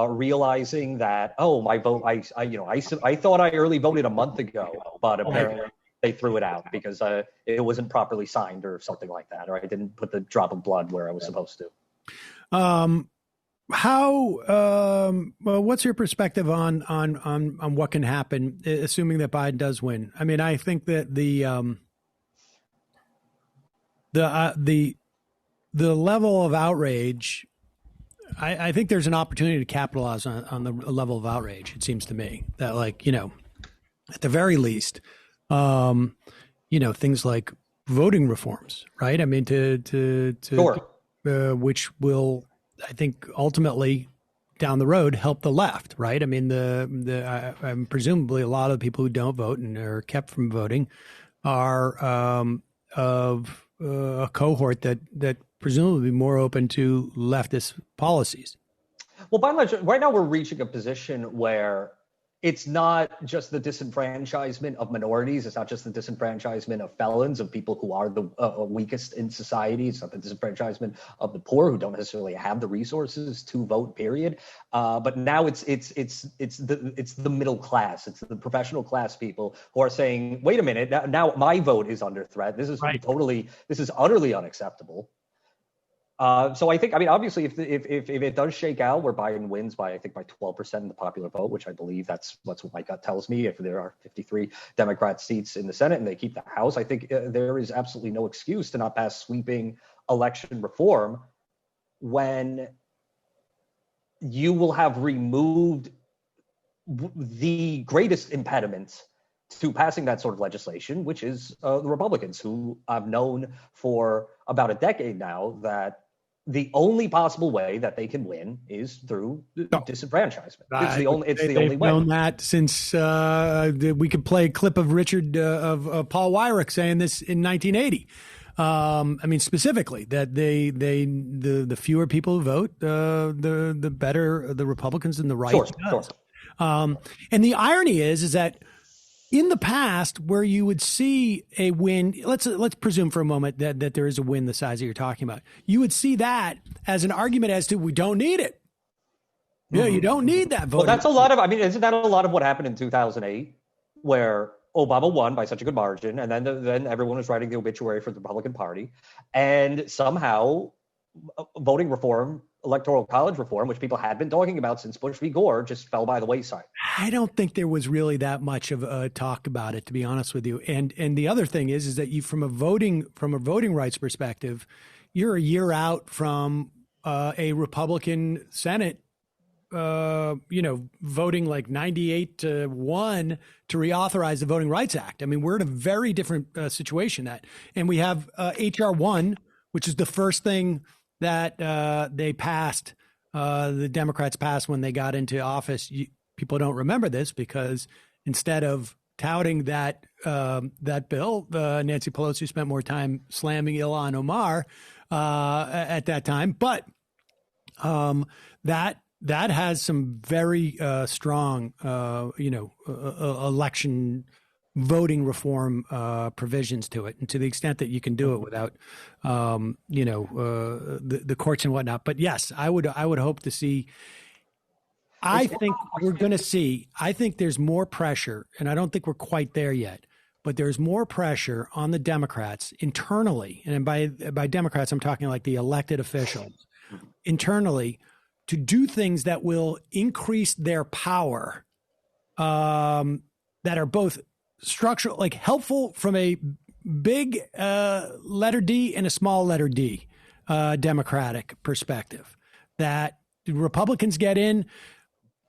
realizing that, my vote, I thought I early voted a month ago, but apparently they threw it out because it wasn't properly signed or something like that, or I didn't put the drop of blood where I was supposed to. What's your perspective on what can happen, assuming that Biden does win? I mean, I think that the level of outrage, I think there's an opportunity to capitalize on the level of outrage. It seems to me that, at the very least, things like voting reforms, right? I mean, sure. Which will, I think, ultimately down the road help the left, right? I mean, presumably a lot of the people who don't vote and are kept from voting are of a cohort that presumably be more open to leftist policies. Well, by and large, right now we're reaching a position where it's not just the disenfranchisement of minorities. It's not just the disenfranchisement of felons, of people who are the weakest in society. It's not the disenfranchisement of the poor who don't necessarily have the resources to vote. Period. But now it's the middle class. It's the professional class people who are saying, "Wait a minute, now my vote is under threat. This is utterly unacceptable." So I think, obviously, if it does shake out where Biden wins by 12% in the popular vote, which I believe that's what my gut tells me, if there are 53 Democrat seats in the Senate and they keep the House, I think there is absolutely no excuse to not pass sweeping election reform when you will have removed the greatest impediment to passing that sort of legislation, which is the Republicans, who I've known for about a decade now that the only possible way that they can win is through disenfranchisement. It's the only way. They've known that since we could play a clip of Richard of Paul Weyrich saying this in 1980. Specifically that the fewer people who vote, the better the Republicans and the right. Sure. And the irony is that in the past, where you would see a win, let's presume for a moment that there is a win the size that you're talking about. You would see that as an argument as to we don't need it. Yeah, you don't need that vote. Well, that's a lot of. Isn't that a lot of what happened in 2008, where Obama won by such a good margin, and then everyone was writing the obituary for the Republican Party, and somehow voting reform, electoral college reform, which people had been talking about since Bush v. Gore, just fell by the wayside. I don't think there was really that much of a talk about it, to be honest with you. And the other thing is that you, from a voting rights perspective, you're a year out from a Republican Senate, voting like 98-1 to reauthorize the Voting Rights Act. I mean, we're in a very different situation. And we have HR 1, which is the first thing that they passed, the Democrats passed when they got into office. People don't remember this because instead of touting that bill, Nancy Pelosi spent more time slamming Ilhan Omar at that time. But that has some very strong, election voting reform provisions to it, and to the extent that you can do it without, the courts and whatnot. But yes, I would hope to see. I think we're going to see. I think there's more pressure, and I don't think we're quite there yet. But there's more pressure on the Democrats internally, and by Democrats, I'm talking like the elected officials internally, to do things that will increase their power, that are both structural, like helpful from a big letter D and a small letter D Democratic perspective. That Republicans get in.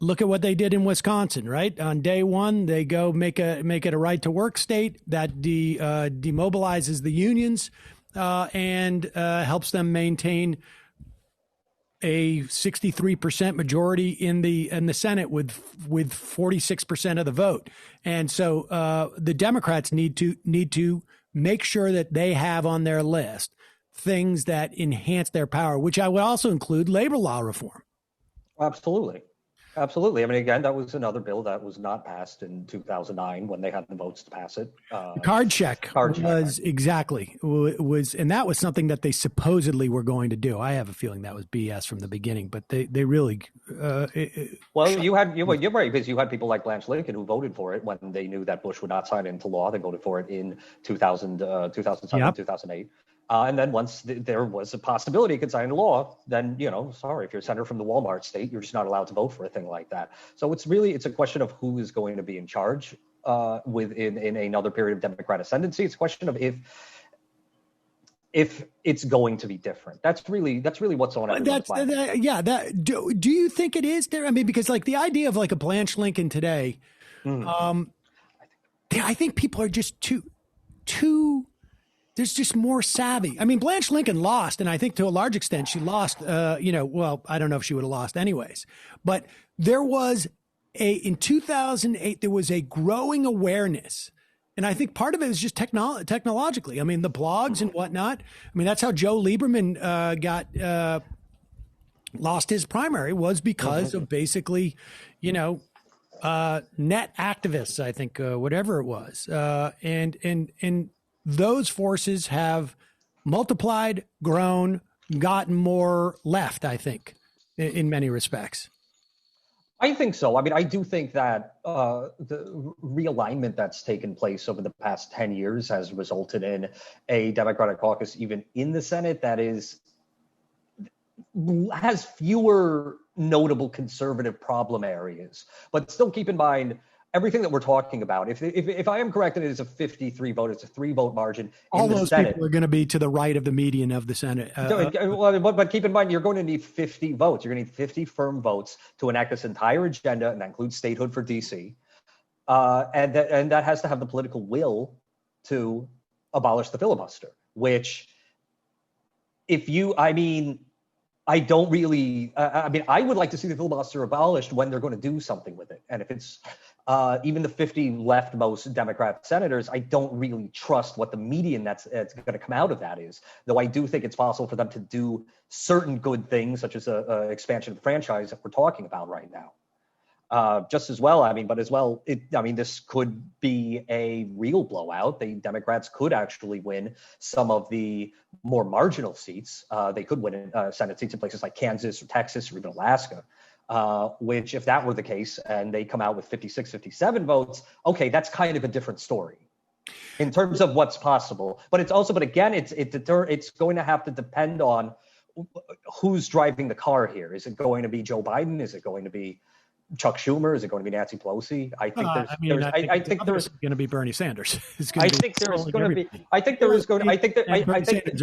Look at what they did in Wisconsin, right? On day one, they go make it a right to work state that demobilizes the unions and helps them maintain a 63% majority in the Senate with 46% of the vote. And so the Democrats need to make sure that they have on their list things that enhance their power, which I would also include labor law reform. Absolutely. Absolutely. I mean, again, that was another bill that was not passed in 2009 when they had the votes to pass it. Card check was exactly was, and that was something that they supposedly were going to do. I have a feeling that was BS from the beginning, but they really. Well, you're right, because you had people like Blanche Lincoln who voted for it when they knew that Bush would not sign it into law. They voted for it in 2007, yep. 2008. And then once there was a possibility it could sign into law, then, sorry, if you're a senator from the Walmart state, you're just not allowed to vote for a thing like that. So it's a question of who is going to be in charge in another period of Democrat ascendancy. It's a question of if it's going to be different. That's really what's on everyone's mind. Do you think it is there? I mean, because like the idea of like a Blanche Lincoln today, I think people are just too. There's just more savvy. I mean, Blanche Lincoln lost, and I think to a large extent she lost, well, I don't know if she would have lost anyways. But there was in 2008, there was a growing awareness. And I think part of it is just technologically. I mean, the blogs and whatnot. I mean, that's how Joe Lieberman got lost his primary was because of basically, net activists, I think, whatever it was. And those forces have multiplied, grown, gotten more left, I think, in many respects. I think so. I mean, I do think that the realignment that's taken place over the past 10 years has resulted in a Democratic caucus, even in the Senate, that has fewer notable conservative problem areas. But still keep in mind, everything that we're talking about, if I am correct, and it is a 53 vote, it's a 3-vote margin. All in the those Senate. people are going to be to the right of the median of the Senate. But keep in mind, you're going to need 50 votes. You're going to need 50 firm votes to enact this entire agenda, and that includes statehood for DC. And that has to have the political will to abolish the filibuster, which I don't really. I would like to see the filibuster abolished when they're going to do something with it. And if it's even the 50 leftmost Democrat senators, I don't really trust what the median that's going to come out of that is. Though I do think it's possible for them to do certain good things, such as a expansion of the franchise that we're talking about right now. Just as well, but as well, this could be a real blowout. The Democrats could actually win some of the more marginal seats. They could win Senate seats in places like Kansas or Texas or even Alaska, which if that were the case and they come out with 56, 57 votes, okay, that's kind of a different story in terms of what's possible. But again, it's going to have to depend on who's driving the car here. Is it going to be Joe Biden? Is it going to be Chuck Schumer? Is it going to be Nancy Pelosi? I think there's going to be Bernie Sanders. Bernie Sanders are going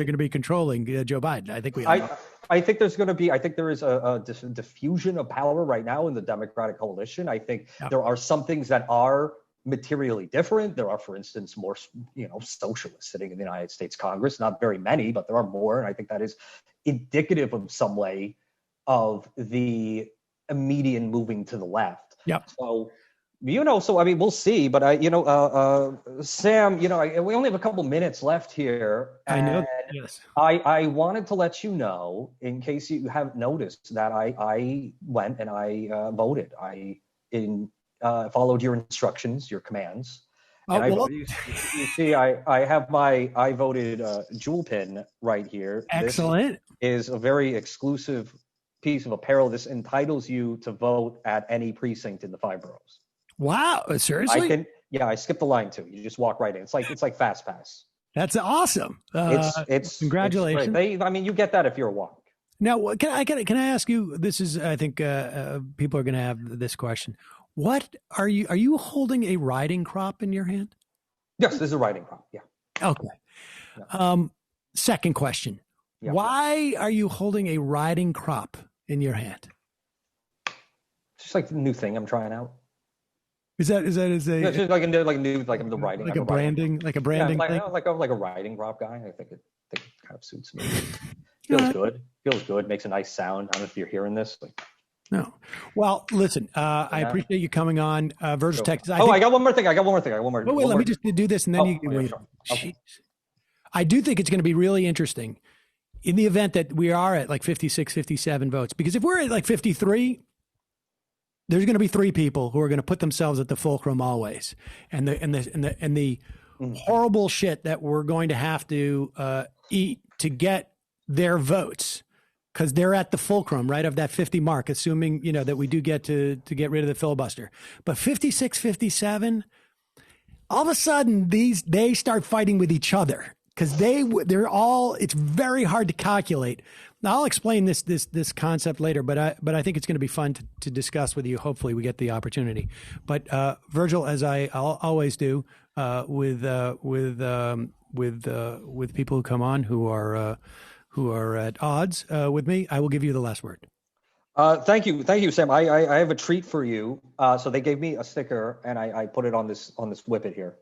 to be controlling Joe Biden. I think there is a diffusion of power right now in the Democratic coalition. I think there are some things that are materially different. There are, for instance, more socialists sitting in the United States Congress. Not very many, but there are more, and I think that is indicative of some way of the median moving to the left. Yep. So, we'll see. But Sam, we only have a couple minutes left here. I know. Yes. I wanted to let you know, in case you haven't noticed, that I went and I voted. I followed your instructions, your commands. And you see, I have my I voted jewel pin right here. Excellent. This is a very exclusive piece of apparel. This entitles you to vote at any precinct in the 5 boroughs. Wow, seriously? I skipped the line too. You just walk right in. It's like Fast Pass. That's awesome. It's congratulations. You get that if you're a walk. Now, can I ask you? This is, I think, people are going to have this question. What are you holding a riding crop in your hand? Yes, this is a riding crop. Yeah. Okay. Yeah. Second question. Yeah. Why are you holding a riding crop in your hand? It's just like the new thing I'm trying out. Is that it's just like a new I'm the riding like a branding thing? Like a riding crop guy. I think it kind of suits me. Feels good. Makes a nice sound. I don't know if you're hearing this. No. Well, listen, I appreciate you coming on. Virgil, Texas. I got one more thing. Wait, let me just do this and then Okay. I do think it's going to be really interesting in the event that we are at like 56, 57 votes, because if we're at like 53, there's going to be 3 people who are going to put themselves at the fulcrum always. And the horrible shit that we're going to have to eat to get their votes, because they're at the fulcrum, right, of that 50 mark, assuming, that we do get to get rid of the filibuster. But 56, 57, all of a sudden they start fighting with each other, because it's very hard to calculate. Now, I'll explain this concept later, but I think it's going to be fun to discuss with you. Hopefully we get the opportunity. But Virgil, as I'll always do with people who come on who are at odds with me, I will give you the last word. Thank you, Sam. I have a treat for you. So they gave me a sticker, and I put it on this whippet here.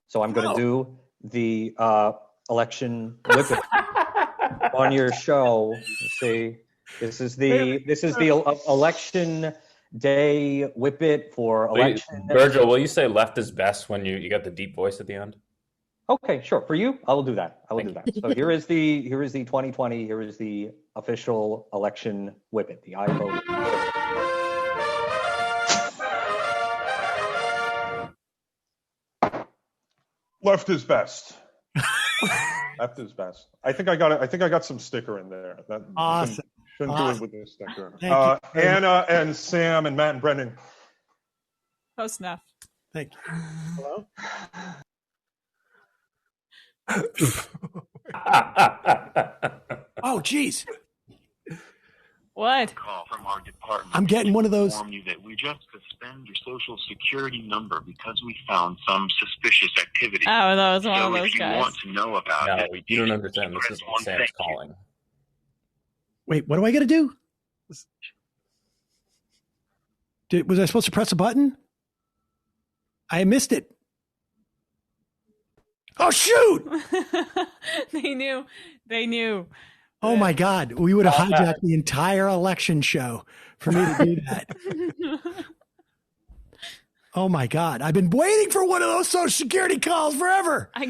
So I'm going to do the election whippet on your show. Let's see, this is the election day whippet for election. Virgil, will you say left is best when you got the deep voice at the end? Okay, sure. For you, I will do that. I will do that. So here is the 2020. Here is the official election whippet. The iVote. Left is best. Left is best. I think I got some sticker in there. That Awesome. shouldn't do it with this sticker. Thank you. Anna and Sam and Matt and Brendan. Close enough. Thank you. Hello? Oh, geez. What? Call from our department. I'm getting one of those. Inform you that we just suspend your social security number because we found some suspicious activity. Oh, that was one so of those if you guys. want to know about it, you don't understand. This is one Sam's thank you. calling. Wait, what do I got to do? Was I supposed to press a button? I missed it. Oh, shoot. They knew. They knew. Oh, my God. We would have hijacked the entire election show for me to do that. Oh, my God. I've been waiting for one of those Social Security calls forever. I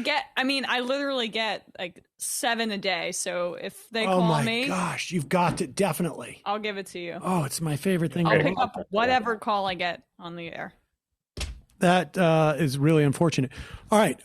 literally get like 7 a day. So if they Oh, call my me, gosh. You've got to definitely. I'll give it to you. Oh, it's my favorite thing. I'll pick up whatever call I get on the air. That is really unfortunate. All right.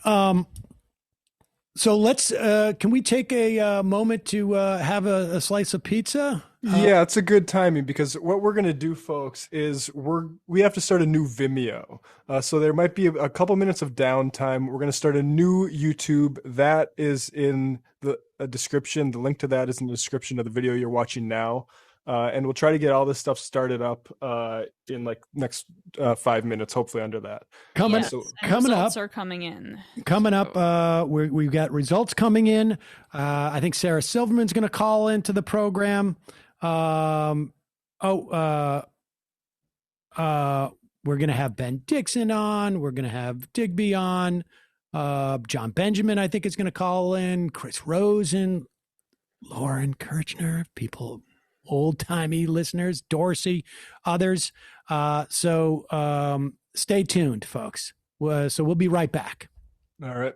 So let's, can we take a moment to have a slice of pizza? Yeah, it's a good timing because what we're going to do, folks, is we have to start a new Vimeo. So there might be a couple minutes of downtime. We're going to start a new YouTube. That is in the description. The link to that is in the description of the video you're watching now. And we'll try to get all this stuff started up in like next 5 minutes, hopefully under that. Coming results are coming in. Coming up, we've got results coming in. I think Sarah Silverman's going to call into the program. We're going to have Ben Dixon on. We're going to have Digby on. John Benjamin, I think, is going to call in. Chris Rosen, Lauren Kirchner, people, old-timey listeners, Dorsey, others. So stay tuned, folks. So we'll be right back. All right.